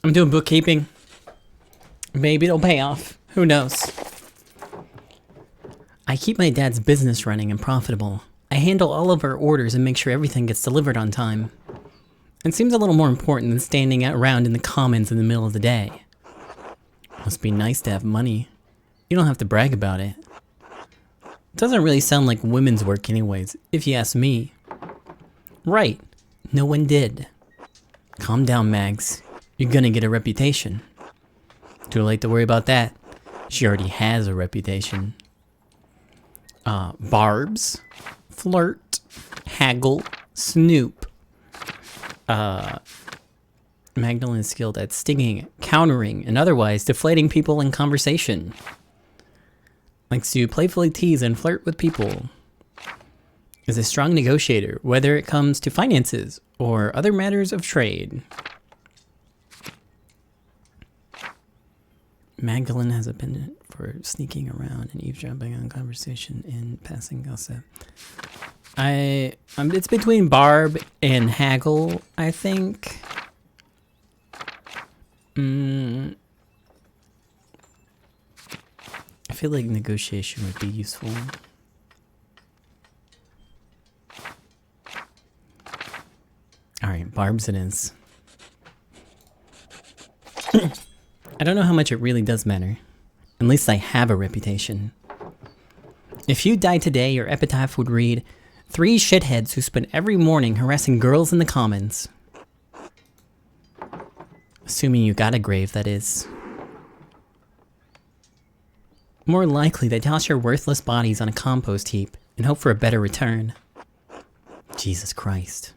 Speaker 1: I'm doing bookkeeping. Maybe it'll pay off. Who knows? I keep my dad's business running and profitable. I handle all of our orders and make sure everything gets delivered on time. It seems a little more important than standing around in the commons in the middle of the day. Must be nice to have money. You don't have to brag about it. It doesn't really sound like women's work anyways, if you ask me. Right. No one did. Calm down, Mags. You're gonna get a reputation. Too late to worry about that. She already has a reputation. Barbs, flirt, haggle, snoop. Magdalene is skilled at stinging, countering, and otherwise deflating people in conversation. Likes to playfully tease and flirt with people. Is a strong negotiator, whether it comes to finances or other matters of trade. Magdalene has a pendant for sneaking around and eavesdropping on conversation and passing gossip. It's between Barb and Haggle, I think. I feel like negotiation would be useful. Alright, Barb's it is. I don't know how much it really does matter. At least I have a reputation. If you died today, your epitaph would read, 3 shitheads who spend every morning harassing girls in the commons. Assuming you got a grave, that is. More likely, they toss your worthless bodies on a compost heap and hope for a better return. Jesus Christ.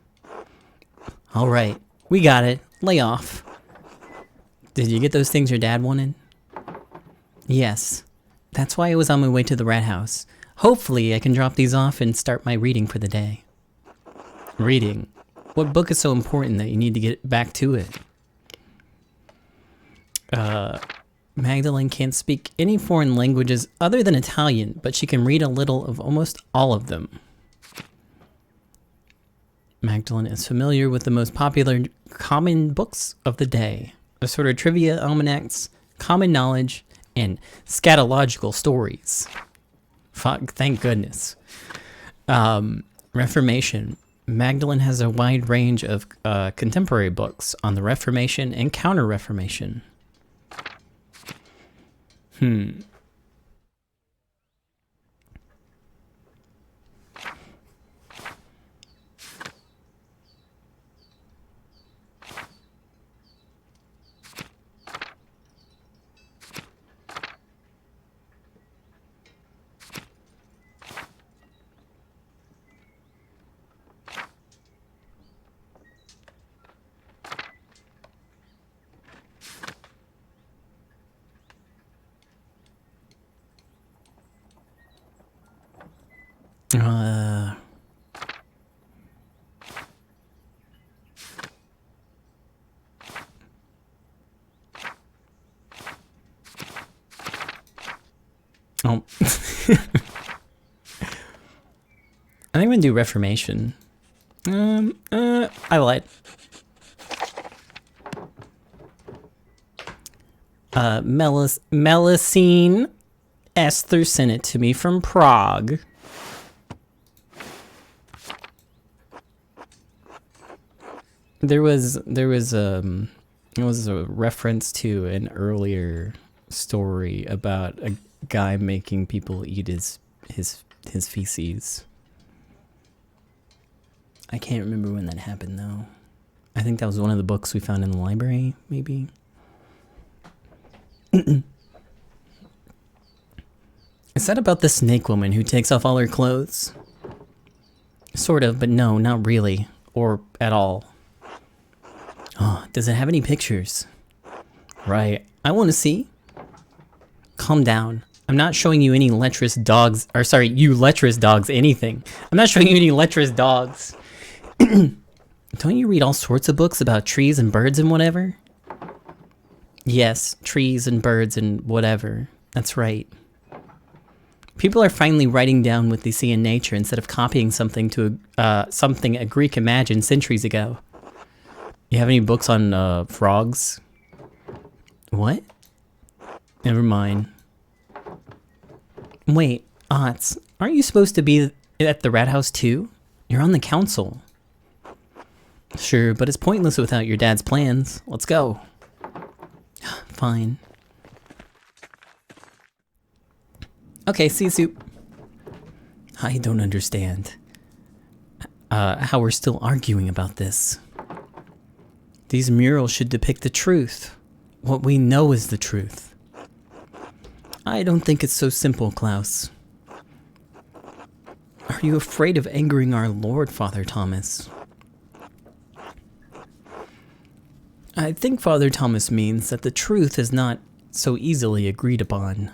Speaker 1: Alright, we got it. Lay off. Did you get those things your dad wanted? Yes. That's why I was on my way to the rat house. Hopefully I can drop these off and start my reading for the day. Reading? What book is so important that you need to get back to it? Magdalene can't speak any foreign languages other than Italian, but she can read a little of almost all of them. Magdalene is familiar with the most popular common books of the day. Assorted trivia, almanacs, common knowledge, and scatological stories. Fuck, thank goodness. Reformation. Magdalene has a wide range of contemporary books on the Reformation and Counter-Reformation. Oh. I think I'm gonna do Reformation. I lied. Melusine Esther sent it to me from Prague. There was a reference to an earlier story about a guy making people eat his feces. I can't remember when that happened though. I think that was one of the books we found in the library, maybe. Is that about the snake woman who takes off all her clothes? Sort of, but no, not really. Or at all. Oh, does it have any pictures? Right, I want to see. Calm down. I'm not showing you any lecherous dogs, or sorry, you lecherous dogs, anything. I'm not showing you any lecherous dogs. Don't you read all sorts of books about trees and birds and whatever? Yes, trees and birds and whatever. That's right. People are finally writing down what they see in nature instead of copying something to something a Greek imagined centuries ago. You have any books on frogs? What? Never mind. Wait, Otts, aren't you supposed to be at the rat house too? You're on the council. Sure, but it's pointless without your dad's plans. Let's go. Fine. Okay, see you soon. I don't understand how we're still arguing about this. These murals should depict the truth. What we know is the truth. I don't think it's so simple, Klaus. Are you afraid of angering our Lord, Father Thomas? I think Father Thomas means that the truth is not so easily agreed upon.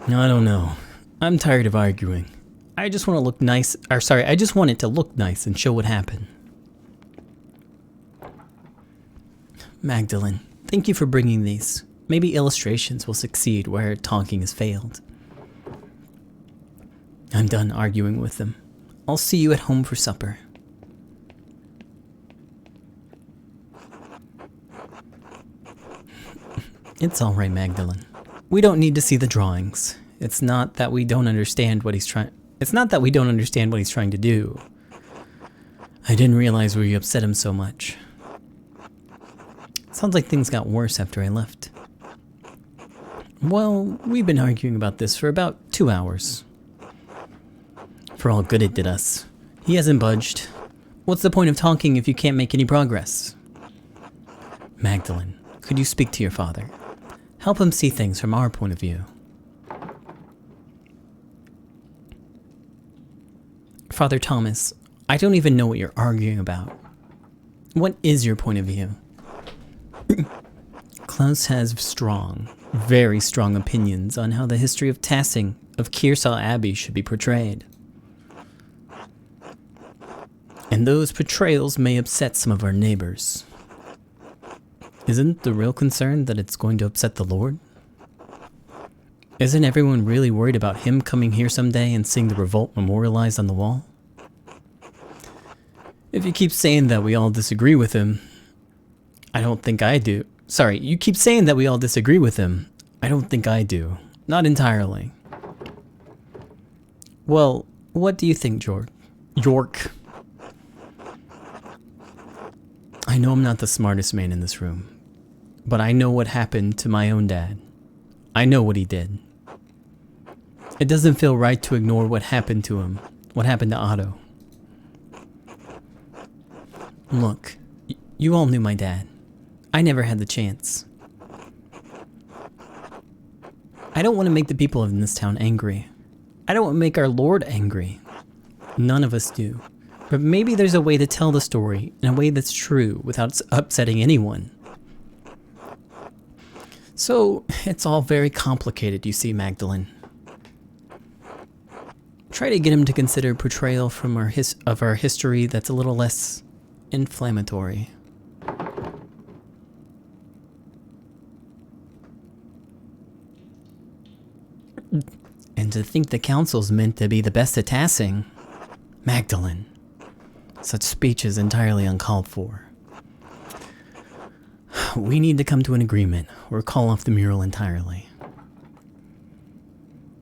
Speaker 1: No, I don't know. I'm tired of arguing. I just want to look nice, or sorry, I just want it to look nice and show what happened. Magdalene, thank you for bringing these. Maybe illustrations will succeed where talking has failed. I'm done arguing with them. I'll see you at home for supper. It's alright, Magdalene. We don't need to see the drawings. It's not that we don't understand what he's trying to do. I didn't realize we upset him so much. Sounds like things got worse after I left. Well, we've been arguing about this for about 2 hours. For all good it did us. He hasn't budged. What's the point of talking if you can't make any progress? Magdalene, could you speak to your father? Help him see things from our point of view. Father Thomas, I don't even know what you're arguing about. What is your point of view? Klaus has strong, very strong opinions on how the history of Tassing of Kearsall Abbey should be portrayed. And those portrayals may upset some of our neighbors. Isn't the real concern that it's going to upset the Lord? Isn't everyone really worried about him coming here someday and seeing the revolt memorialized on the wall? If you keep saying that we all disagree with him, I don't think I do. Sorry, you keep saying that we all disagree with him. I don't think I do. Not entirely. Well, what do you think, York? I know I'm not the smartest man in this room, but I know what happened to my own dad. I know what he did. It doesn't feel right to ignore what happened to him, what happened to Otto. Look, you all knew my dad. I never had the chance. I don't want to make the people of this town angry. I don't want to make our Lord angry. None of us do. But maybe there's a way to tell the story in a way that's true without upsetting anyone. So, it's all very complicated, you see, Magdalene. Try to get him to consider portrayal from our history that's a little less inflammatory. And to think the council's meant to be the best at Tassing. Magdalene. Such speech is entirely uncalled for. We need to come to an agreement, or call off the mural entirely.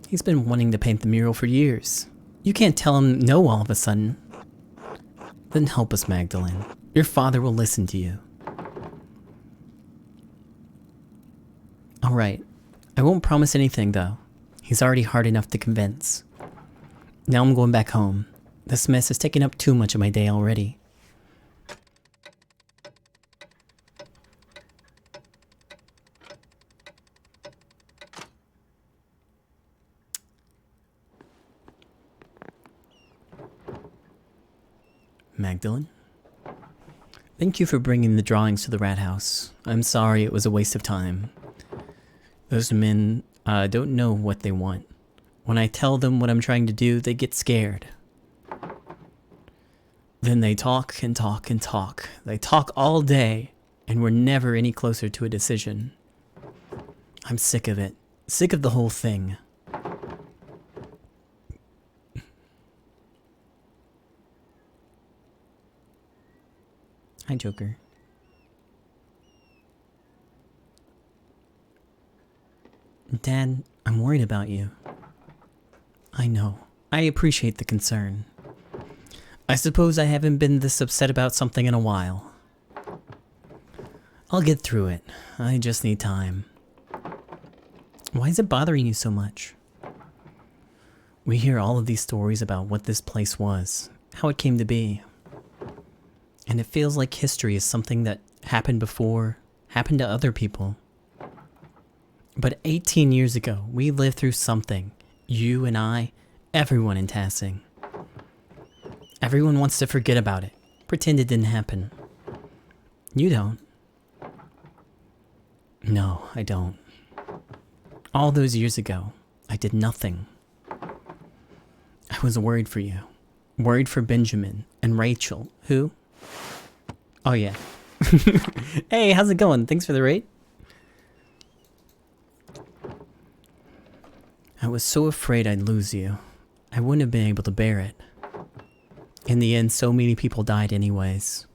Speaker 1: He's been wanting to paint the mural for years. You can't tell him no all of a sudden. Then help us, Magdalene. Your father will listen to you. Alright, I won't promise anything though. He's already hard enough to convince. Now I'm going back home. This mess is taking up too much of my day already. Magdalene? Thank you for bringing the drawings to the rat house. I'm sorry it was a waste of time. Those men don't know what they want. When I tell them what I'm trying to do, they get scared. Then they talk and talk and talk. They talk all day, and we're never any closer to a decision. I'm sick of it. Sick of the whole thing. Hi, Joker. Dad, I'm worried about you. I know. I appreciate the concern. I suppose I haven't been this upset about something in a while. I'll get through it. I just need time. Why is it bothering you so much? We hear all of these stories about what this place was, how it came to be. And it feels like history is something that happened before, happened to other people. But 18 years ago, we lived through something. You and I, everyone in Tassing. Everyone wants to forget about it, pretend it didn't happen. You don't. No, I don't. All those years ago, I I did nothing. I was worried for you. Worried for Benjamin and Rachel. Who? Oh, yeah. Hey, how's it going? Thanks for the rate. I was so afraid I'd lose you. I wouldn't have been able to bear it. In the end, so many people died anyways.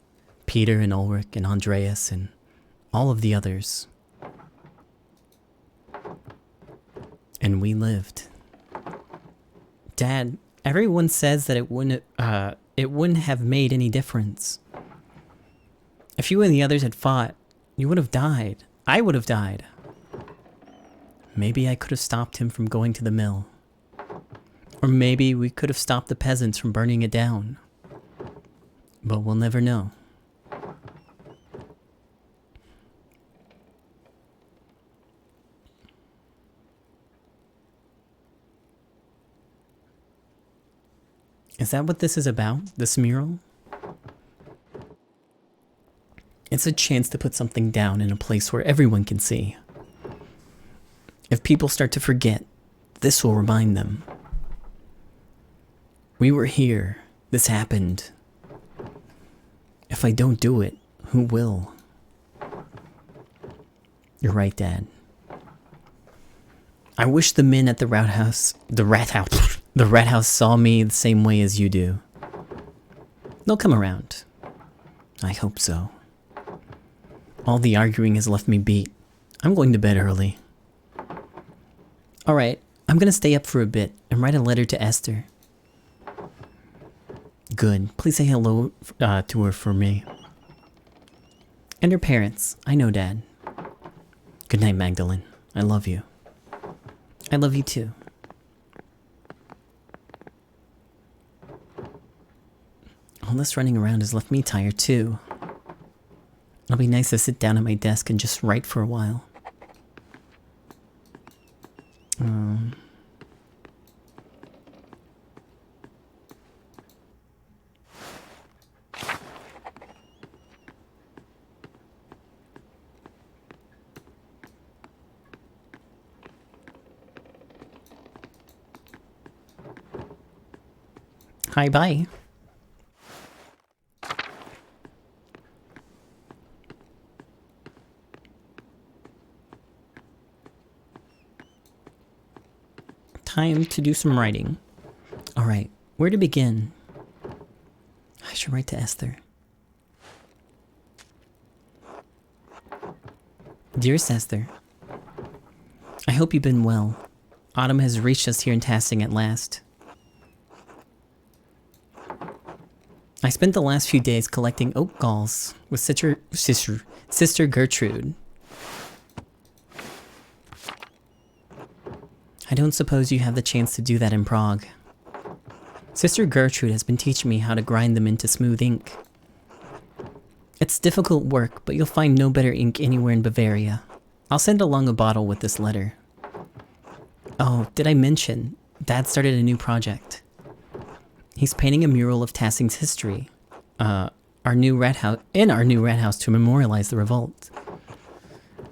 Speaker 1: Peter and Ulrich and Andreas and all of the others. And we lived. Dad, everyone says that it wouldn't have made any difference. If you and the others had fought, you would have died. I would have died. Maybe I could have stopped him from going to the mill. Or maybe we could have stopped the peasants from burning it down. But we'll never know. Is that what this is about? This mural? It's a chance to put something down in a place where everyone can see. If people start to forget, this will remind them. We were here. This happened. If I don't do it, who will? You're right, Dad. I wish the men at the rat house saw me the same way as you do. They'll come around. I hope so. All the arguing has left me beat. I'm going to bed early. Alright, I'm gonna stay up for a bit and write a letter to Esther. Good. Please say hello to her for me. And her parents. I know, Dad. Good night, Magdalene. I love you. I love you too. All this running around has left me tired too. It'll be nice to sit down at my desk and just write for a while. Hi, bye. Time to do some writing. Alright, where to begin? I should write to Esther. Dearest Esther, I hope you've been well. Autumn has reached us here in Tassing at last. I spent the last few days collecting oak galls with Sister Gertrude. I don't suppose you have the chance to do that in Prague. Sister Gertrude has been teaching me how to grind them into smooth ink. It's difficult work, but you'll find no better ink anywhere in Bavaria. I'll send along a bottle with this letter. Oh, did I mention? Dad started a new project. He's painting a mural of Tassing's history, our new rat house to memorialize the revolt.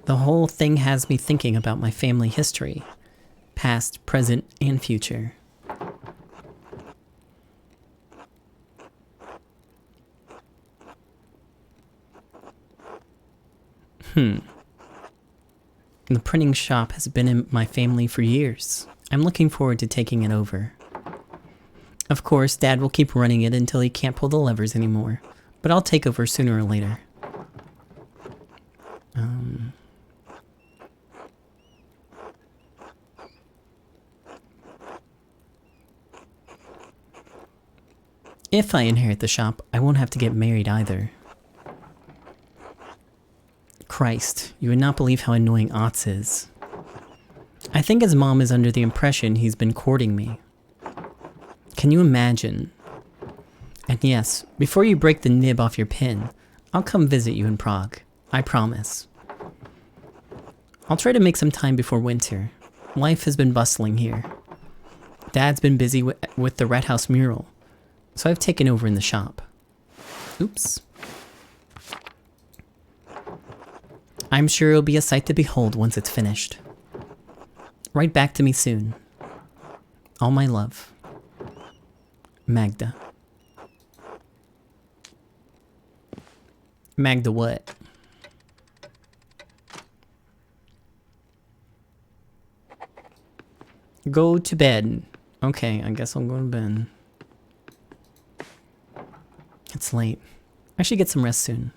Speaker 1: The whole thing has me thinking about my family history, past, present, and future. The printing shop has been in my family for years. I'm looking forward to taking it over. Of course, Dad will keep running it until he can't pull the levers anymore, but I'll take over sooner or later. If I inherit the shop, I won't have to get married either. Christ, you would not believe how annoying Otz is. I think his mom is under the impression he's been courting me. Can you imagine? And yes, before you break the nib off your pen, I'll come visit you in Prague. I promise. I'll try to make some time before winter. Life has been bustling here. Dad's been busy with the Red House mural, so I've taken over in the shop. Oops. I'm sure it'll be a sight to behold once it's finished. Write back to me soon. All my love. Magda. Magda what? Go to bed. Okay, I guess I'll go to bed. It's late. I should get some rest soon.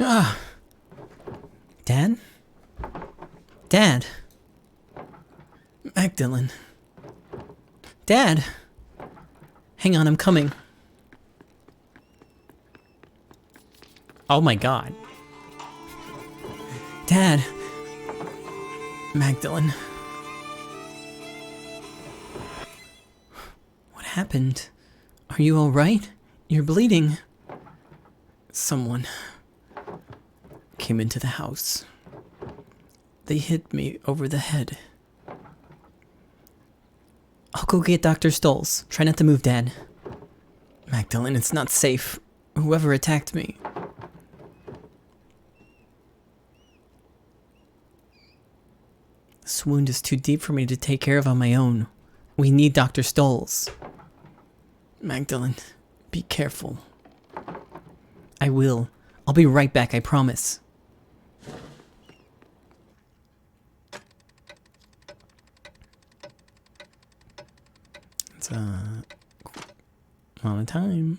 Speaker 1: Ah! Dad? Dad? Magdalene. Dad! Hang on, I'm coming. Oh my god. Dad! Magdalene. What happened? Are you alright? You're bleeding. Someone came into the house. They hit me over the head. I'll go get Dr. Stolz. Try not to move, Dad. Magdalene, it's not safe. Whoever attacked me. This wound is too deep for me to take care of on my own. We need Dr. Stolz. Magdalene, be careful. I will. I'll be right back, I promise. It's a lot of time.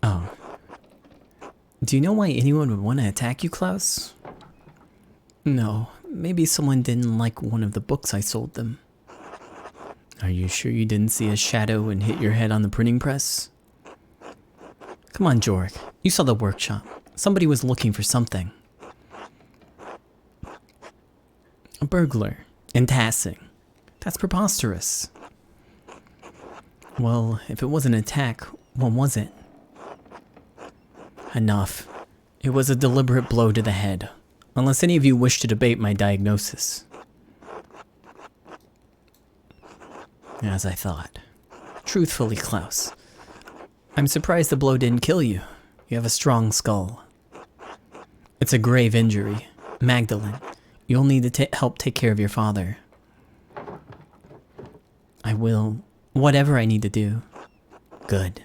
Speaker 1: Oh. Do you know why anyone would want to attack you, Klaus? No, maybe someone didn't like one of the books I sold them. Are you sure you didn't see a shadow and hit your head on the printing press? Come on, Jorg. You saw the workshop. Somebody was looking for something. A burglar. In Tassing. That's preposterous. Well, if it was an attack, what was it? Enough. It was a deliberate blow to the head. Unless any of you wish to debate my diagnosis. As I thought. Truthfully, Klaus. I'm surprised the blow didn't kill you. You have a strong skull. It's a grave injury. Magdalene, you'll need to help take care of your father. I will. Whatever I need to do. Good.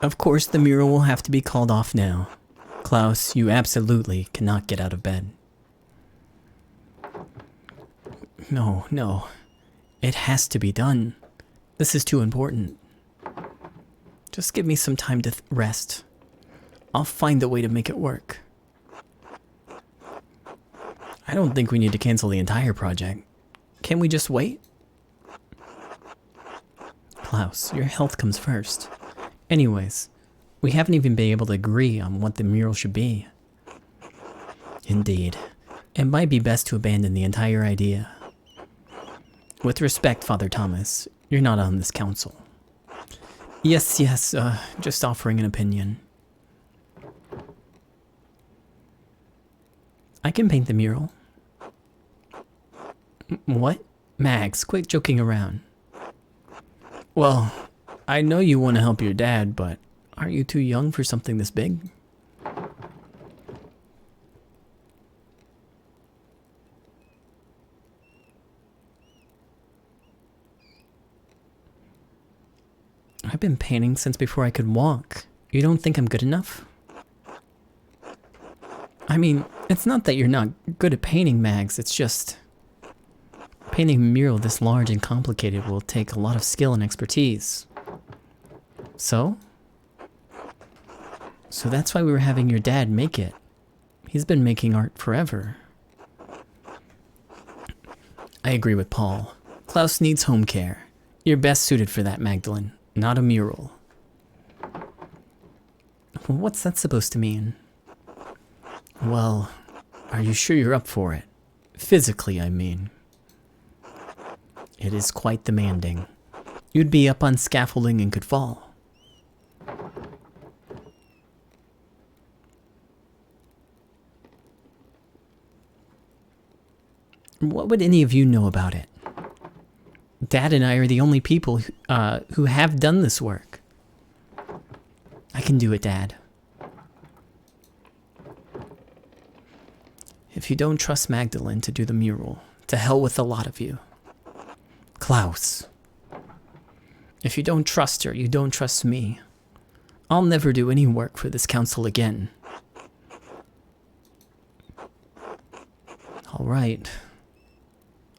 Speaker 1: Of course, the mural will have to be called off now. Klaus, you absolutely cannot get out of bed. No. It has to be done. This is too important. Just give me some time to rest. I'll find a way to make it work. I don't think we need to cancel the entire project. Can we just wait? Klaus, your health comes first. Anyways, we haven't even been able to agree on what the mural should be. Indeed. It might be best to abandon the entire idea. With respect, Father Thomas, you're not on this council. Yes, just offering an opinion. I can paint the mural. What? Mags, quit joking around. Well, I know you want to help your dad, but aren't you too young for something this big? I've been painting since before I could walk. You don't think I'm good enough? I mean, it's not that you're not good at painting, Mags, it's just... painting a mural this large and complicated will take a lot of skill and expertise. So? So that's why we were having your dad make it. He's been making art forever. I agree with Paul. Klaus needs home care. You're best suited for that, Magdalene. Not a mural. What's that supposed to mean? Well, are you sure you're up for it? Physically, I mean. It is quite demanding. You'd be up on scaffolding and could fall. What would any of you know about it? Dad and I are the only people who have done this work. I can do it, Dad. If you don't trust Magdalene to do the mural, to hell with the lot of you. Klaus. If you don't trust her, you don't trust me. I'll never do any work for this council again. All right.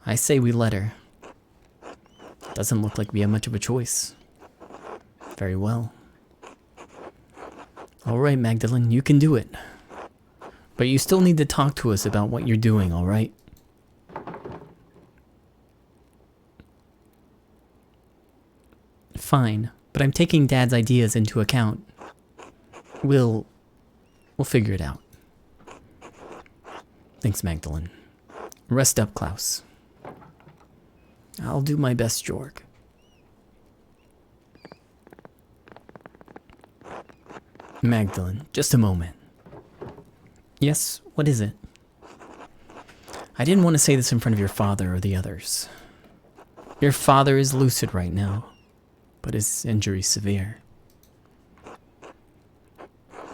Speaker 1: I say we let her. Doesn't look like we have much of a choice. Very well. All right, Magdalene, you can do it. But you still need to talk to us about what you're doing, all right? Fine, but I'm taking Dad's ideas into account. We'll figure it out. Thanks, Magdalene. Rest up, Klaus. I'll do my best, Jorg. Magdalene, just a moment. Yes, what is it? I didn't want to say this in front of your father or the others. Your father is lucid right now, but his injury's severe.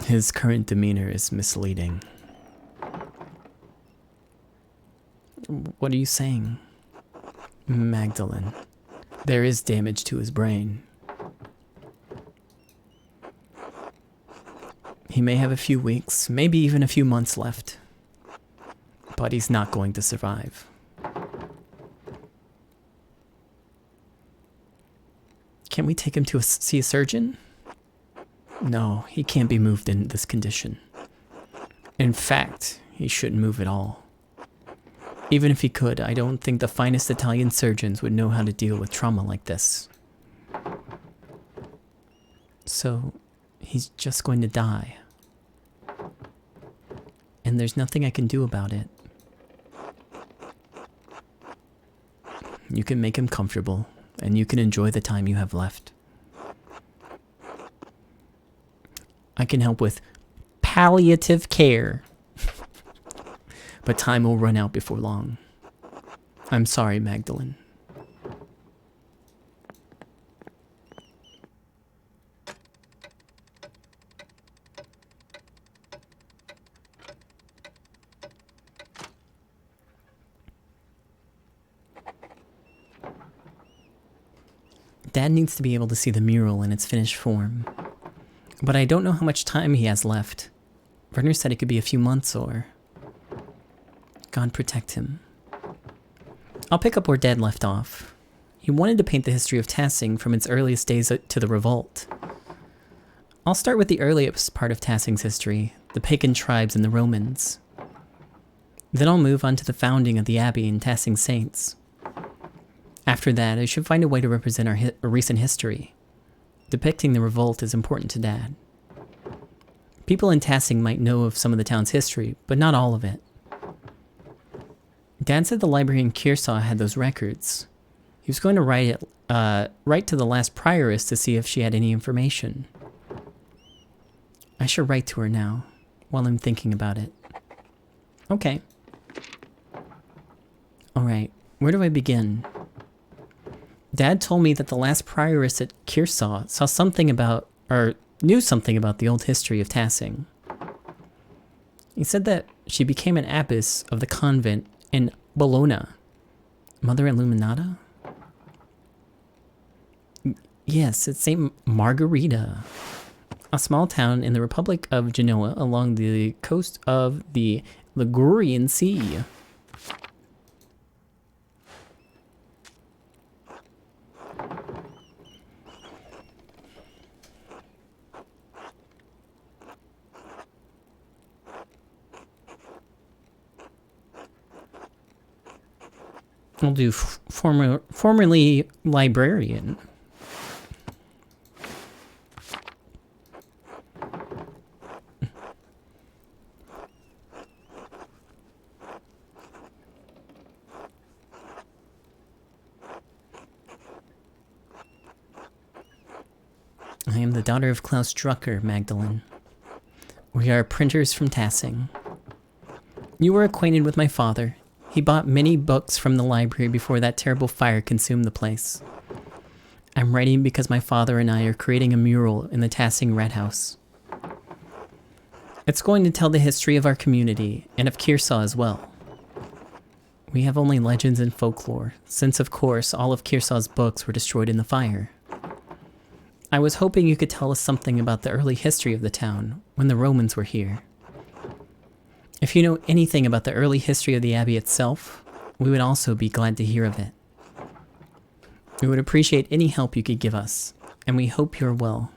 Speaker 1: His current demeanor is misleading. What are you saying? Magdalene, there is damage to his brain. He may have a few weeks, maybe even a few months left, but he's not going to survive. Can we take him to see a surgeon? No, he can't be moved in this condition. In fact, he shouldn't move at all. Even if he could, I don't think the finest Italian surgeons would know how to deal with trauma like this. So, he's just going to die. And there's nothing I can do about it. You can make him comfortable, and you can enjoy the time you have left. I can help with palliative care. But time will run out before long. I'm sorry, Magdalene. Dad needs to be able to see the mural in its finished form. But I don't know how much time he has left. Werner said it could be a few months or... God protect him. I'll pick up where Dad left off. He wanted to paint the history of Tassing from its earliest days to the revolt. I'll start with the earliest part of Tassing's history, the pagan tribes and the Romans. Then I'll move on to the founding of the Abbey and Tassing Saints. After that, I should find a way to represent our recent history. Depicting the revolt is important to Dad. People in Tassing might know of some of the town's history, but not all of it. Dad said the library in Kearsarge had those records. He was going to write to the last prioress to see if she had any information. I should write to her now, while I'm thinking about it. Okay. Alright, where do I begin? Dad told me that the last prioress at Kearsarge saw something about, or knew something about the old history of Tassing. He said that she became an abbess of the convent in Bologna. Mother Illuminata? Yes, it's St. Margherita. A small town in the Republic of Genoa along the coast of the Ligurian Sea. I'll do formerly librarian. I am the daughter of Klaus Drucker, Magdalene. We are printers from Tassing. You were acquainted with my father. He bought many books from the library before that terrible fire consumed the place. I'm writing because my father and I are creating a mural in the Tassing Red House. It's going to tell the history of our community and of Kearsaw as well. We have only legends and folklore, since of course all of Kearsaw's books were destroyed in the fire. I was hoping you could tell us something about the early history of the town, when the Romans were here. If you know anything about the early history of the abbey itself, we would also be glad to hear of it. We would appreciate any help you could give us, and we hope you're well.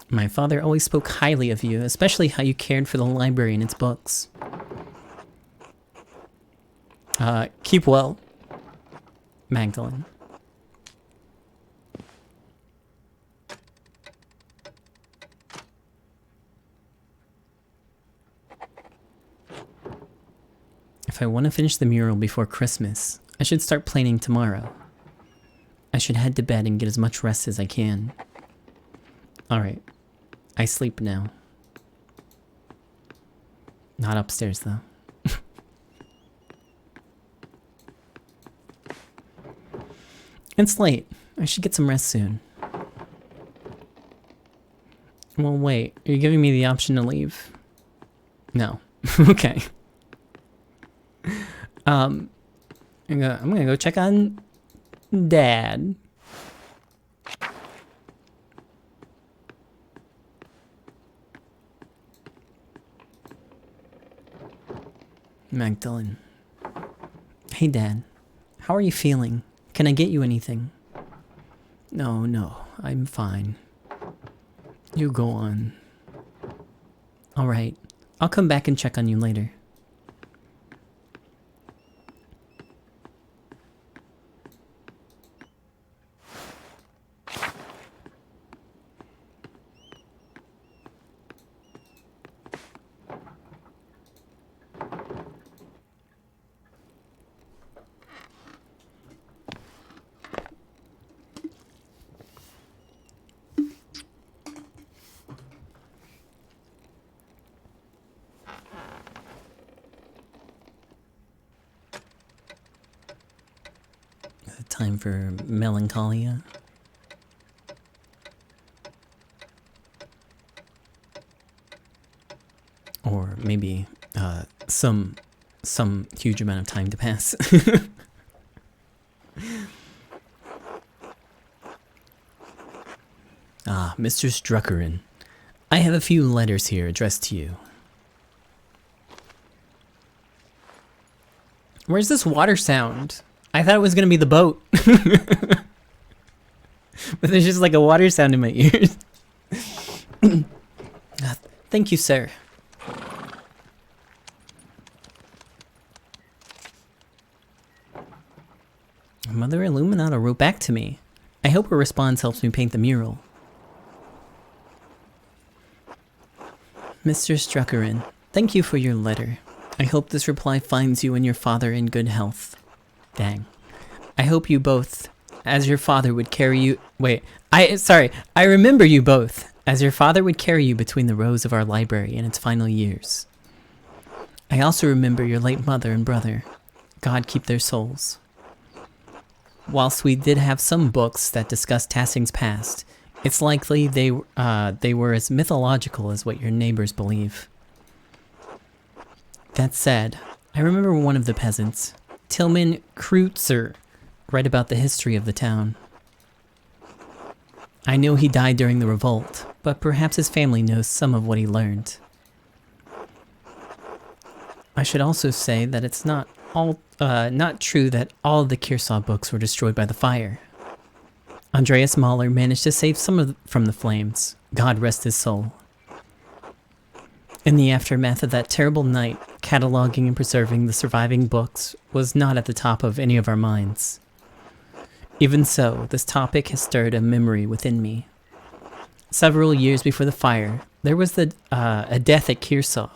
Speaker 1: My father always spoke highly of you, especially how you cared for the library and its books. Keep well, Magdalene. If I want to finish the mural before Christmas, I should start painting tomorrow. I should head to bed and get as much rest as I can. Alright. I sleep now. Not upstairs, though. It's late. I should get some rest soon. Well, wait. Are you giving me the option to leave? No. Okay. I'm gonna go check on Dad. Magdalene. Hey, Dad. How are you feeling? Can I get you anything? No, I'm fine. You go on. Alright. I'll come back and check on you later. Time for melancholia. Or maybe some huge amount of time to pass. Ah, Mr. Struckerin. I have a few letters here addressed to you. Where's this water sound? I thought it was gonna be the boat. But there's just like a water sound in my ears. Thank you, sir. Mother Illuminata wrote back to me. I hope her response helps me paint the mural. Mr. Struckerin, thank you for your letter. I hope this reply finds you and your father in good health. Dang. I hope you both, as your father would carry you... Wait, I remember you both, as your father would carry you between the rows of our library in its final years. I also remember your late mother and brother. God keep their souls. Whilst we did have some books that discussed Tassing's past, it's likely they were as mythological as what your neighbors believe. That said, I remember one of the peasants, Tillman Kreutzer, write about the history of the town. I know he died during the revolt, but perhaps his family knows some of what he learned. I should also say that it's not true that all of the Kearsaw books were destroyed by the fire. Andreas Mahler managed to save some from the flames. God rest his soul. In the aftermath of that terrible night, cataloging and preserving the surviving books was not at the top of any of our minds. Even so, this topic has stirred a memory within me. Several years before the fire, there was a death at Kearsaw,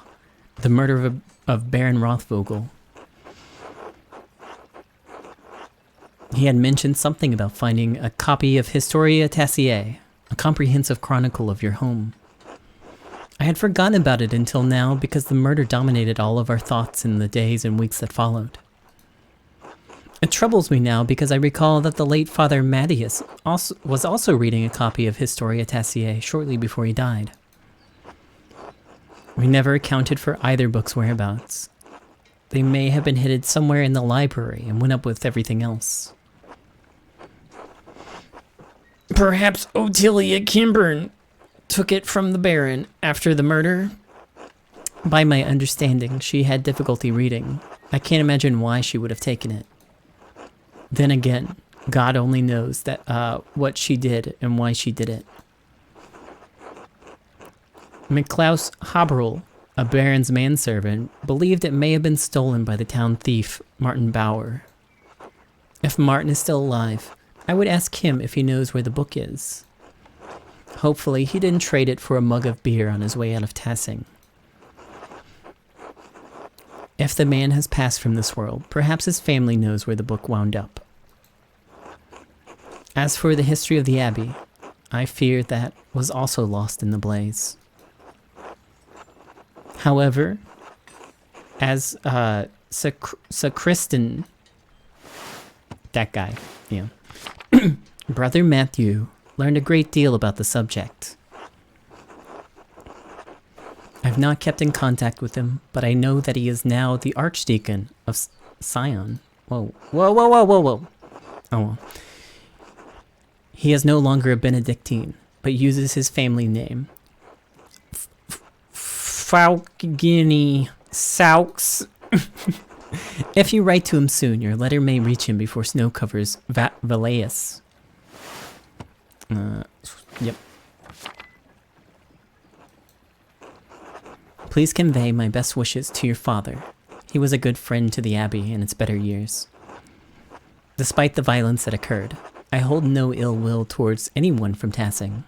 Speaker 1: the murder of Baron Rothvogel. He had mentioned something about finding a copy of Historia Taciae, a comprehensive chronicle of your home. I had forgotten about it until now because the murder dominated all of our thoughts in the days and weeks that followed. It troubles me now because I recall that the late Father Mattius was also reading a copy of Historia Taciae shortly before he died. We never accounted for either book's whereabouts. They may have been hidden somewhere in the library and went up with everything else. Perhaps Otilia Kimburn took it from the Baron after the murder. By my understanding, she had difficulty reading. I can't imagine why she would have taken it. Then again, God only knows that what she did and why she did it. McClaus Haberl, a Baron's manservant, believed it may have been stolen by the town thief, Martin Bauer. If Martin is still alive, I would ask him if he knows where the book is. Hopefully, he didn't trade it for a mug of beer on his way out of Tassing. If the man has passed from this world, perhaps his family knows where the book wound up. As for the history of the Abbey, I fear that was also lost in the blaze. However, as sacristan, that guy, yeah, Brother Matthew learned a great deal about the subject. I've not kept in contact with him, but I know that he is now the Archdeacon of Sion. Whoa. Oh, well. He is no longer a Benedictine, but uses his family name. Falcini Saux. If you write to him soon, your letter may reach him before snow covers Valleas. Yep. Please convey my best wishes to your father. He was a good friend to the Abbey in its better years. Despite the violence that occurred, I hold no ill will towards anyone from Tassing.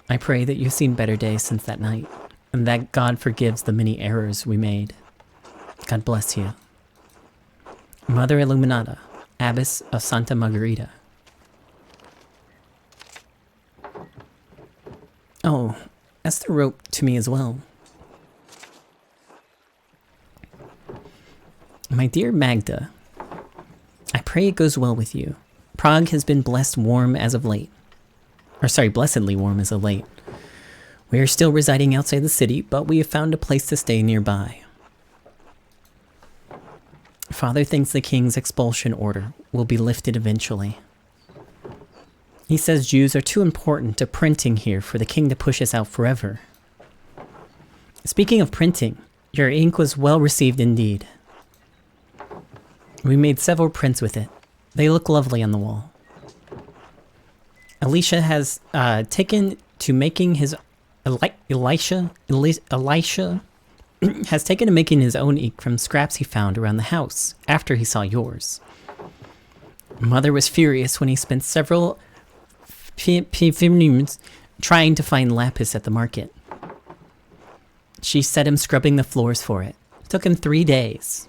Speaker 1: I pray that you've seen better days since that night, and that God forgives the many errors we made. God bless you. Mother Illuminata, Abbess of Santa Margarita. Oh, Esther wrote to me as well. My dear Magda, I pray it goes well with you. Prague has been blessedly warm as of late. We are still residing outside the city, but we have found a place to stay nearby. Father thinks the king's expulsion order will be lifted eventually. He says Jews are too important to printing here for the king to push us out forever. Speaking of printing, your ink was well received indeed. We made several prints with it. They look lovely on the wall. Elisha has taken to making his Elisha has taken to making his own ink from scraps he found around the house after he saw yours. Mother was furious when he spent several minutes trying to find lapis at the market. She set him scrubbing the floors for it. It took him 3 days.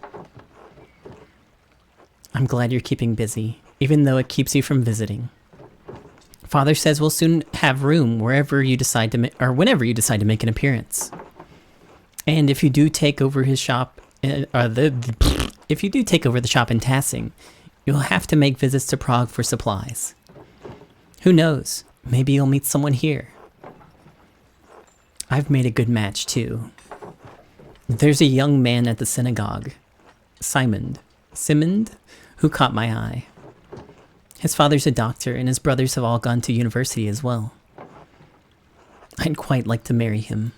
Speaker 1: I'm glad you're keeping busy, even though it keeps you from visiting. Father says we'll soon have room wherever you decide to whenever you decide to make an appearance. And if you do take over his shop, if you do take over the shop in Tassing, you'll have to make visits to Prague for supplies. Who knows? Maybe you'll meet someone here. I've made a good match too. There's a young man at the synagogue, Simond, who caught my eye. His father's a doctor, and his brothers have all gone to university as well. I'd quite like to marry him.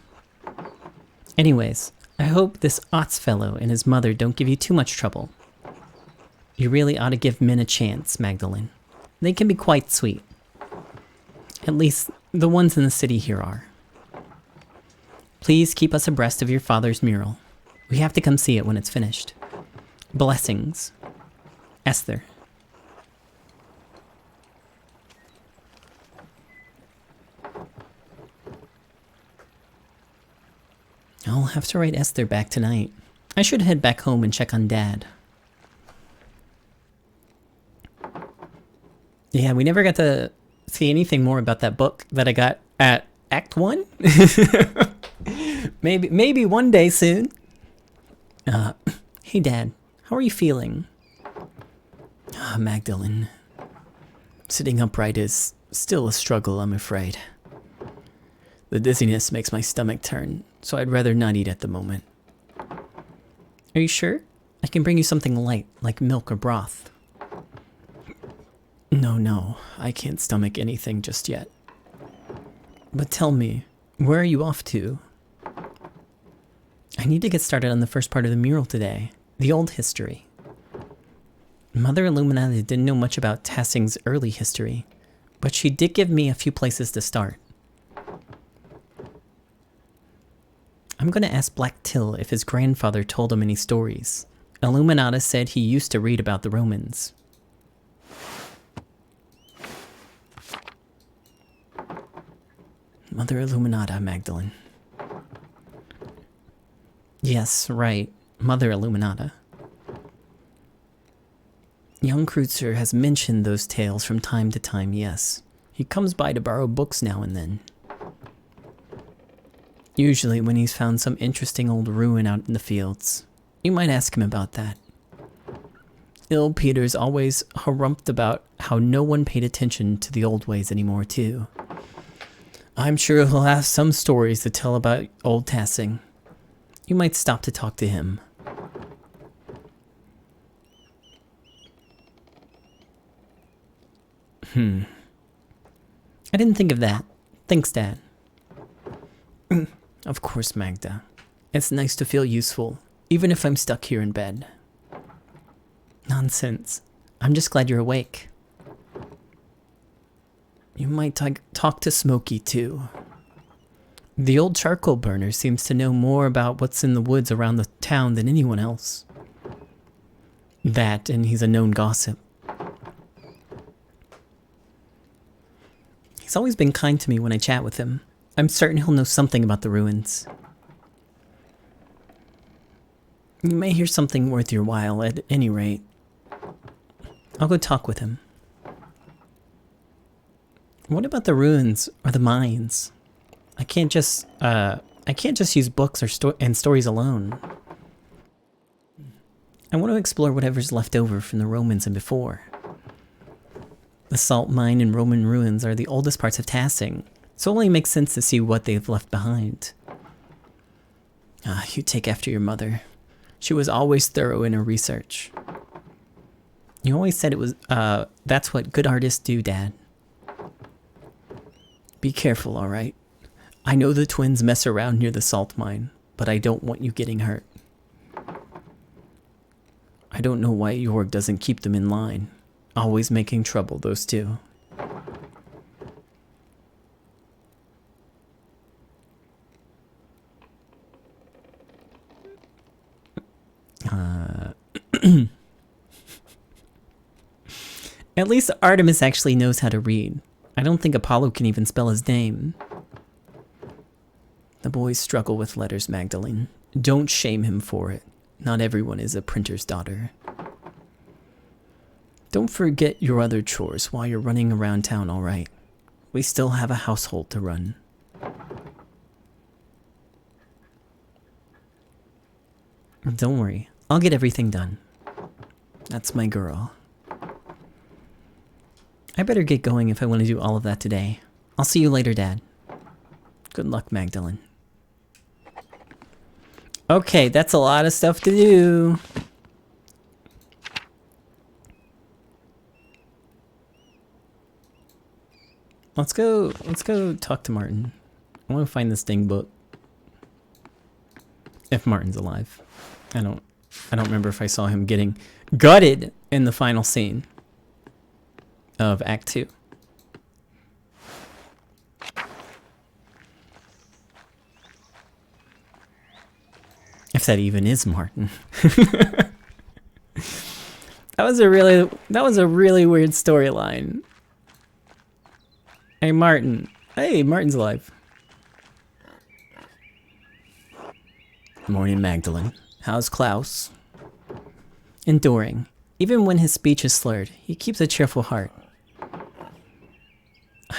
Speaker 1: Anyways, I hope this Otts fellow and his mother don't give you too much trouble. You really ought to give men a chance, Magdalene. They can be quite sweet. At least, the ones in the city here are. Please keep us abreast of your father's mural. We have to come see it when it's finished. Blessings. Esther. I'll have to write Esther back tonight. I should head back home and check on Dad. Yeah, we never got to see anything more about that book that I got at Act 1. maybe one day soon. Hey Dad, how are you feeling? Magdalene. Sitting upright is still a struggle, I'm afraid. The dizziness makes my stomach turn, so I'd rather not eat at the moment. Are you sure? I can bring you something light, like milk or broth. No, I can't stomach anything just yet. But tell me, where are you off to? I need to get started on the first part of the mural today, the old history. Mother Illuminati didn't know much about Tassing's early history, but she did give me a few places to start. I'm going to ask Black Till if his grandfather told him any stories. Illuminata said he used to read about the Romans. Mother Illuminata, Magdalene. Yes, right. Mother Illuminata. Young Kreutzer has mentioned those tales from time to time, yes. He comes by to borrow books now and then. Usually when he's found some interesting old ruin out in the fields. You might ask him about that. Ill Peter's always harumphed about how no one paid attention to the old ways anymore, too. I'm sure he'll have some stories to tell about old Tassing. You might stop to talk to him. I didn't think of that. Thanks, Dad. Of course, Magda. It's nice to feel useful, even if I'm stuck here in bed. Nonsense. I'm just glad you're awake. You might talk to Smokey, too. The old charcoal burner seems to know more about what's in the woods around the town than anyone else. That, and he's a known gossip. He's always been kind to me when I chat with him. I'm certain he'll know something about the ruins. You may hear something worth your while at any rate. I'll go talk with him. What about the ruins or the mines? I can't just use books or and stories alone. I want to explore whatever's left over from the Romans and before. The salt mine and Roman ruins are the oldest parts of Tassing, so it only makes sense to see what they've left behind. You take after your mother. She was always thorough in her research. You always said it was, that's what good artists do, Dad. Be careful, alright? I know the twins mess around near the salt mine, but I don't want you getting hurt. I don't know why Jorg doesn't keep them in line. Always making trouble, those two. At least Artemis actually knows how to read. I don't think Apollo can even spell his name. The boys struggle with letters, Magdalene. Don't shame him for it. Not everyone is a printer's daughter. Don't forget your other chores while you're running around town, alright? We still have a household to run. Don't worry, I'll get everything done. That's my girl. I better get going if I want to do all of that today. I'll see you later, Dad. Good luck, Magdalene. Okay, that's a lot of stuff to do. Let's go talk to Martin. I want to find this dang book. If Martin's alive. I don't remember if I saw him getting gutted in the final scene of Act 2. If that even is Martin. That was a really weird storyline. Hey Martin. Hey, Martin's alive. Morning, Magdalene. How's Klaus? Enduring. Even when his speech is slurred, he keeps a cheerful heart.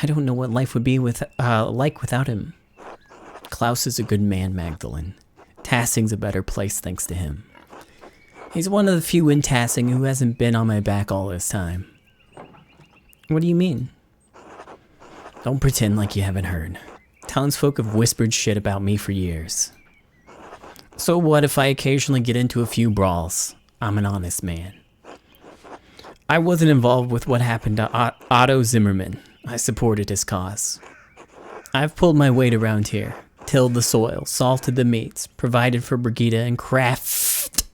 Speaker 1: I don't know what life would be like without him. Klaus is a good man, Magdalene. Tassing's a better place thanks to him. He's one of the few in Tassing who hasn't been on my back all this time. What do you mean? Don't pretend like you haven't heard. Townsfolk have whispered shit about me for years. So what if I occasionally get into a few brawls? I'm an honest man. I wasn't involved with what happened to Otto Zimmerman. I supported his cause. I've pulled my weight around here, tilled the soil, salted the meats, provided for Brigitte and Kraft.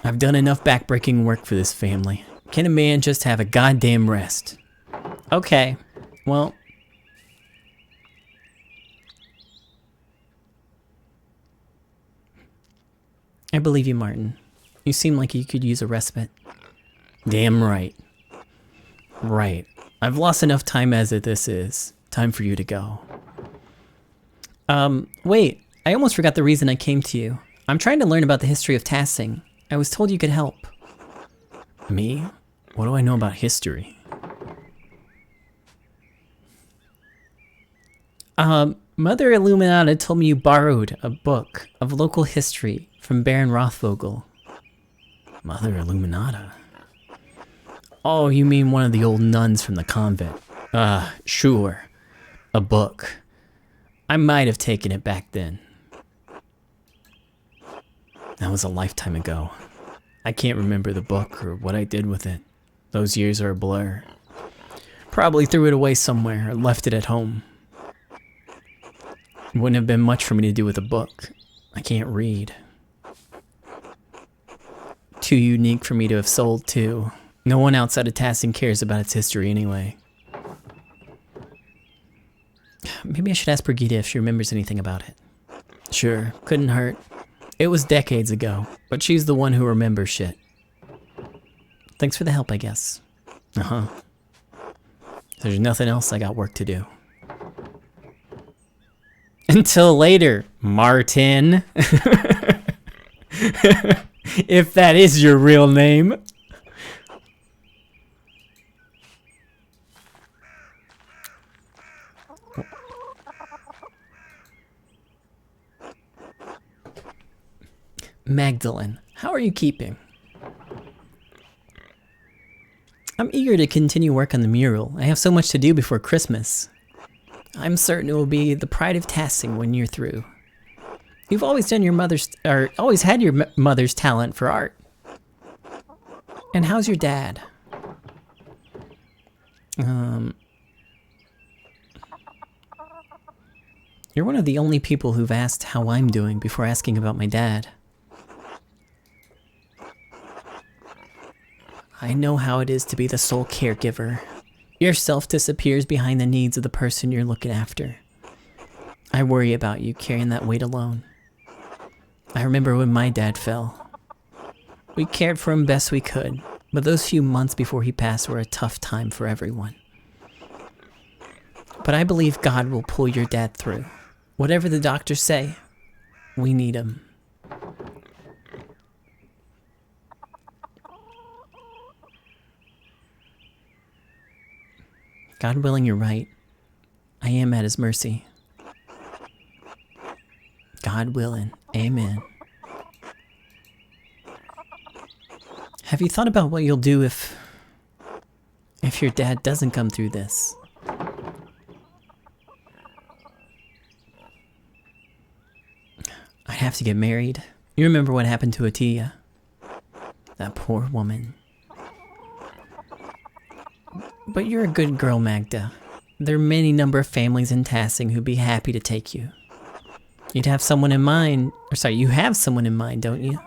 Speaker 1: I've done enough backbreaking work for this family. Can a man just have a goddamn rest? Okay, well... I believe you, Martin. You seem like you could use a respite. Damn right. Right. I've lost enough time as this is. Time for you to go. Wait. I almost forgot the reason I came to you. I'm trying to learn about the history of Tassing. I was told you could help. Me? What do I know about history? Mother Illuminata told me you borrowed a book of local history from Baron Rothvogel. Mother Illuminata? Oh, you mean one of the old nuns from the convent? Sure. A book. I might have taken it back then. That was a lifetime ago. I can't remember the book or what I did with it. Those years are a blur. Probably threw it away somewhere or left it at home. It wouldn't have been much for me to do with a book. I can't read. Too unique for me to have sold to. No one outside of Tassing cares about its history anyway. Maybe I should ask Brigitte if she remembers anything about it. Sure, couldn't hurt. It was decades ago, but she's the one who remembers shit. Thanks for the help, I guess. Uh-huh. There's nothing else, I got work to do. Until later, Martin. If that is your real name. Magdalene, how are you keeping? I'm eager to continue work on the mural. I have so much to do before Christmas. I'm certain it will be the pride of Tassing when you're through. You've always done always had your mother's talent for art. And how's your dad? You're one of the only people who've asked how I'm doing before asking about my dad. I know how it is to be the sole caregiver. Yourself disappears behind the needs of the person you're looking after. I worry about you carrying that weight alone. I remember when my dad fell. We cared for him best we could, but those few months before he passed were a tough time for everyone. But I believe God will pull your dad through. Whatever the doctors say, we need him. God willing, you're right. I am at his mercy. God willing. Amen. Have you thought about what you'll do if your dad doesn't come through this? I'd have to get married. You remember what happened to Atia? That poor woman. But you're a good girl, Magda. There are many number of families in Tassing who'd be happy to take you. You'd have someone in mind, or sorry, you have someone in mind, don't you?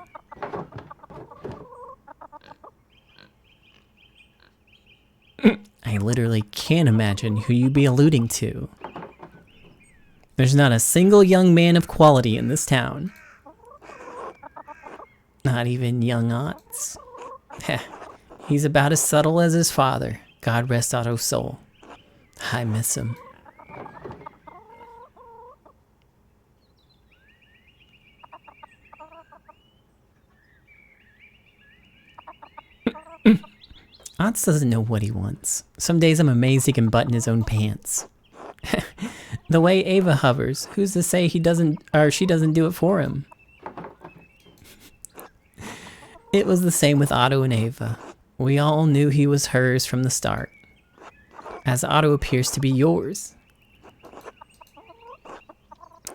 Speaker 1: I literally can't imagine who you'd be alluding to. There's not a single young man of quality in this town. Not even young Otts. Heh, he's about as subtle as his father. God rest Otto's soul. I miss him. Otz doesn't know what he wants. Some days I'm amazed he can button his own pants. The way Ava hovers, who's to say he doesn't, or she doesn't do it for him? It was the same with Otto and Ava. We all knew he was hers from the start, as Otto appears to be yours.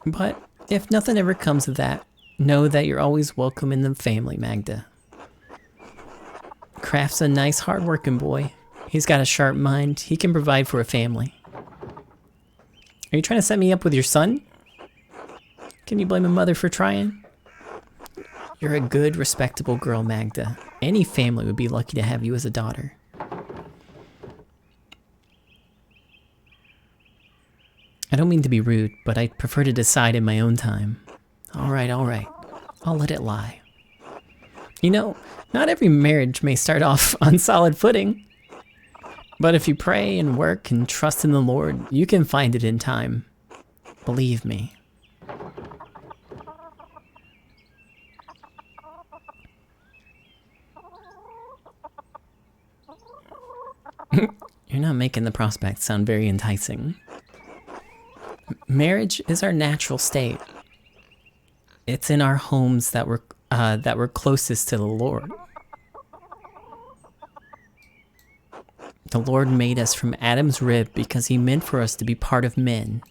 Speaker 1: But if nothing ever comes of that, know that you're always welcome in the family, Magda. Kraft's a nice, hard-working boy. He's got a sharp mind. He can provide for a family. Are you trying to set me up with your son? Can you blame a mother for trying? You're a good, respectable girl, Magda. Any family would be lucky to have you as a daughter. I don't mean to be rude, but I prefer to decide in my own time. All right. I'll let it lie. You know, not every marriage may start off on solid footing. But if you pray and work and trust in the Lord, you can find it in time. Believe me. You're not making the prospects sound very enticing. Marriage is our natural state. It's in our homes that we're closest to the Lord. The Lord made us from Adam's rib because he meant for us to be part of men.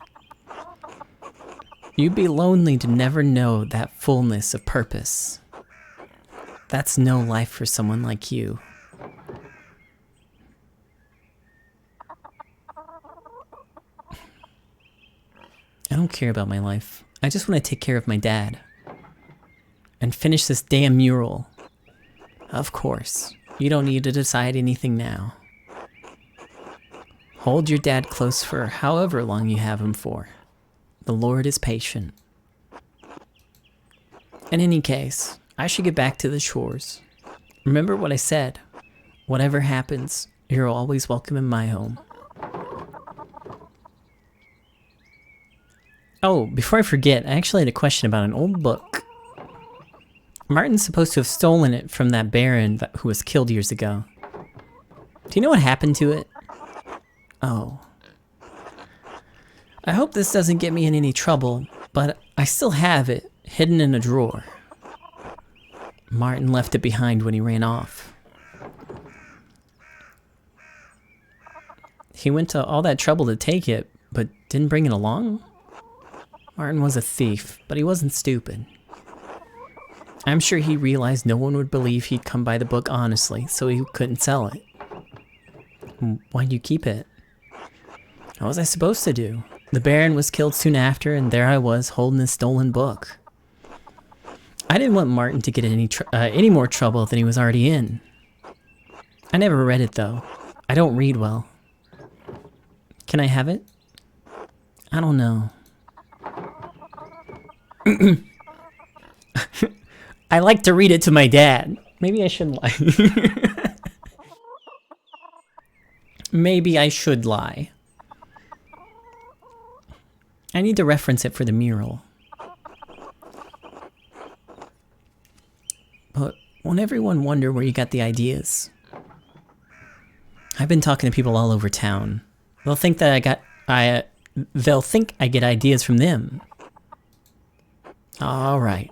Speaker 1: You'd be lonely to never know that fullness of purpose. That's no life for someone like you. I don't care about my life. I just want to take care of my dad. And finish this damn mural. Of course, you don't need to decide anything now. Hold your dad close for however long you have him for. The Lord is patient. In any case, I should get back to the chores. Remember what I said. Whatever happens, you're always welcome in my home. Oh, before I forget, I actually had a question about an old book. Martin's supposed to have stolen it from that baron who was killed years ago. Do you know what happened to it? Oh. I hope this doesn't get me in any trouble, but I still have it hidden in a drawer. Martin left it behind when he ran off. He went to all that trouble to take it, but didn't bring it along? Martin was a thief, but he wasn't stupid. I'm sure he realized no one would believe he'd come by the book honestly, so he couldn't sell it. Why'd you keep it? What was I supposed to do? The Baron was killed soon after, and there I was holding a stolen book. I didn't want Martin to get in any more trouble than he was already in. I never read it, though. I don't read well. Can I have it? I don't know. I like to read it to my dad. Maybe I shouldn't lie. Maybe I should lie. I need to reference it for the mural. But won't everyone wonder where you got the ideas? I've been talking to people all over town. They'll think that they'll think I get ideas from them. All right.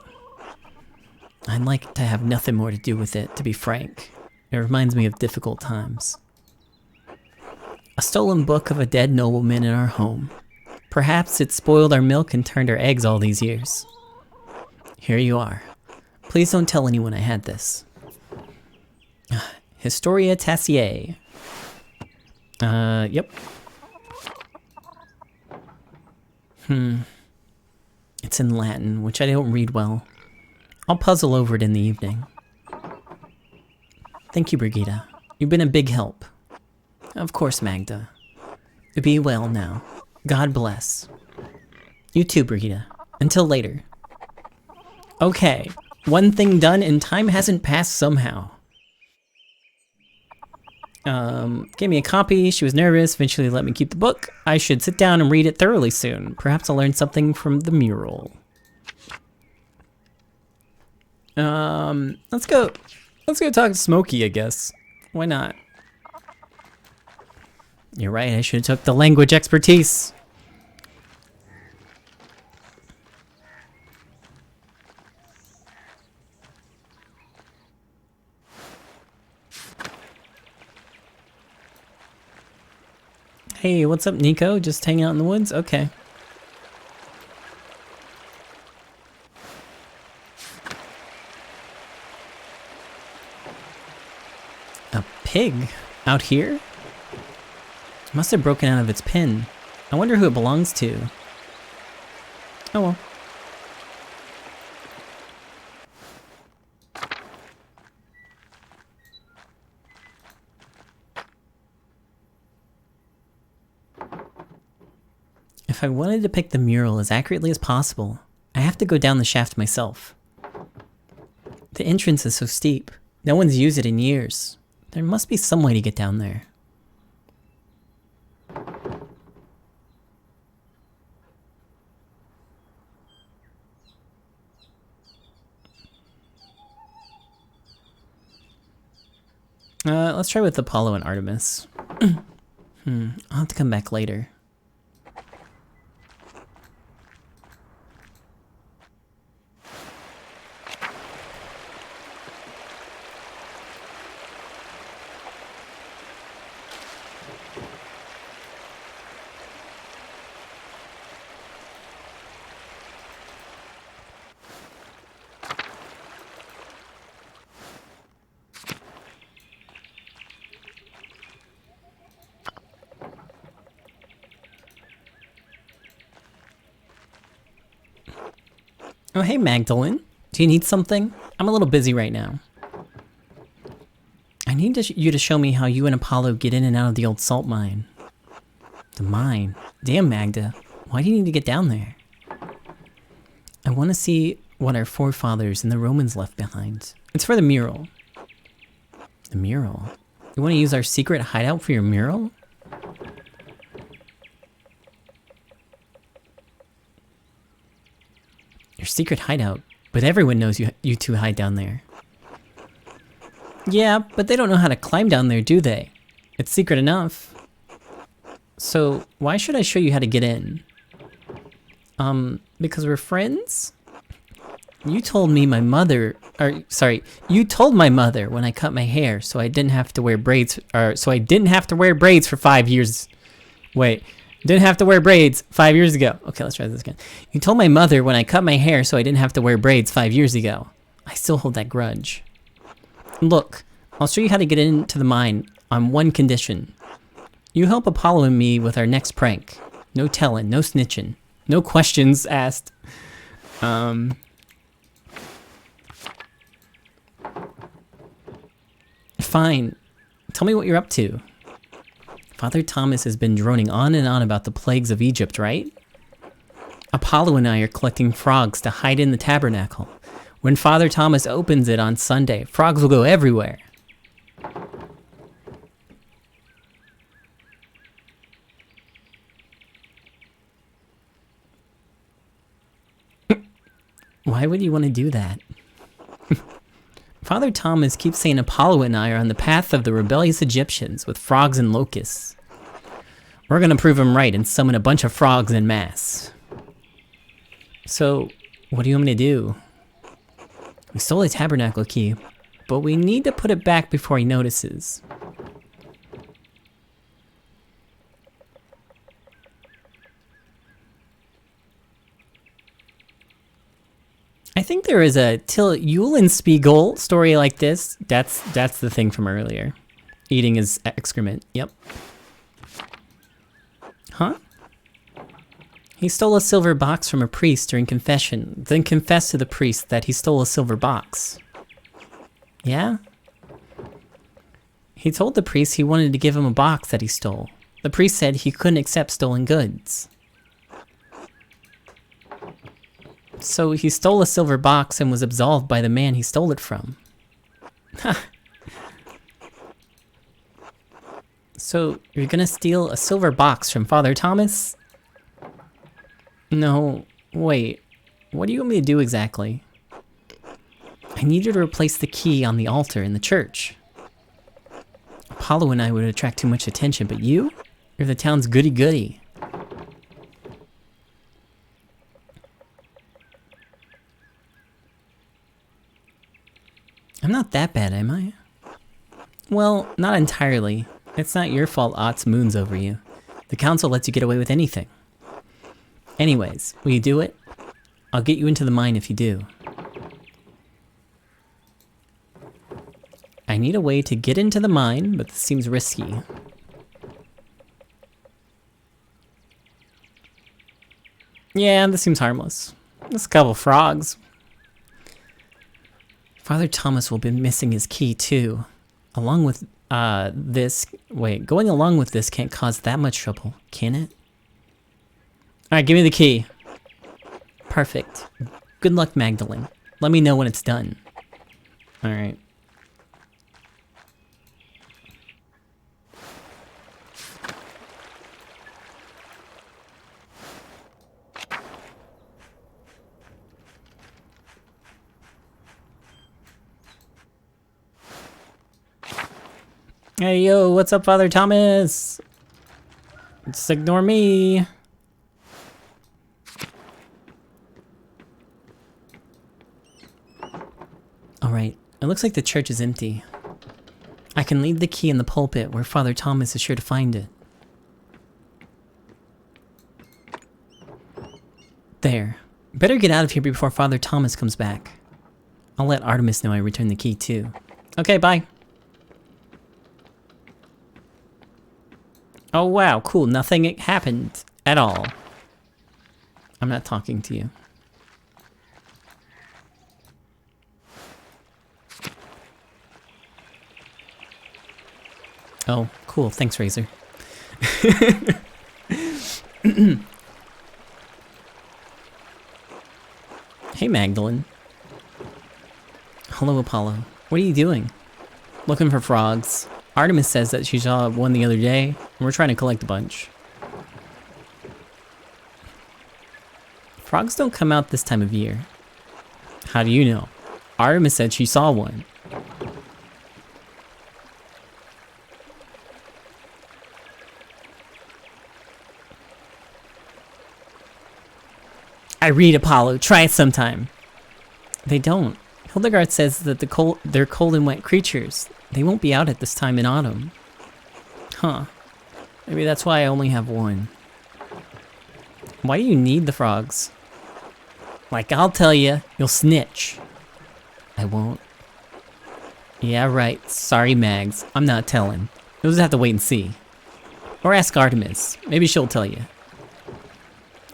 Speaker 1: I'd like to have nothing more to do with it, to be frank. It reminds me of difficult times. A stolen book of a dead nobleman in our home. Perhaps it spoiled our milk and turned our eggs all these years. Here you are. Please don't tell anyone I had this. Historia Tassier. Yep. It's in Latin, which I don't read well. I'll puzzle over it in the evening. Thank you, Brigida. You've been a big help. Of course, Magda. Be well now. God bless. You too, Brigida. Until later. Okay, one thing done and time hasn't passed somehow. Gave me a copy, she was nervous, eventually let me keep the book. I should sit down and read it thoroughly soon. Perhaps I'll learn something from the mural. Let's go talk to Smokey, I guess. Why not? You're right, I should have took the language expertise. Hey, what's up, Nico? Just hanging out in the woods? Okay. A pig? Out here? Must have broken out of its pen. I wonder who it belongs to. Oh well. If I wanted to pick the mural as accurately as possible, I have to go down the shaft myself. The entrance is so steep. No one's used it in years. There must be some way to get down there. Let's try with Apollo and Artemis. I'll have to come back later. Oh, hey, Magdalene. Do you need something? I'm a little busy right now. I need you to show me how you and Apollo get in and out of the old salt mine. The mine? Damn, Magda. Why do you need to get down there? I want to see what our forefathers and the Romans left behind. It's for the mural. The mural? You want to use our secret hideout for your mural? Your secret hideout, but everyone knows you two hide down there. Yeah, but they don't know how to climb down there, do they? It's secret enough. So, why should I show you how to get in? Because we're friends? You told me my mother, you told my mother when I cut my hair so I didn't have to wear braids, for 5 years. Wait. Didn't have to wear braids 5 years ago. Okay, let's try this again. You told my mother when I cut my hair so I didn't have to wear braids 5 years ago. I still hold that grudge. Look, I'll show you how to get into the mine on one condition. You help Apollo and me with our next prank. No telling, no snitching, no questions asked. Fine. Tell me what you're up to. Father Thomas has been droning on and on about the plagues of Egypt, right? Apollo and I are collecting frogs to hide in the tabernacle. When Father Thomas opens it on Sunday, frogs will go everywhere. Why would you want to do that? Father Thomas keeps saying Apollo and I are on the path of the rebellious Egyptians with frogs and locusts. We're gonna prove him right and summon a bunch of frogs en masse. So, what do you want me to do? We stole the tabernacle key, but we need to put it back before he notices. I think there is a Till Eulenspiegel story like this. That's the thing from earlier. Eating his excrement. Yep. Huh? He stole a silver box from a priest during confession, then confessed to the priest that he stole a silver box. Yeah? He told the priest he wanted to give him a box that he stole. The priest said he couldn't accept stolen goods. So he stole a silver box and was absolved by the man he stole it from. So you're gonna steal a silver box from Father Thomas? No, wait. What do you want me to do exactly? I need you to replace the key on the altar in the church. Apollo and I would attract too much attention, but you? You're the town's goody-goody. I'm not that bad, am I? Well, not entirely. It's not your fault Ots moons over you. The council lets you get away with anything. Anyways, will you do it? I'll get you into the mine if you do. I need a way to get into the mine, but this seems risky. Yeah, this seems harmless. Just a couple frogs. Father Thomas will be missing his key too. Along with this... Wait, going along with this can't cause that much trouble, can it? Alright, give me the key. Perfect. Good luck, Magdalene. Let me know when it's done. Alright. Hey, yo, what's up, Father Thomas? Just ignore me. Alright, it looks like the church is empty. I can leave the key in the pulpit where Father Thomas is sure to find it. There. Better get out of here before Father Thomas comes back. I'll let Artemis know I returned the key too. Okay, bye. Oh wow, cool, nothing happened at all. I'm not talking to you. Oh, cool, thanks, Razor. Hey, Magdalene. Hello, Apollo. What are you doing? Looking for frogs. Artemis says that she saw one the other day, and we're trying to collect a bunch. Frogs don't come out this time of year. How do you know? Artemis said she saw one. I read, Apollo. Try it sometime. They don't. Hildegard says that they're cold and wet creatures. They won't be out at this time in autumn. Huh. Maybe that's why I only have one. Why do you need the frogs? Like, I'll tell you, you'll snitch. I won't. Yeah, right. Sorry, Mags. I'm not telling. You'll just have to wait and see. Or ask Artemis. Maybe she'll tell you.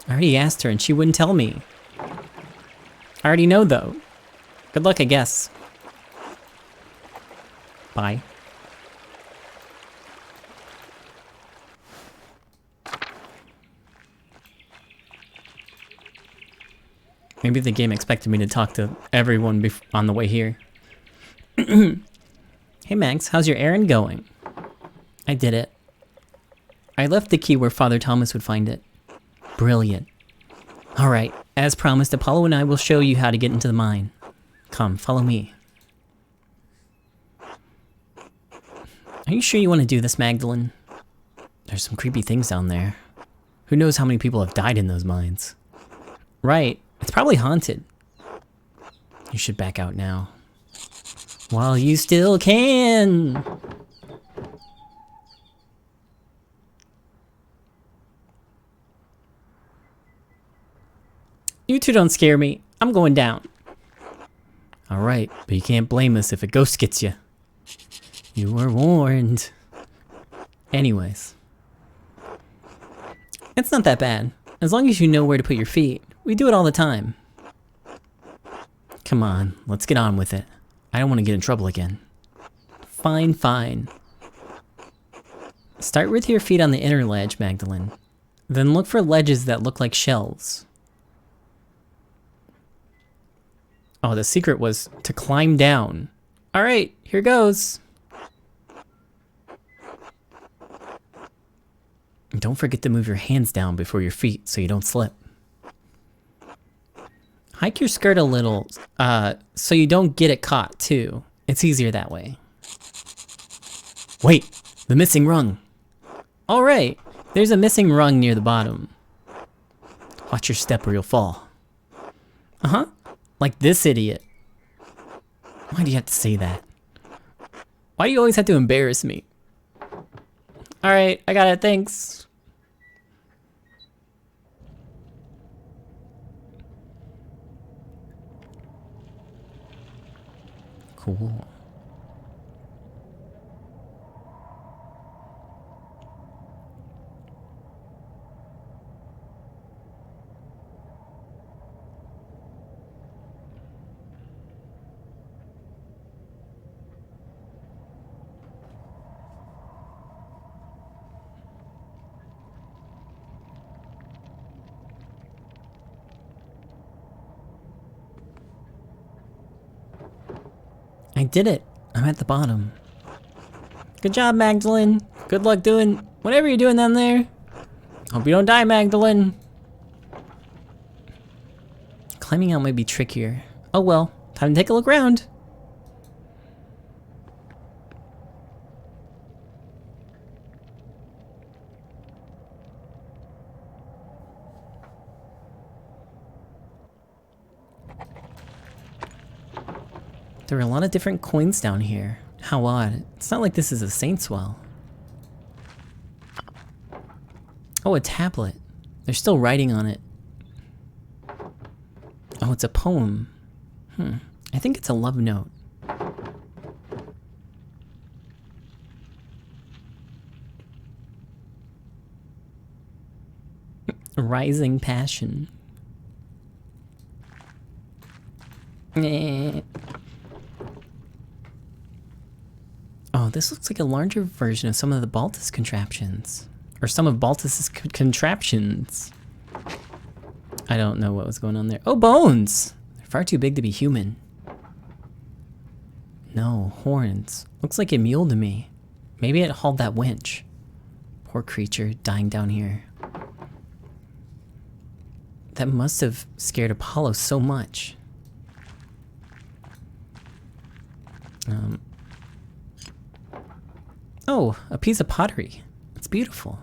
Speaker 1: I already asked her and she wouldn't tell me. I already know, though. Good luck, I guess. Bye. Maybe the game expected me to talk to everyone on the way here. Hey Max, how's your errand going? I did it. I left the key where Father Thomas would find it. Brilliant. Alright, as promised, Apollo and I will show you how to get into the mine. Come, follow me. Are you sure you want to do this, Magdalene? There's some creepy things down there. Who knows how many people have died in those mines? Right, it's probably haunted. You should back out now. While you still can! You two don't scare me. I'm going down. Alright, but you can't blame us if a ghost gets you. You were warned. Anyways. It's not that bad. As long as you know where to put your feet. We do it all the time. Come on, let's get on with it. I don't want to get in trouble again. Fine, fine. Start with your feet on the inner ledge, Magdalene. Then look for ledges that look like shelves. Oh, the secret was to climb down. Alright, here goes. And don't forget to move your hands down before your feet so you don't slip. Hike your skirt a little, so you don't get it caught too. It's easier that way. Wait, the missing rung. All right, there's a missing rung near the bottom. Watch your step or you'll fall. Uh-huh, like this idiot. Why do you have to say that? Why do you always have to embarrass me? All right, I got it, thanks. Cool. I did it. I'm at the bottom. Good job, Magdalene. Good luck doing whatever you're doing down there. Hope you don't die, Magdalene. Climbing out might be trickier. Oh well, time to take a look around. There are a lot of different coins down here. How odd. It's not like this is a saint's well. Oh, a tablet. They're still writing on it. Oh, it's a poem. I think it's a love note. Rising passion. Oh, this looks like a larger version of some of the Baltus contraptions. Or some of Baltus's contraptions. I don't know what was going on there. Oh, bones! They're far too big to be human. No, horns. Looks like a mule to me. Maybe it hauled that winch. Poor creature, dying down here. That must have scared Apollo so much. Oh, a piece of pottery. It's beautiful.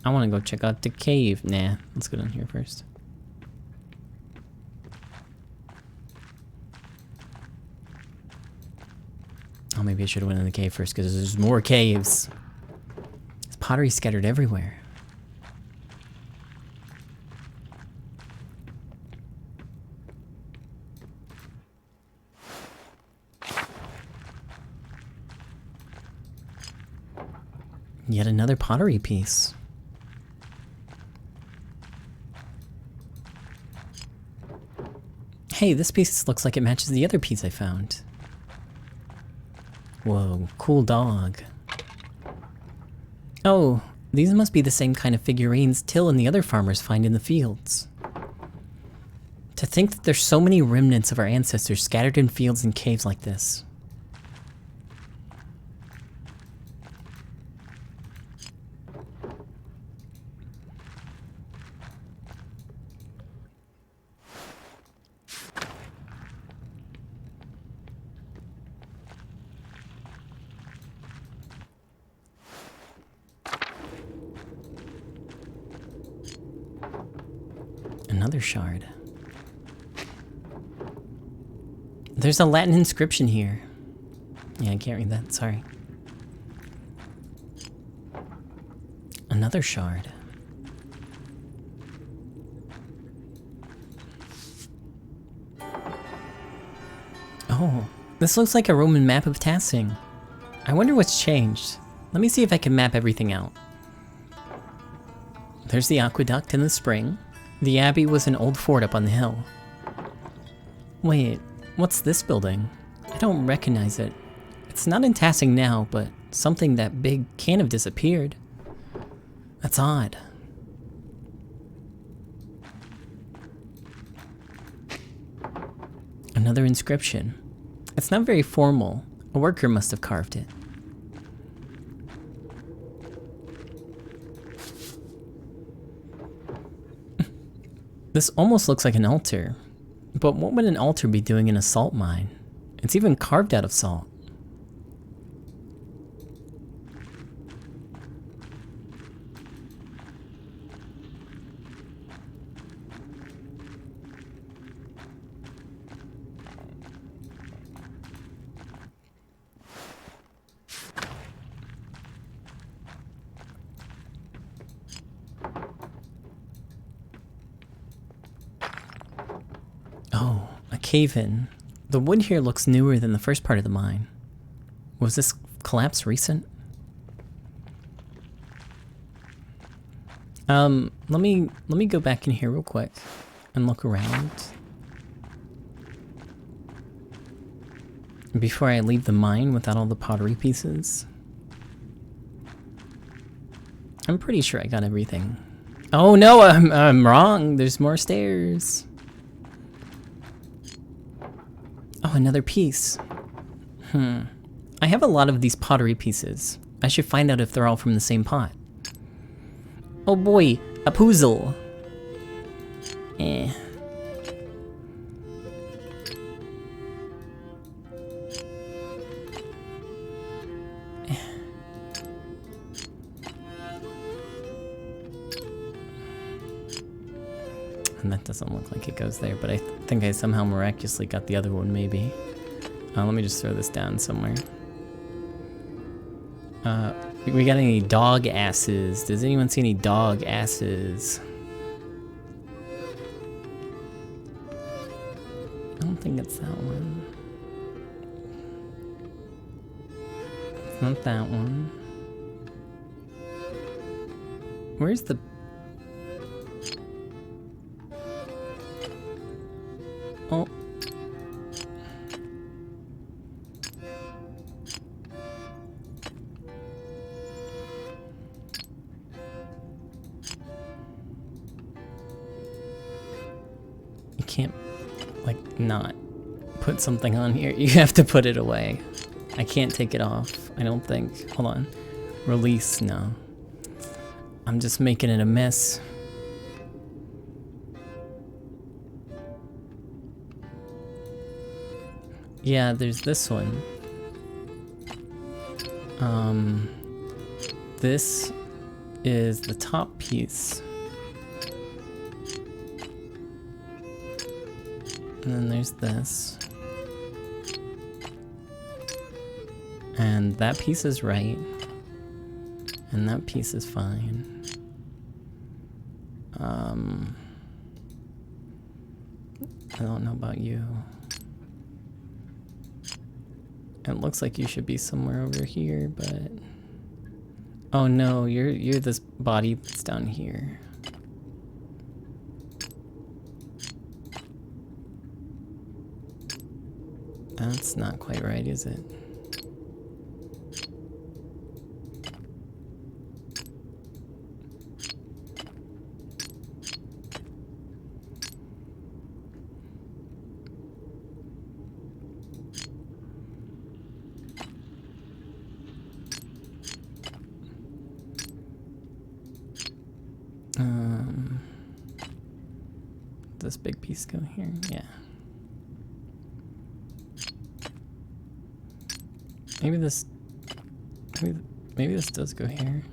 Speaker 1: I want to go check out the cave. Nah, let's go down here first. Oh, maybe I should have went in the cave first because there's more caves. There's pottery scattered everywhere. Yet another pottery piece. Hey, this piece looks like it matches the other piece I found. Whoa, cool dog. Oh, these must be the same kind of figurines Till and the other farmers find in the fields. To think that there's so many remnants of our ancestors scattered in fields and caves like this. Another shard. There's a Latin inscription here. Yeah, I can't read that, sorry. Another shard. Oh, this looks like a Roman map of Tassing. I wonder what's changed. Let me see if I can map everything out. There's the aqueduct and the spring. The abbey was an old fort up on the hill. Wait, what's this building? I don't recognize it. It's not in Tassing now, but something that big can't have disappeared. That's odd. Another inscription. It's not very formal. A worker must have carved it. This almost looks like an altar. But what would an altar be doing in a salt mine? It's even carved out of salt. cave-in. The wood here looks newer than the first part of the mine. Was this collapse recent? Let me go back in here real quick and look around before I leave the mine without all the pottery pieces. I'm pretty sure I got everything. Oh no, I'm wrong. There's more stairs. Oh, another piece. I have a lot of these pottery pieces. I should find out if they're all from the same pot. Oh boy, a puzzle. Eh. And that doesn't look like it goes there, but I think I somehow miraculously got the other one, maybe. Let me just throw this down somewhere. We got any dog asses? Does anyone see any dog asses? I don't think it's that one. It's not that one. Where's the... Oh. You can't, like, not put something on here. You have to put it away. I can't take it off, I don't think. Hold on. Release, no. I'm just making it a mess. Yeah, there's this one. This is the top piece. And then there's this. And that piece is right. And that piece is fine. I don't know about you. It looks like you should be somewhere over here, but... Oh no, you're this body that's down here. That's not quite right, is it? This big piece go here? Yeah. Maybe this does go here.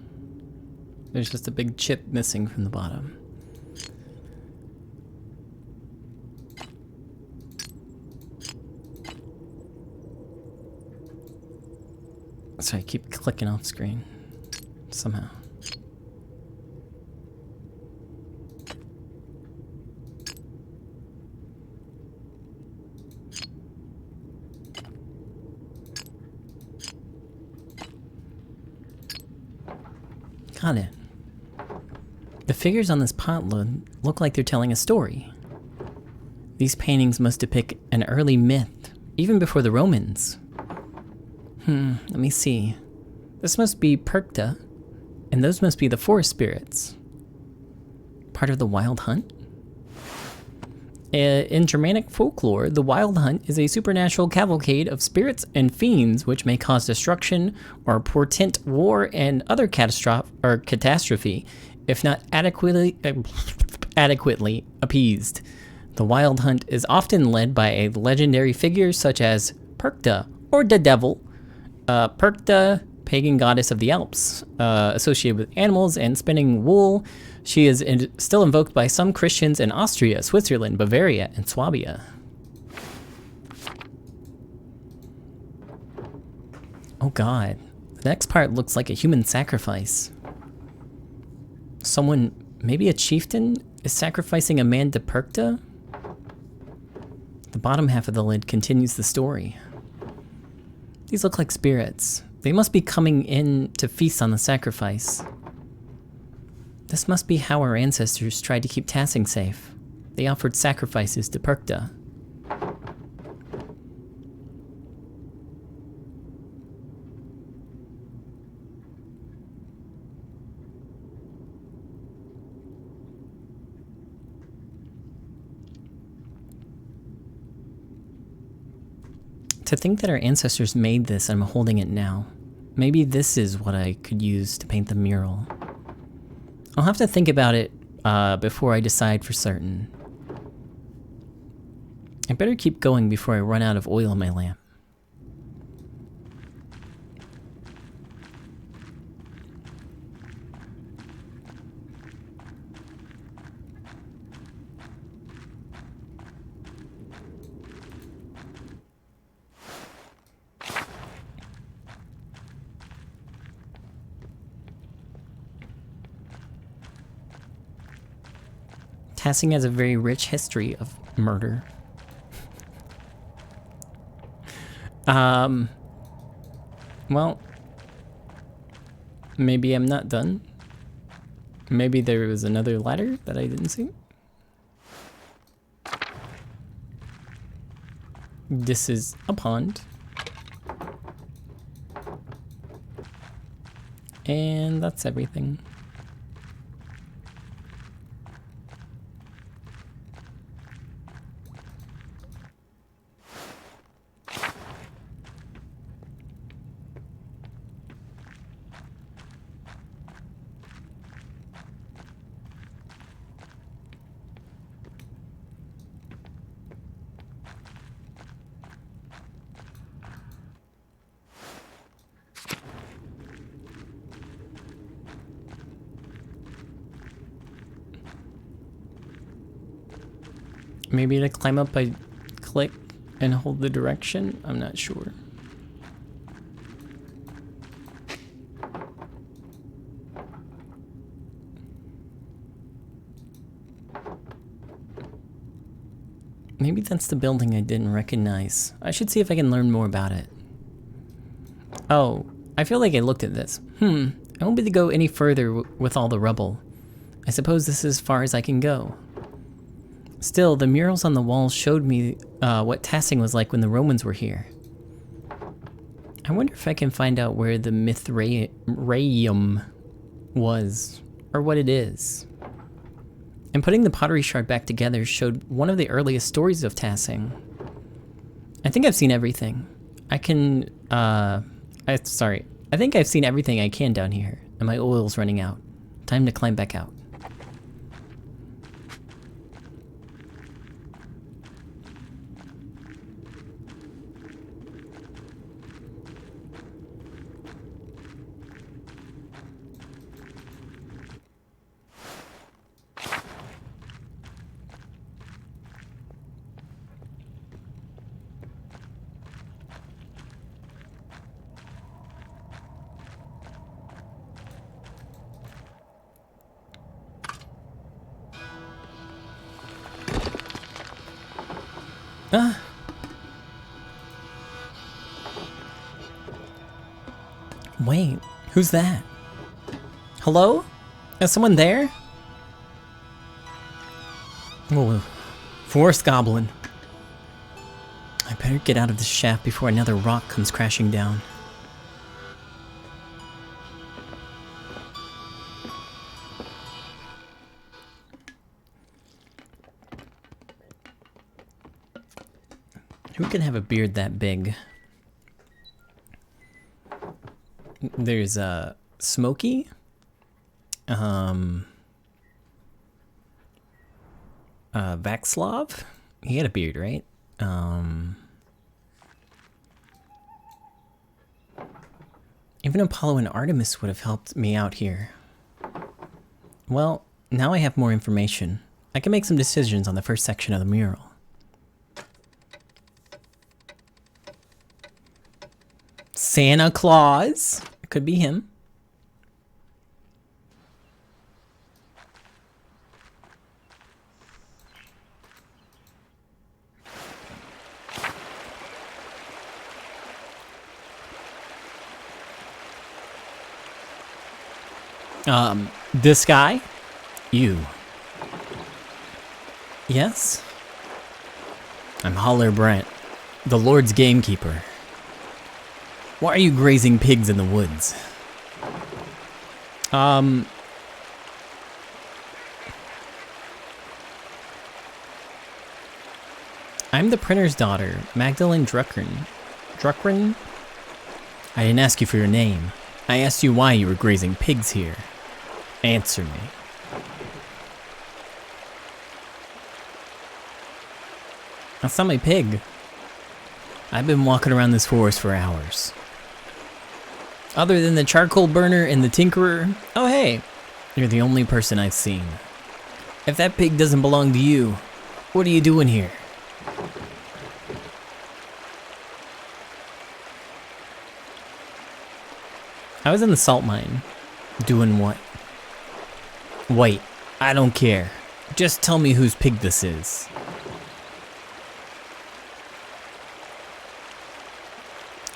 Speaker 1: There's just a big chip missing from the bottom. Sorry, I keep clicking off screen somehow. Got it. The figures on this pot look like they're telling a story. These paintings must depict an early myth, even before the Romans. Let me see. This must be Perkta, and those must be the forest spirits. Part of the Wild Hunt? In Germanic folklore, the Wild Hunt is a supernatural cavalcade of spirits and fiends which may cause destruction or portend war and other catastrophe if not adequately appeased. The Wild Hunt is often led by a legendary figure such as Perkta or the Devil. Perkta, pagan goddess of the Alps, associated with animals and spinning wool. She is still invoked by some Christians in Austria, Switzerland, Bavaria, and Swabia. Oh god. The next part looks like a human sacrifice. Someone, maybe a chieftain, is sacrificing a man to Perkta? The bottom half of the lid continues the story. These look like spirits. They must be coming in to feast on the sacrifice. This must be how our ancestors tried to keep Tassing safe. They offered sacrifices to Perkta. To think that our ancestors made this and I'm holding it now. Maybe this is what I could use to paint the mural. I'll have to think about it before I decide for certain. I better keep going before I run out of oil in my lamp. Tassing has a very rich history of murder. Well, maybe I'm not done. Maybe there was another ladder that I didn't see. This is a pond. And that's everything. Maybe to climb up, I click and hold the direction? I'm not sure. Maybe that's the building I didn't recognize. I should see if I can learn more about it. Oh, I feel like I looked at this. I won't be able to go any further with all the rubble. I suppose this is as far as I can go. Still, the murals on the walls showed me what Tassing was like when the Romans were here. I wonder if I can find out where the Mithraeum was, or what it is. And putting the pottery shard back together showed one of the earliest stories of Tassing. I think I've seen everything. I think I've seen everything I can down here, and my oil's running out. Time to climb back out. Wait, who's that? Hello? Is someone there? Oh, forest goblin. I better get out of this shaft before another rock comes crashing down. Who can have a beard that big? There's Smokey. Vaxlov. He had a beard, right? Even Apollo and Artemis would have helped me out here. Well, now I have more information. I can make some decisions on the first section of the mural. Santa Claus. It could be him. This guy? You. Yes? I'm Holler Brent, the Lord's gamekeeper. Why are you grazing pigs in the woods? I'm the printer's daughter, Magdalene Druckren. Druckren? I didn't ask you for your name. I asked you why you were grazing pigs here. Answer me. That's not my pig. I've been walking around this forest for hours. Other than the charcoal burner and the tinkerer, oh hey, you're the only person I've seen. If that pig doesn't belong to you, what are you doing here? I was in the salt mine. Doing what? Wait, I don't care. Just tell me whose pig this is.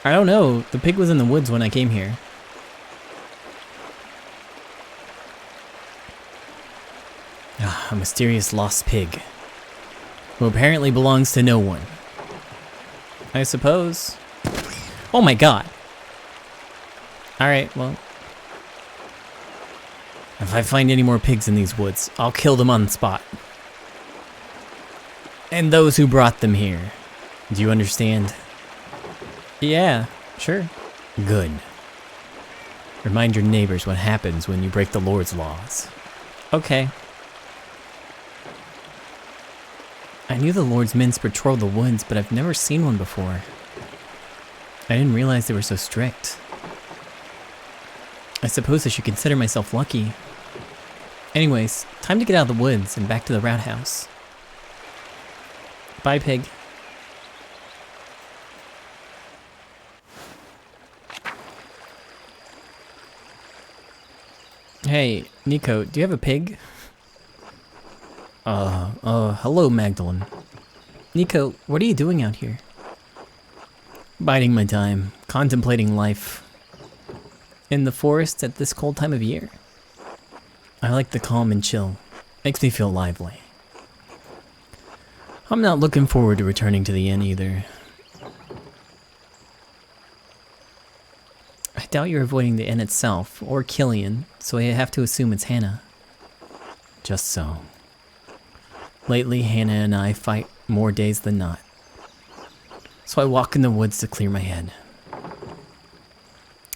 Speaker 1: I don't know. The pig was in the woods when I came here. A mysterious lost pig, who apparently belongs to no one. I suppose. Oh my god. Alright, well. If I find any more pigs in these woods, I'll kill them on the spot. And those who brought them here. Do you understand? Yeah, sure. Good. Remind your neighbors what happens when you break the Lord's laws. Okay. I knew the Lord's men patrol the woods, but I've never seen one before. I didn't realize they were so strict. I suppose I should consider myself lucky. Anyways, time to get out of the woods and back to the rat house. Bye, pig. Hey, Nico, do you have a pig? Hello, Magdalene. Nico, what are you doing out here? Biding my time, contemplating life. In the forest at this cold time of year. I like the calm and chill. Makes me feel lively. I'm not looking forward to returning to the inn either. I doubt you're avoiding the inn itself, or Killian, so I have to assume it's Hannah. Just so. Lately, Hannah and I fight more days than not. So I walk in the woods to clear my head.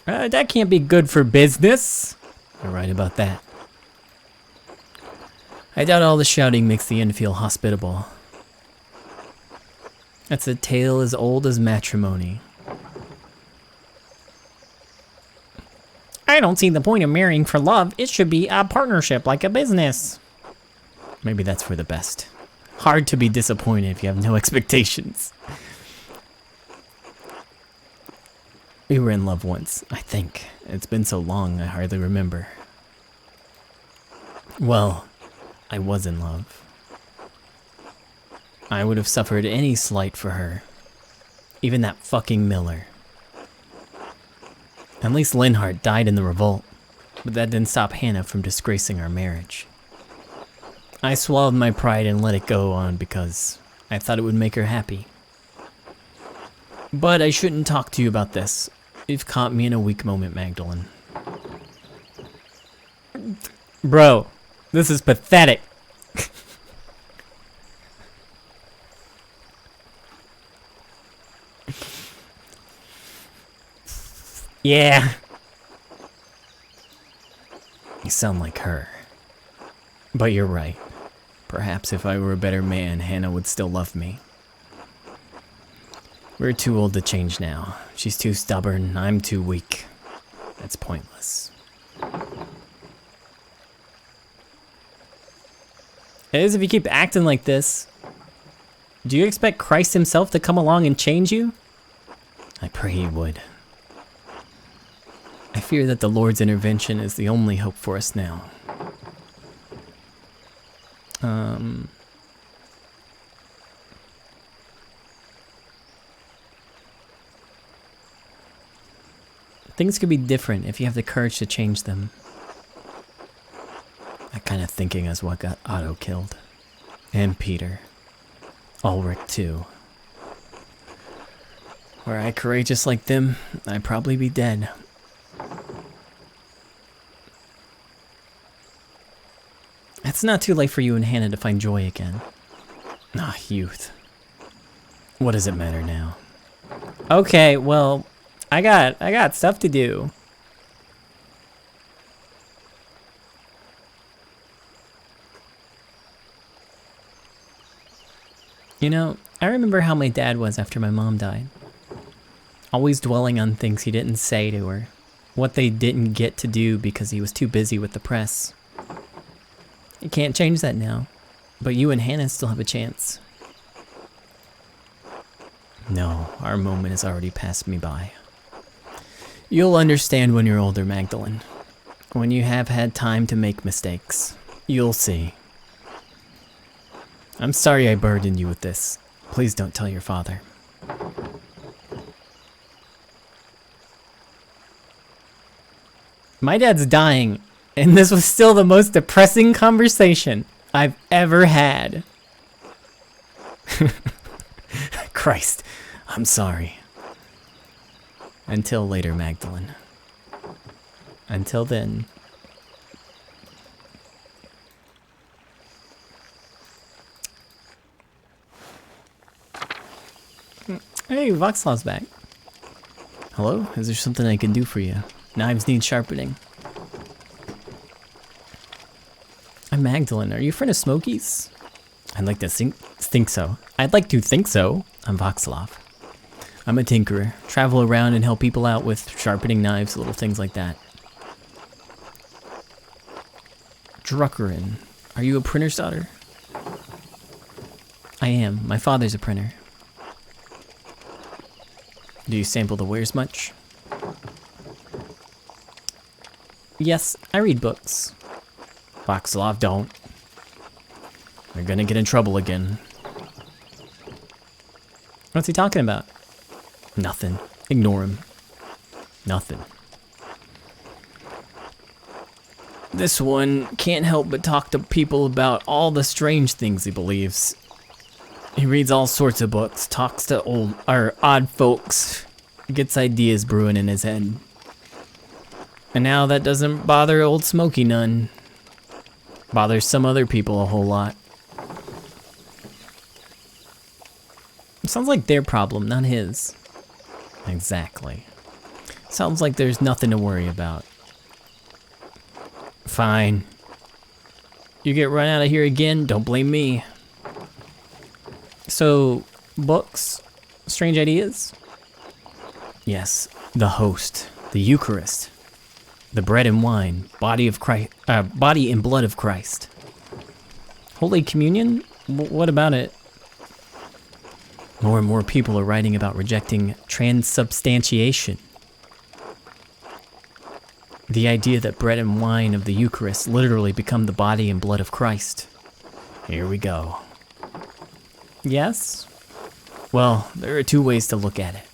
Speaker 1: That can't be good for business. You're right about that. I doubt all the shouting makes the inn feel hospitable. That's a tale as old as matrimony. I don't see the point of marrying for love. It should be a partnership, like a business. Maybe that's for the best. Hard to be disappointed if you have no expectations. We were in love once, I think. It's been so long, I hardly remember. Well, I was in love. I would have suffered any slight for her. Even that fucking Miller. At least Linhart died in the revolt, but that didn't stop Hannah from disgracing our marriage. I swallowed my pride and let it go on because I thought it would make her happy. But I shouldn't talk to you about this. You've caught me in a weak moment, Magdalene. Bro, this is pathetic. Yeah. You sound like her. But you're right. Perhaps if I were a better man, Hannah would still love me. We're too old to change now. She's too stubborn, I'm too weak. That's pointless. It is if you keep acting like this. Do you expect Christ himself to come along and change you? I pray he would. I fear that the Lord's intervention is the only hope for us now. Things could be different if you have the courage to change them. kind of thinking is what got Otto killed. And Peter. Ulrich too. Were I courageous like them, I'd probably be dead. It's not too late for you and Hannah to find joy again. Ah, youth. What does it matter now? Okay, well, I got stuff to do. You know, I remember how my dad was after my mom died. Always dwelling on things he didn't say to her. What they didn't get to do because he was too busy with the press. You can't change that now. But you and Hannah still have a chance. No, our moment has already passed me by. You'll understand when you're older, Magdalene. When you have had time to make mistakes. You'll see. I'm sorry I burdened you with this. Please don't tell your father. My dad's dying, and this was still the most depressing conversation I've ever had. Christ, I'm sorry. Until later, Magdalene. Until then. Hey, Voxlaw's back. Hello? Is there something I can do for you? Knives need sharpening. I'm Magdalene. Are you a friend of Smokey's? I'd like to think so. I'd like to think so. I'm Voxlov. I'm a tinkerer. Travel around and help people out with sharpening knives, little things like that. Druckerin. Are you a printer's daughter? I am. My father's a printer. Do you sample the wares much? Yes, I read books. Voxlov don't. They're gonna get in trouble again. What's he talking about? Nothing. Ignore him. Nothing. This one can't help but talk to people about all the strange things he believes. He reads all sorts of books, talks to odd folks, gets ideas brewing in his head. And now that doesn't bother old Smokey none. Bothers some other people a whole lot. It sounds like their problem, not his. Exactly. Sounds like there's nothing to worry about. Fine. You get run out of here again, don't blame me. So, books? Strange ideas? Yes, the host, the Eucharist, the bread and wine, body and blood of Christ. Holy Communion? What about it? More and more people are writing about rejecting transubstantiation. The idea that bread and wine of the Eucharist literally become the body and blood of Christ. Here we go. Yes? Well, there are two ways to look at it.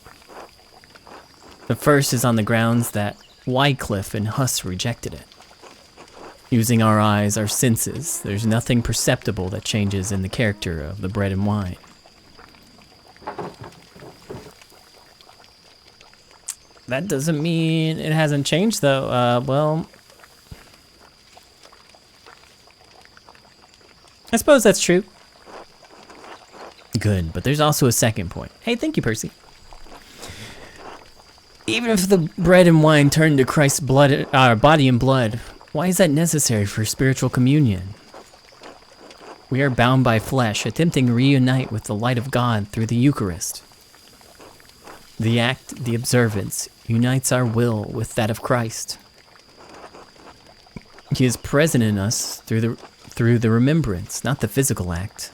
Speaker 1: The first is on the grounds that Wycliffe and Huss rejected it. Using our eyes, our senses, there's nothing perceptible that changes in the character of the bread and wine. That doesn't mean it hasn't changed, though. Well, I suppose that's true. Good, but there's also a second point. Hey, thank you, Percy. Even if the bread and wine turn to Christ's blood, body and blood, why is that necessary for spiritual communion? We are bound by flesh, attempting to reunite with the light of God through the Eucharist. The act, the observance, unites our will with that of Christ. He is present in us through the remembrance, not the physical act.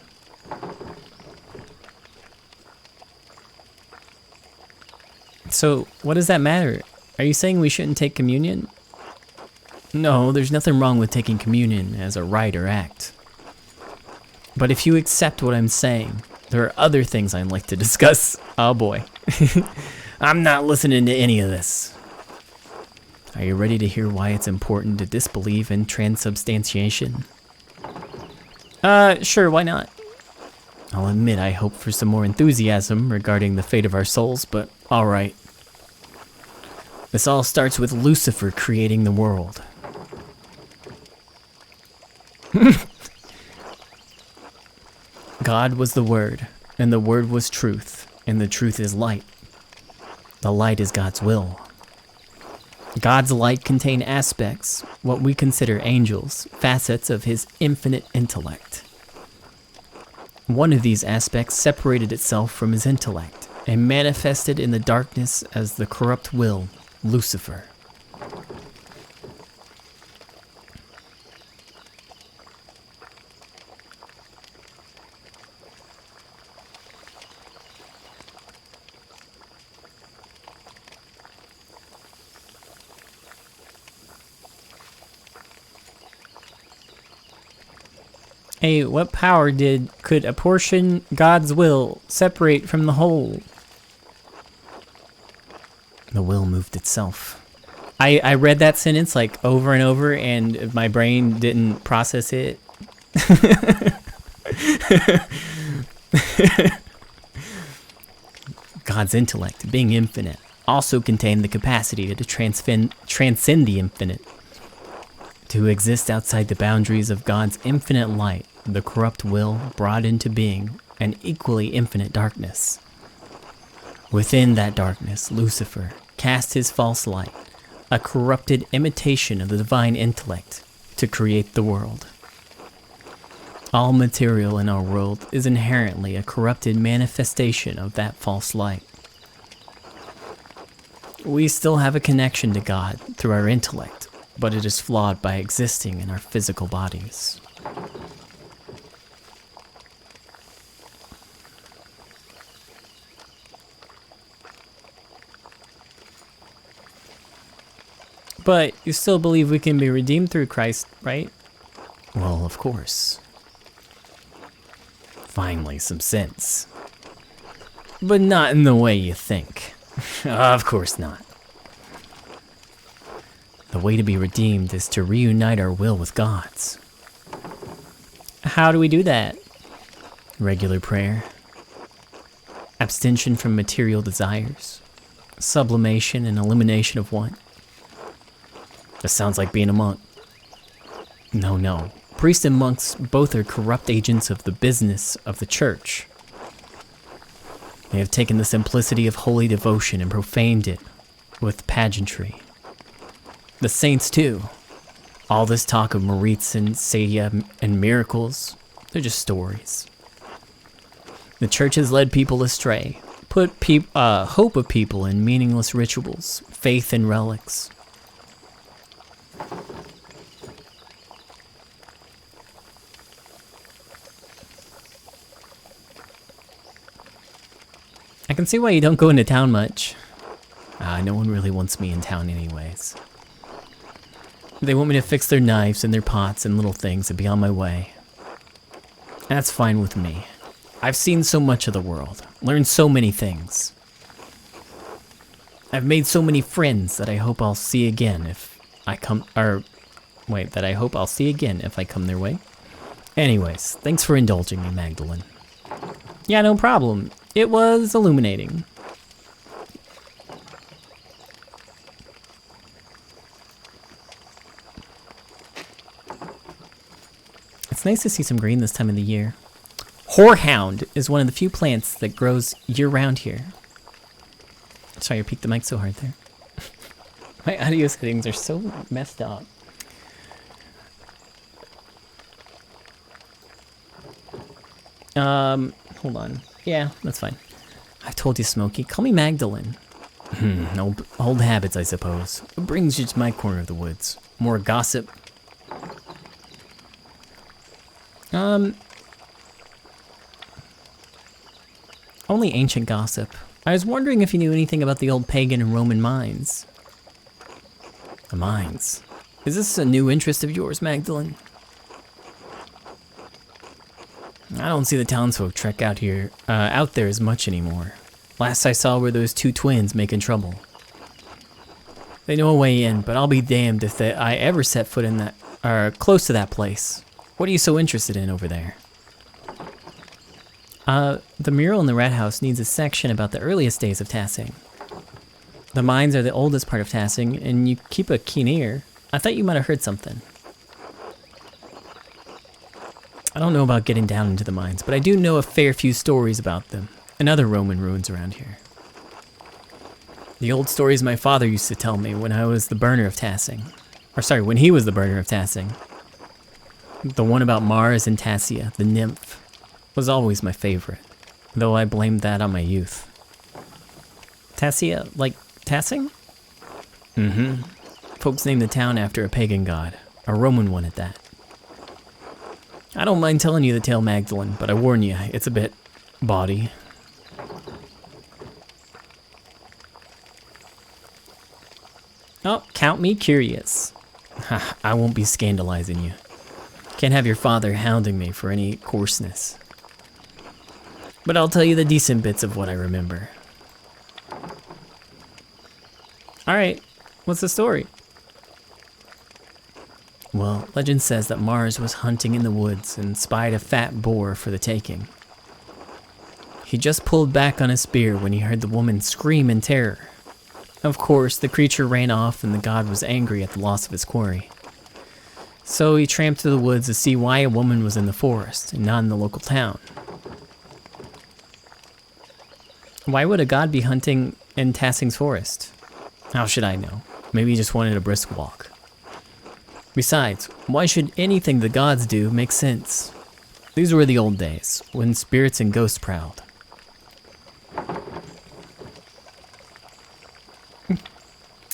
Speaker 1: So, what does that matter? Are you saying we shouldn't take communion? No, there's nothing wrong with taking communion as a rite or act. But if you accept what I'm saying, there are other things I'd like to discuss. Oh boy. I'm not listening to any of this. Are you ready to hear why it's important to disbelieve in transubstantiation? Sure, why not? I'll admit I hope for some more enthusiasm regarding the fate of our souls, but alright. This all starts with Lucifer creating the world. God was the Word, and the Word was truth, and the truth is light. The light is God's will. God's light contained aspects, what we consider angels, facets of his infinite intellect. One of these aspects separated itself from his intellect and manifested in the darkness as the corrupt will, Lucifer. Hey, what power could apportion God's will separate from the whole? The will moved itself. I read that sentence like over and over and my brain didn't process it. God's intellect, being infinite, also contained the capacity to transcend the infinite, to exist outside the boundaries of God's infinite light. The corrupt will brought into being an equally infinite darkness. Within that darkness, Lucifer cast his false light, a corrupted imitation of the divine intellect, to create the world. All material in our world is inherently a corrupted manifestation of that false light. We still have a connection to God through our intellect, but it is flawed by existing in our physical bodies. But you still believe we can be redeemed through Christ, right? Well, of course. Finally, some sense. But not in the way you think. Of course not. The way to be redeemed is to reunite our will with God's. How do we do that? Regular prayer, abstention from material desires, sublimation and elimination of want. This sounds like being a monk. No. Priests and monks both are corrupt agents of the business of the church. They have taken the simplicity of holy devotion and profaned it with pageantry. The saints too. All this talk of Moritz and Sadia and miracles, they're just stories. The church has led people astray, put hope of people in meaningless rituals, faith in relics. I can see why you don't go into town much. No one really wants me in town anyways. They want me to fix their knives and their pots and little things and be on my way. That's fine with me. I've seen so much of the world, learned so many things. I've made so many friends that I hope I'll see again if I come, that I hope I'll see again if I come their way. Anyways, thanks for indulging me, Magdalene. Yeah, no problem. It was illuminating. It's nice to see some green this time of the year. Whorehound is one of the few plants that grows year-round here. Sorry, I peaked the mic so hard there. My audio settings are so messed up. Hold on. Yeah, that's fine. I told you, Smokey. Call me Magdalene. Old habits, I suppose. What brings you to my corner of the woods? More gossip? Only ancient gossip. I was wondering if you knew anything about the old pagan and Roman mines. The mines? Is this a new interest of yours, Magdalene? I don't see the townsfolk trek out there as much anymore. Last I saw were those two twins making trouble. They know a way in, but I'll be damned if I ever set foot in that, or close to that place. What are you so interested in over there? The mural in the Rat House needs a section about the earliest days of Tassing. The mines are the oldest part of Tassing, and you keep a keen ear. I thought you might have heard something. I don't know about getting down into the mines, but I do know a fair few stories about them, and other Roman ruins around here. The old stories my father used to tell me when I was the burner of Tassing. Or sorry, when he was the burner of Tassing. The one about Mars and Tassia, the nymph, was always my favorite, though I blamed that on my youth. Tassia, like Tassing? Mm-hmm. Folks named the town after a pagan god, a Roman one at that. I don't mind telling you the tale, Magdalene, but I warn you, it's a bit bawdy. Oh, count me curious. I won't be scandalizing you. Can't have your father hounding me for any coarseness. But I'll tell you the decent bits of what I remember. Alright, what's the story? Well, legend says that Mars was hunting in the woods and spied a fat boar for the taking. He just pulled back on his spear when he heard the woman scream in terror. Of course, the creature ran off and the god was angry at the loss of his quarry. So he tramped to the woods to see why a woman was in the forest and not in the local town. Why would a god be hunting in Tassing's forest? How should I know? Maybe he just wanted a brisk walk. Besides, why should anything the gods do make sense? These were the old days, when spirits and ghosts prowled.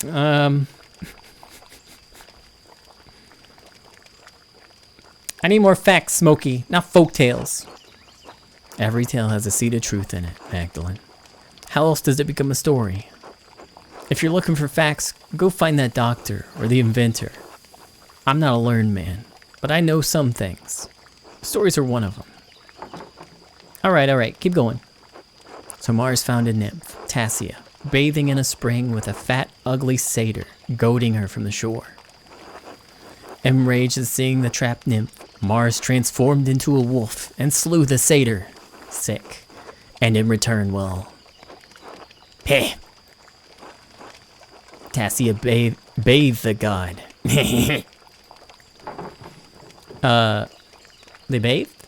Speaker 1: I need more facts, Smokey, not folktales. Every tale has a seed of truth in it, Magdalene. How else does it become a story? If you're looking for facts, go find that doctor or the inventor. I'm not a learned man, but I know some things. Stories are one of them. Alright, keep going. So Mars found a nymph, Tassia, bathing in a spring with a fat, ugly satyr goading her from the shore. Enraged at seeing the trapped nymph, Mars transformed into a wolf and slew the satyr. Sick. And in return, well... Heh! Tassia bathed the god. They bathed?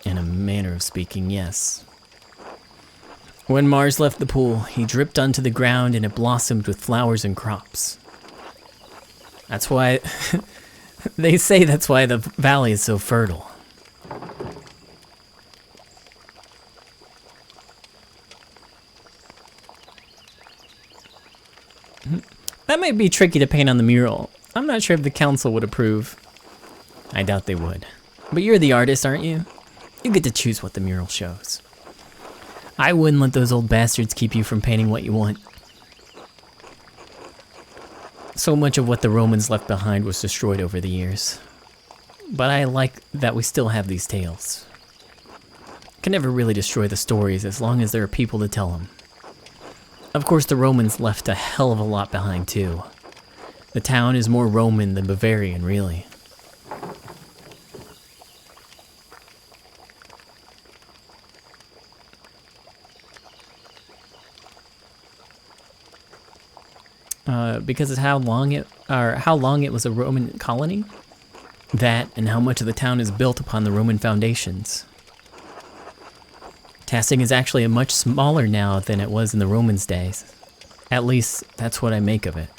Speaker 1: In a manner of speaking, yes. When Mars left the pool, he dripped onto the ground and it blossomed with flowers and crops. That's why... they say that's why the valley is so fertile. That might be tricky to paint on the mural. I'm not sure if the council would approve. I doubt they would. But you're the artist, aren't you? You get to choose what the mural shows. I wouldn't let those old bastards keep you from painting what you want. So much of what the Romans left behind was destroyed over the years. But I like that we still have these tales. Can never really destroy the stories as long as there are people to tell them. Of course, the Romans left a hell of a lot behind too. The town is more Roman than Bavarian, really. Because of how long it was a Roman colony, that and how much of the town is built upon the Roman foundations. Tassing is actually much smaller now than it was in the Romans' days. At least, that's what I make of it.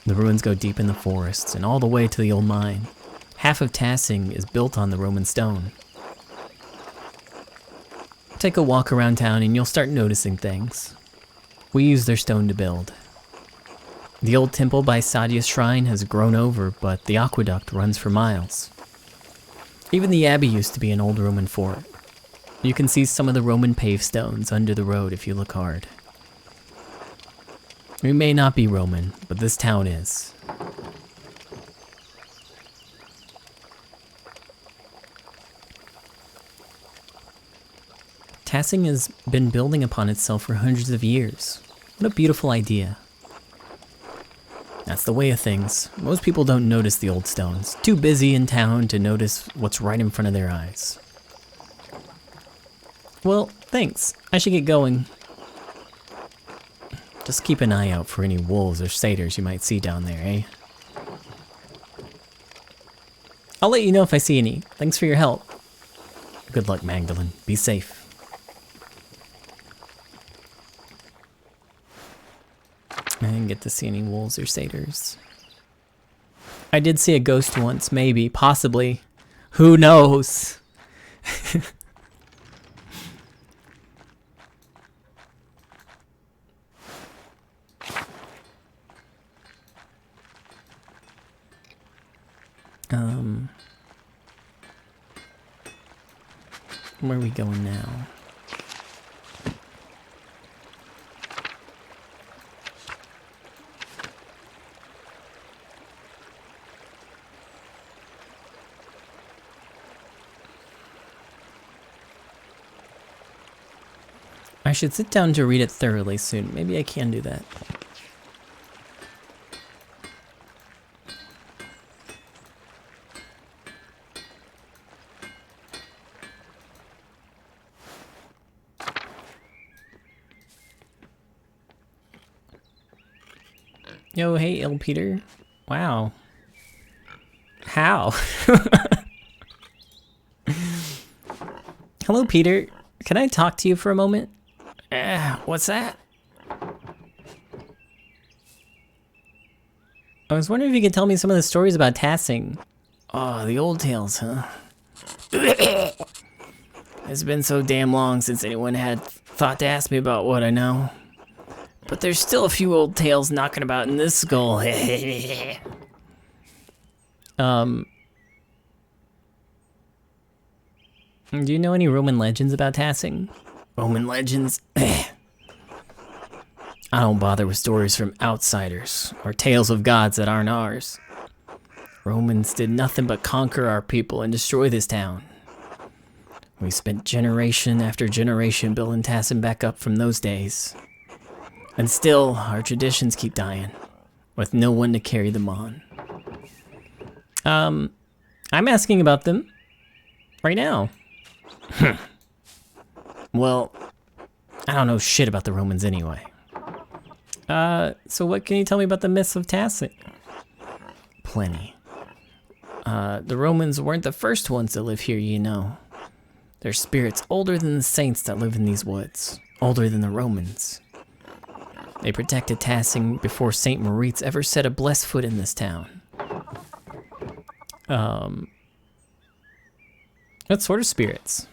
Speaker 1: The ruins go deep in the forests and all the way to the old mine. Half of Tassing is built on the Roman stone. Take a walk around town and you'll start noticing things. We use their stone to build. The old temple by Sadia's shrine has grown over, but the aqueduct runs for miles. Even the abbey used to be an old Roman fort. You can see some of the Roman paved stones under the road if you look hard. We may not be Roman, but this town is. Tassing has been building upon itself for hundreds of years. What a beautiful idea. That's the way of things. Most people don't notice the old stones. Too busy in town to notice what's right in front of their eyes. Well, thanks. I should get going. Just keep an eye out for any wolves or satyrs you might see down there, eh? I'll let you know if I see any. Thanks for your help. Good luck, Magdalene. Be safe. I didn't get to see any wolves or satyrs. I did see a ghost once, maybe, possibly. Who knows? Where are we going now? I should sit down to read it thoroughly soon. Maybe I can do that. Yo, hey, Il Peter. Wow. How? Hello, Peter. Can I talk to you for a moment? What's that? I was wondering if you could tell me some of the stories about Tassing. Oh, the old tales, huh? It's been so damn long since anyone had thought to ask me about what I know. But there's still a few old tales knocking about in this skull. Do you know any Roman legends about Tassing? Roman legends? I don't bother with stories from outsiders or tales of gods that aren't ours. Romans did nothing but conquer our people and destroy this town. We spent generation after generation building Tassin back up from those days. And still, our traditions keep dying, with no one to carry them on. I'm asking about them right now. Well, I don't know shit about the Romans anyway. So what can you tell me about the myths of Tassing? Plenty. The Romans weren't the first ones to live here, you know. They're spirits older than the saints that live in these woods, older than the Romans. They protected Tassing before St. Moritz ever set a blessed foot in this town. What sort of spirits?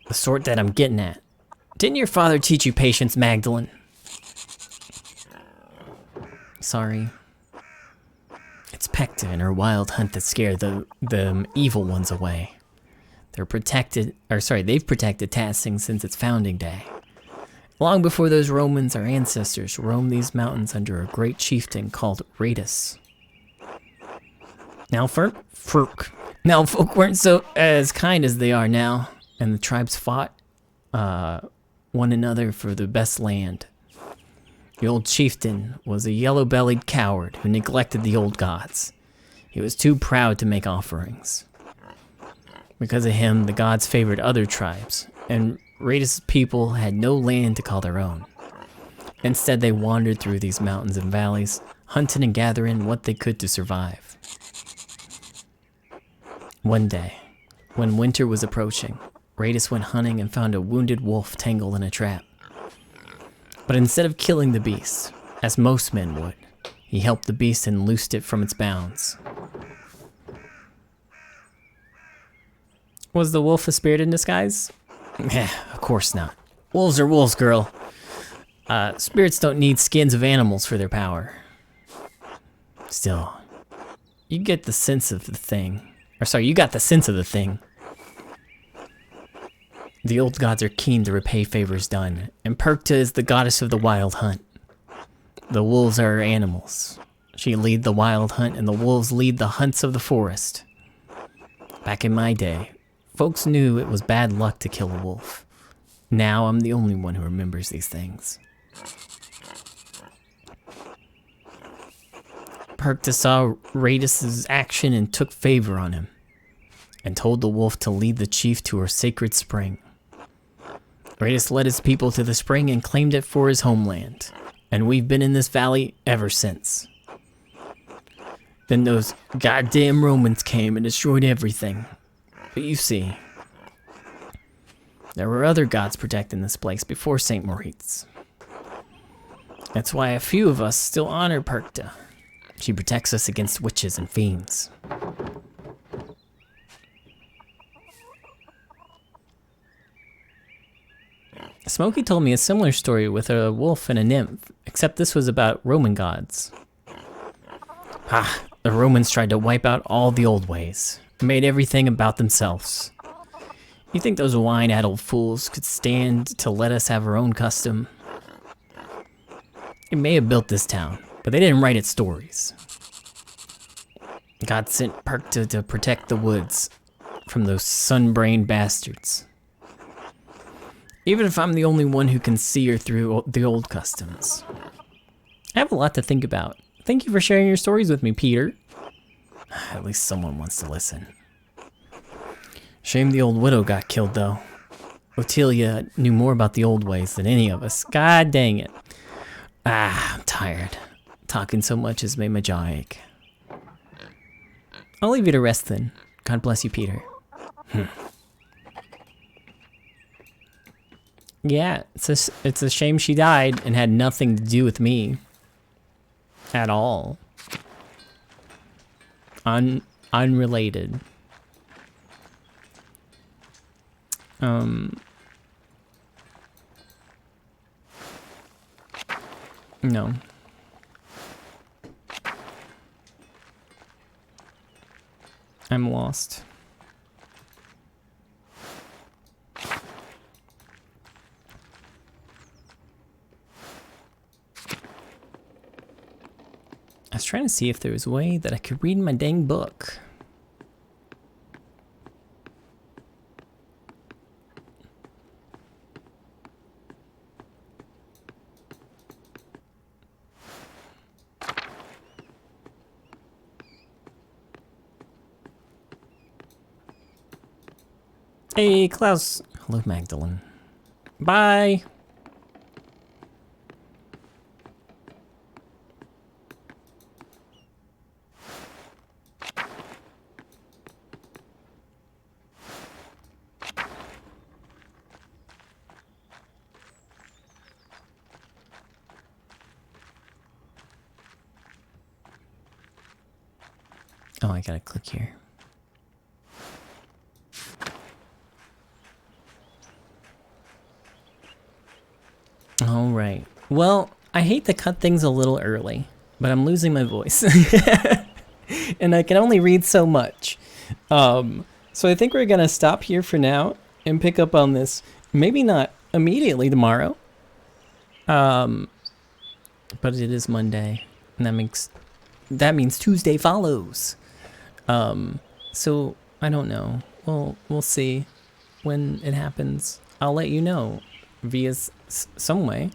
Speaker 1: The sort that I'm getting at. Didn't your father teach you patience, Magdalene? Sorry. It's Pecta and her wild hunt that scared the evil ones away. They've protected Tassing since its founding day. Long before those Romans, our ancestors roamed these mountains under a great chieftain called Radius. Now folk weren't so as kind as they are now, and the tribes fought one another for the best land. The old chieftain was a yellow-bellied coward who neglected the old gods. He was too proud to make offerings. Because of him, the gods favored other tribes, and Radius' people had no land to call their own. Instead, they wandered through these mountains and valleys, hunting and gathering what they could to survive. One day, when winter was approaching, Radius went hunting and found a wounded wolf tangled in a trap. But instead of killing the beast, as most men would, he helped the beast and loosed it from its bounds. Was the wolf a spirit in disguise? Of course not. Wolves are wolves, girl. Spirits don't need skins of animals for their power. Still, you get the sense of the thing. You got the sense of the thing. The old gods are keen to repay favors done, and Perkta is the goddess of the wild hunt. The wolves are her animals. She lead the wild hunt, and the wolves lead the hunts of the forest. Back in my day, folks knew it was bad luck to kill a wolf. Now I'm the only one who remembers these things. Perkta saw Radis's action and took favor on him, and told the wolf to lead the chief to her sacred spring. Radis led his people to the spring and claimed it for his homeland, and we've been in this valley ever since. Then those goddamn Romans came and destroyed everything. But you see, there were other gods protecting this place before St. Moritz. That's why a few of us still honor Perkta. She protects us against witches and fiends. Smokey told me a similar story with a wolf and a nymph, except this was about Roman gods. The Romans tried to wipe out all the old ways, made everything about themselves. You think those wine-addled fools could stand to let us have our own custom? They may have built this town, but they didn't write its stories. God sent Perkta to protect the woods from those sun-brained bastards. Even if I'm the only one who can see her through the old customs. I have a lot to think about. Thank you for sharing your stories with me, Peter. At least someone wants to listen. Shame the old widow got killed, though. Otelia knew more about the old ways than any of us. God dang it. I'm tired. Talking so much has made my jaw ache. I'll leave you to rest then. God bless you, Peter. Yeah, it's a shame she died and had nothing to do with me. At all. Unrelated. No. I'm lost. I was trying to see if there was a way that I could read my dang book. Hey, Klaus. Hello, Magdalene. Bye. Oh, I gotta click here. All right. Well, I hate to cut things a little early, but I'm losing my voice. And I can only read so much. So I think we're gonna stop here for now and pick up on this. Maybe not immediately tomorrow. But it is Monday, and that means Tuesday follows. So I don't know. We'll see when it happens. I'll let you know via some way.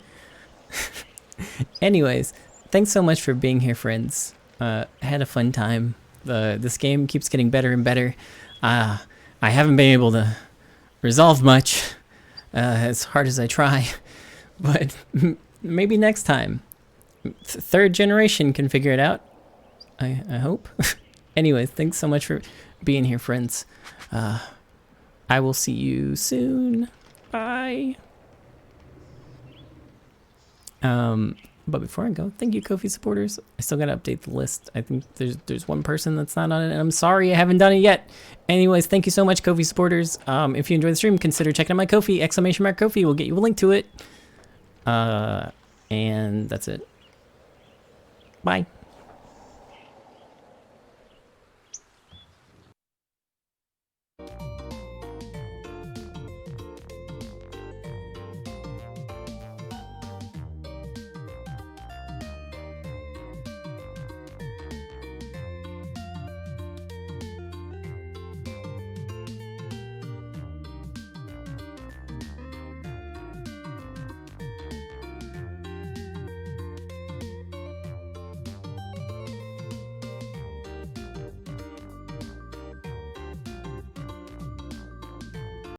Speaker 1: Anyways, thanks so much for being here, friends. I had a fun time. This game keeps getting better and better. I haven't been able to resolve much as hard as I try, but maybe next time. Third generation can figure it out. I hope. Anyways, thanks so much for being here, friends. I will see you soon. Bye. But before I go, thank you, Ko-fi supporters. I still gotta update the list. I think there's one person that's not on it, and I'm sorry I haven't done it yet. Anyways, thank you so much, Ko-fi supporters. If you enjoy the stream, consider checking out my Ko-fi, !Ko-fi will get you a link to it. And that's it. Bye.